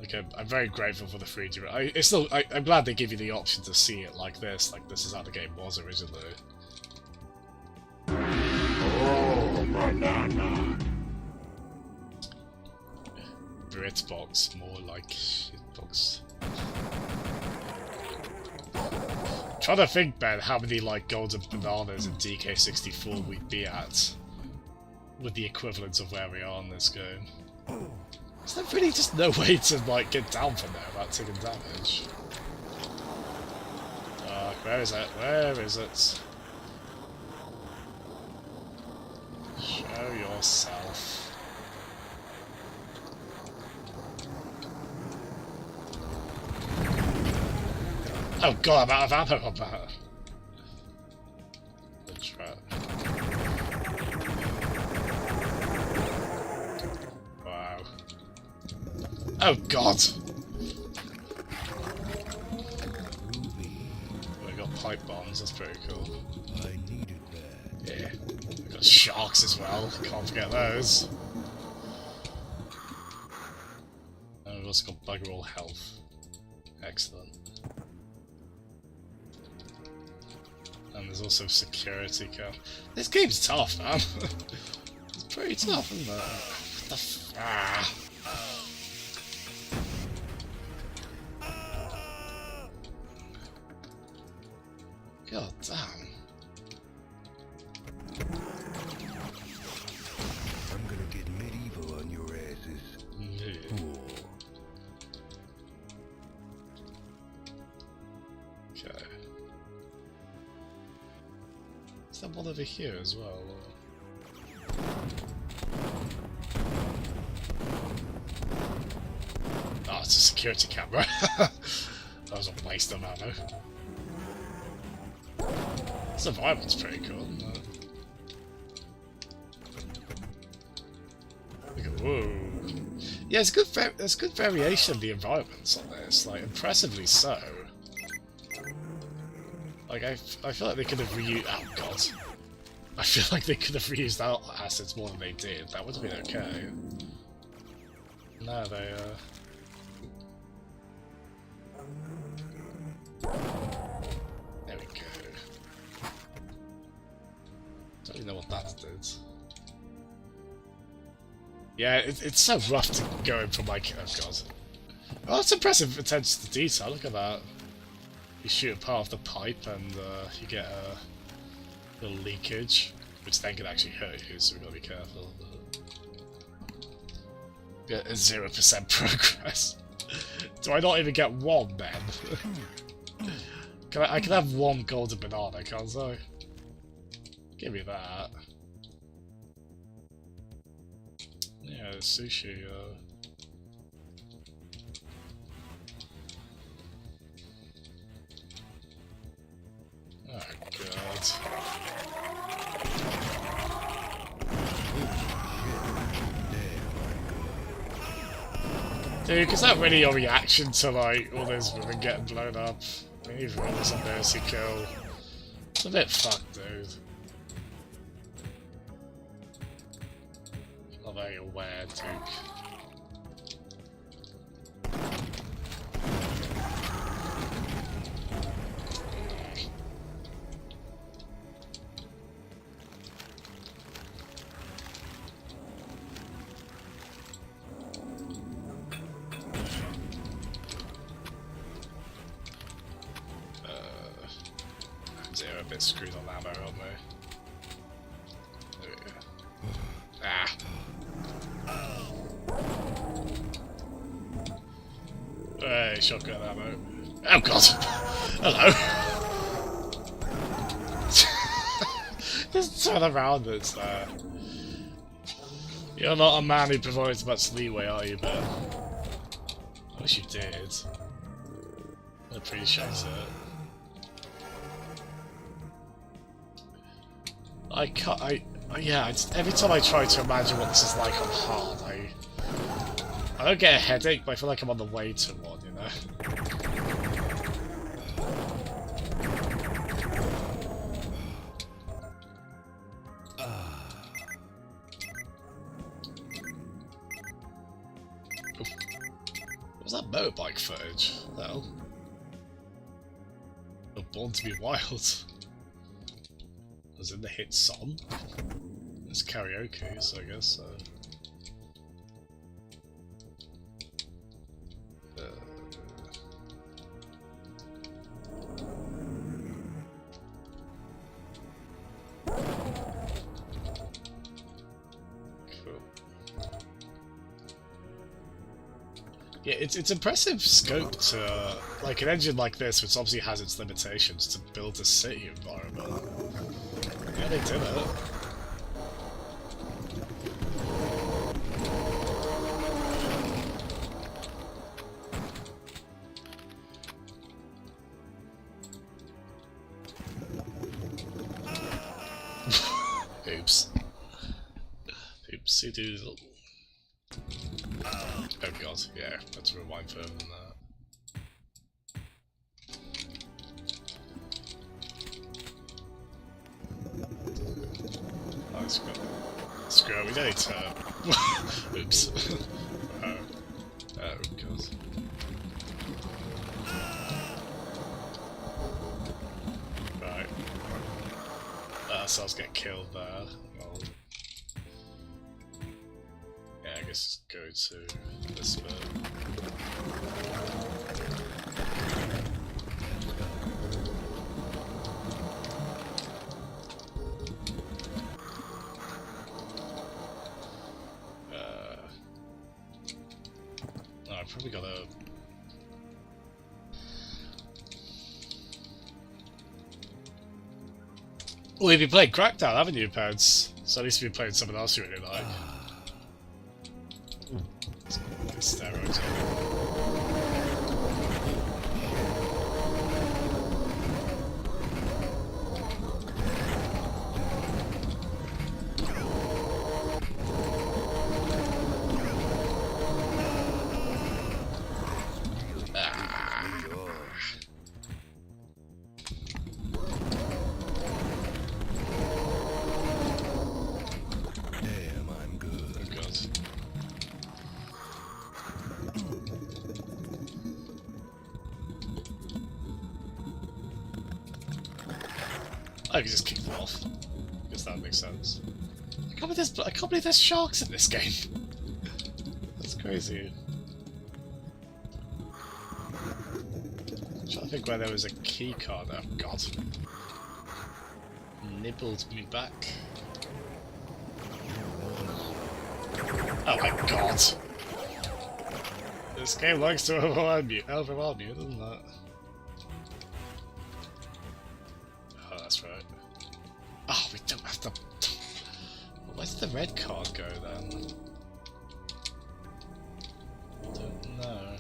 Like I'm very grateful for the 3D. I'm glad they give you the option to see it like this. Like this is how the game was originally. Oh, banana. Britbox, more like shitbox. Trying to think, Ben, how many like golden bananas in DK64 we'd be at with the equivalent of where we are in this game. Is there really just no way to like get down from there without taking damage? Where is it? Where is it? Show yourself. Oh god, I'm out of ammo on that. Good trap. Wow. Oh god! We got pipe bombs, that's pretty cool. I needed that. Yeah. We got sharks as well, can't forget those. And we've also got bugger all health. Excellent. And there's also security cam. This game's tough, man. It's pretty tough, isn't it? What the God damn. I'm gonna get medieval on your asses. Yeah. Cool. Okay. Is there one over here as well? Oh, it's a security camera. That was a waste of ammo. This environment's pretty cool, isn't it? Look at, whoa. Yeah, it's good. There's good variation of the environments on this, like impressively so. Like I feel like they could have reused. Oh god, I feel like they could have reused our assets more than they did. That would have been okay. No, they There we go. Don't even know what that did. Yeah, it's so rough to go in from like, oh god. Oh, that's impressive attention to detail, look at that. You shoot a part of the pipe and you get a little leakage, which then can actually hurt you, so we've got to be careful. Get a 0% progress. Do I not even get one then? I can have one golden banana, can't I? Give me that. Yeah, sushi, Oh god. Dude, is that really your reaction to like all those women getting blown up? I mean, even when there's a mercy kill. It's a bit fucked, dude. Not very aware, Duke. They're a bit screwed on ammo, aren't they? There we go. Ah. Hey, shotgun ammo. Oh god! Hello! Just turn around, it's there. You're not a man who provides much leeway, are you, Ben? I wish you did. I appreciate it. I can't. Yeah. Every time I try to imagine what this is like on hard, I don't get a headache, but I feel like I'm on the way to one. You know. What was that motorbike footage? What the hell? You're born to be wild. Was in the hit song. It's karaoke, so I guess so. Cool. Yeah, it's impressive scope to like an engine like this, which obviously has its limitations, to build a city environment. Yeah, they did it. Oops. Oopsie doodle. Oh god, yeah, let's rewind further than that. Oh, screw it, we don't need to... Oops. Oh god. Right. So I was getting killed there. Well, yeah, I guess go to this bit. I've probably got a... Well, you've been playing Crackdown, haven't you, Peds? So at least you've been playing something else you really like. Steroids. I can just kick them off. I guess that makes sense. I can't believe there's sharks in this game. That's crazy. I'm trying to think where there was a key card. Oh god. Nibbled me back. Oh my god. This game likes to overwhelm you, doesn't it? that's right. Oh, we don't have to... Where did the red card go then? Don't know.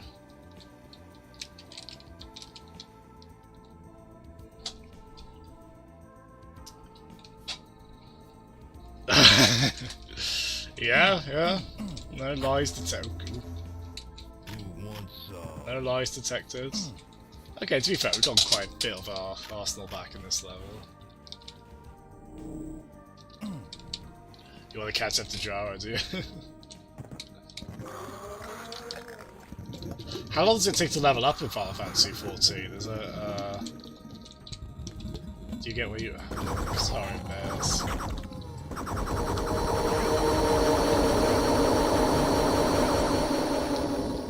Yeah. No lies detected. Who wants some? No lies detected. Okay, to be fair, we've got quite a bit of our arsenal back in this level. You want to catch up to Jara, do you? How long does it take to level up in Final Fantasy 14? Is it, do you get where you... Sorry, bears.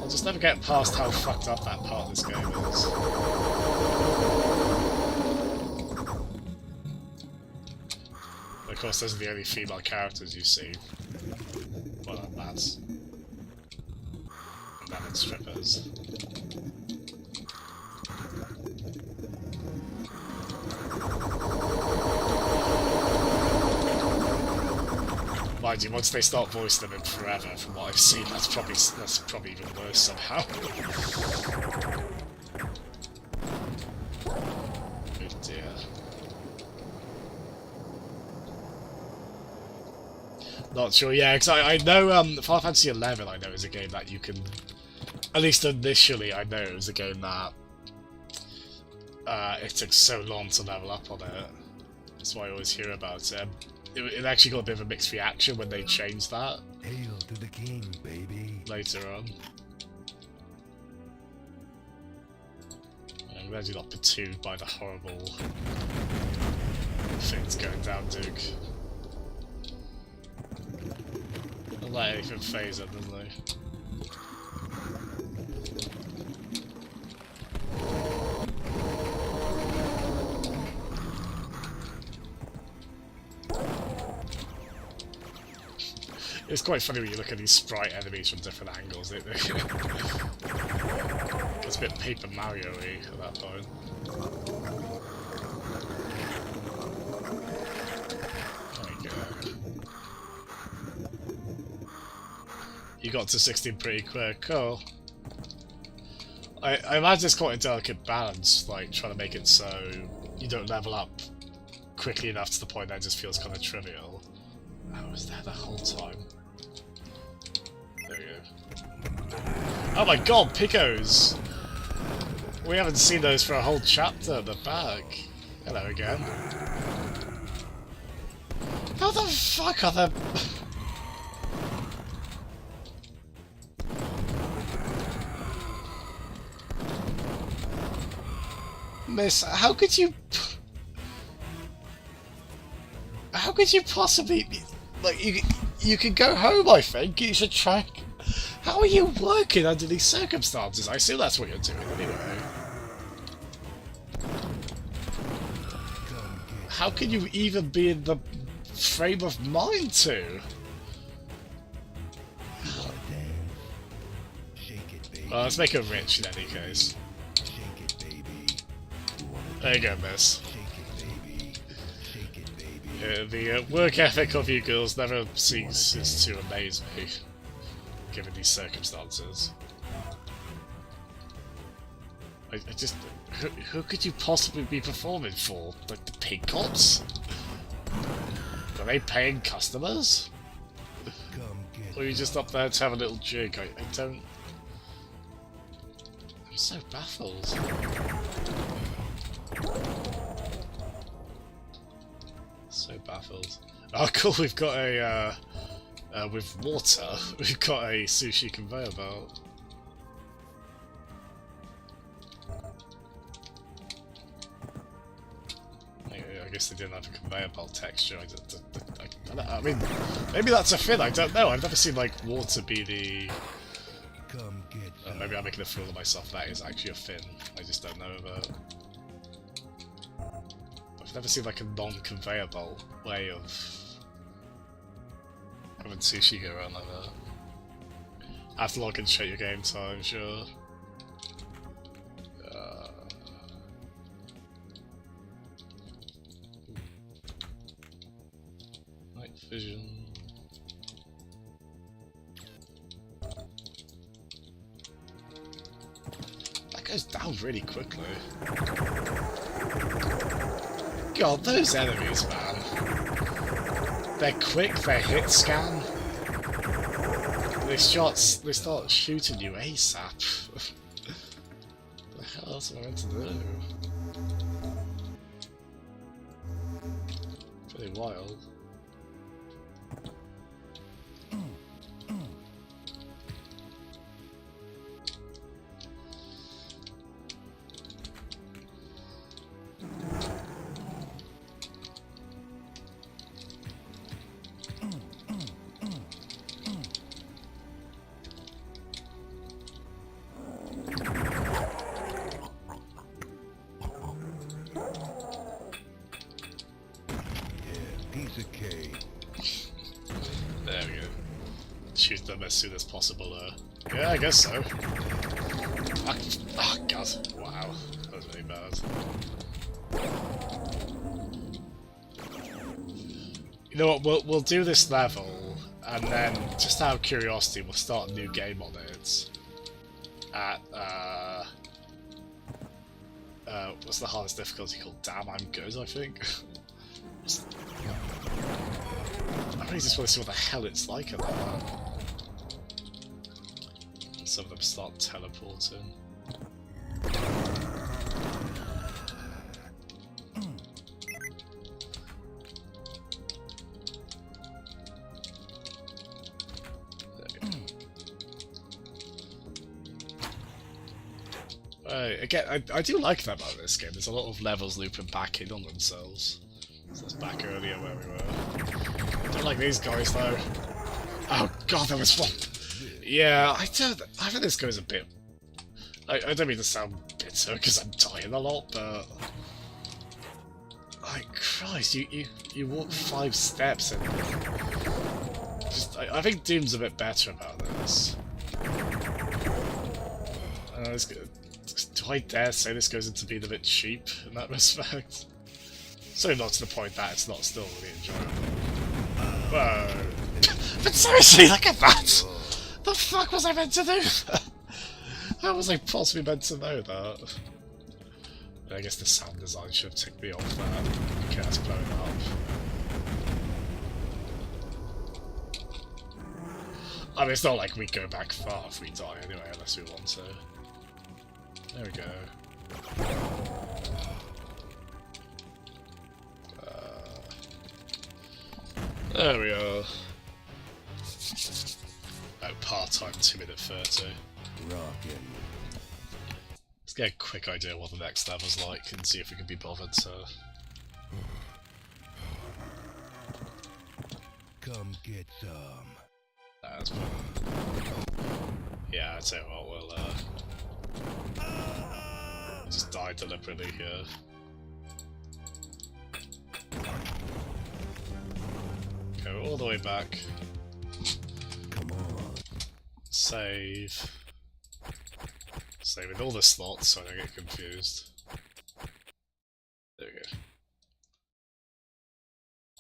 I'll just never get past how fucked up that part of this game is. Of course, those are the only female characters you see. Well, that's... Men and strippers. Mind you, once they start voicing them in Forever, from what I've seen, that's probably even worse somehow. Oh dear. Not sure, yeah, because I know Final Fantasy XI I know is a game that you can, at least initially I know it was a game that it took so long to level up on it. That's why I always hear about it. It actually got a bit of a mixed reaction when they changed that. Hail to the king, baby. Later on. I'm glad you're not perturbed by the horrible things going down, Duke. Don't let anything phase it, doesn't they? It's quite funny when you look at these sprite enemies from different angles. It's a bit Paper Mario-y at that point. There we go. You got to 16 pretty quick, cool. I imagine it's quite a delicate balance, like trying to make it so you don't level up quickly enough to the point that it just feels kind of trivial. I was there the whole time. There we go. Oh my god, Picos! We haven't seen those for a whole chapter. They're back. Hello again. How the fuck are they? Miss, how could you... How could you possibly... Like, you could go home, I think. You should try... How are you working under these circumstances? I assume that's what you're doing anyway. How can you even be in the frame of mind to? Well, let's make her rich in any case. There you go, miss. Yeah, the work ethic of you girls never ceases to amaze me, given these circumstances. I just... Who could you possibly be performing for? Like the pig cops? Are they paying customers? Or are you just up there to have a little jig? I don't... I'm so baffled. So baffled. Oh cool, we've got a, with water, we've got a sushi conveyor belt. I guess they didn't have a conveyor belt texture. I mean, maybe that's a thing, I don't know. I've never seen, like, water be the... maybe I'm making a fool of myself. That is actually a fin. I just don't know about it. I've never seen like a non-conveyor belt way of having sushi go around like that. I have to log in and check your game time, sure. Vision. That goes down really quickly. God, those enemies, man. They're quick, their hit scan. They start shooting you ASAP. What the hell else am I meant to do? Pretty wild. Piece of cake. There we go. Shoot them as soon as possible, yeah, I guess so. Oh god, wow. That was really bad. You know what, we'll do this level, and then, just out of curiosity, we'll start a new game on it. At, what's the hardest difficulty called? Damn, I'm good, I think. I really just want to see what the hell it's like at that. Some of them start teleporting. Again, I do like that about this game. There's a lot of levels looping back in on themselves. So that's back earlier where we were. I don't like these guys though. Oh god, there was one. Yeah, I think this goes a bit. I don't mean to sound bitter because I'm dying a lot, but like Christ, you walk 5 steps and just I think Doom's a bit better about this. Do I dare say this goes into being a bit cheap in that respect? So not to the point that it's not still really enjoyable. Whoa. But seriously, look at that! The fuck was I meant to do? How was I possibly meant to know that? I guess the sound design should have ticked me off that. Okay, that's blown up. I mean, it's not like we go back far if we die anyway, unless we want to. There we go. There we are. Oh, part-time 2-minute 30. Rockin'. Let's get a quick idea what the next level's like and see if we can be bothered to... Come get some. That's fine. Yeah, I'd say what we'll just die deliberately here. Go all the way back. Come on. Save. Save in all the slots so I don't get confused. There we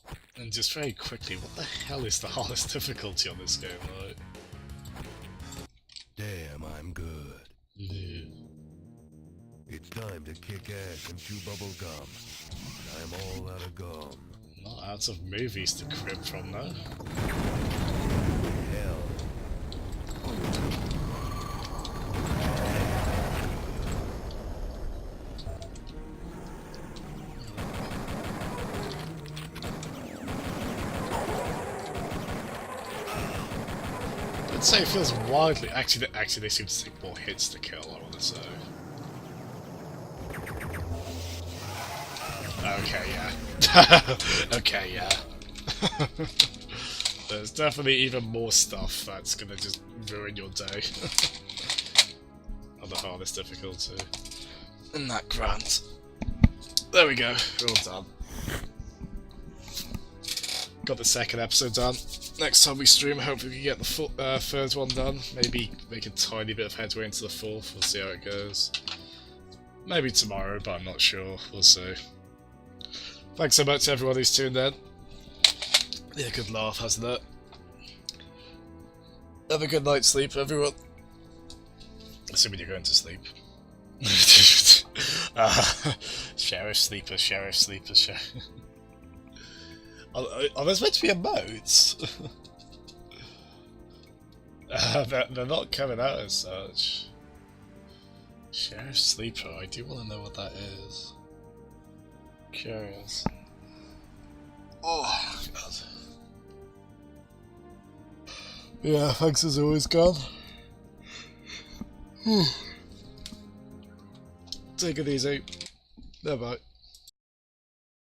go. And just very quickly, what the hell is the hardest difficulty on this game, right? Damn, I'm good. Yeah. It's time to kick ass and chew bubble gum. I'm all out of gum. Not out of movies to crib from, though. Hell. I'd say it feels wildly... Actually, they seem to take more hits to kill, I want to say. Okay, yeah. Okay, yeah. There's definitely even more stuff that's gonna just ruin your day. On the hardest difficulty. And that grant. There we go, we're all done. Got the second episode done. Next time we stream, hopefully we can get the third one done. Maybe make a tiny bit of headway into the fourth, we'll see how it goes. Maybe tomorrow, but I'm not sure, we'll see. Thanks so much to everyone who's tuned in. Yeah, good laugh, hasn't it? Have a good night's sleep, everyone. Assuming you're going to sleep. Sheriff sleeper, sheriff sleeper, sheriff. Are there meant to be emotes? They're not coming out as such. Sheriff sleeper, I do want to know what that is. Curious. Oh, God. Yeah, thanks as always, God. Take it easy. Bye bye.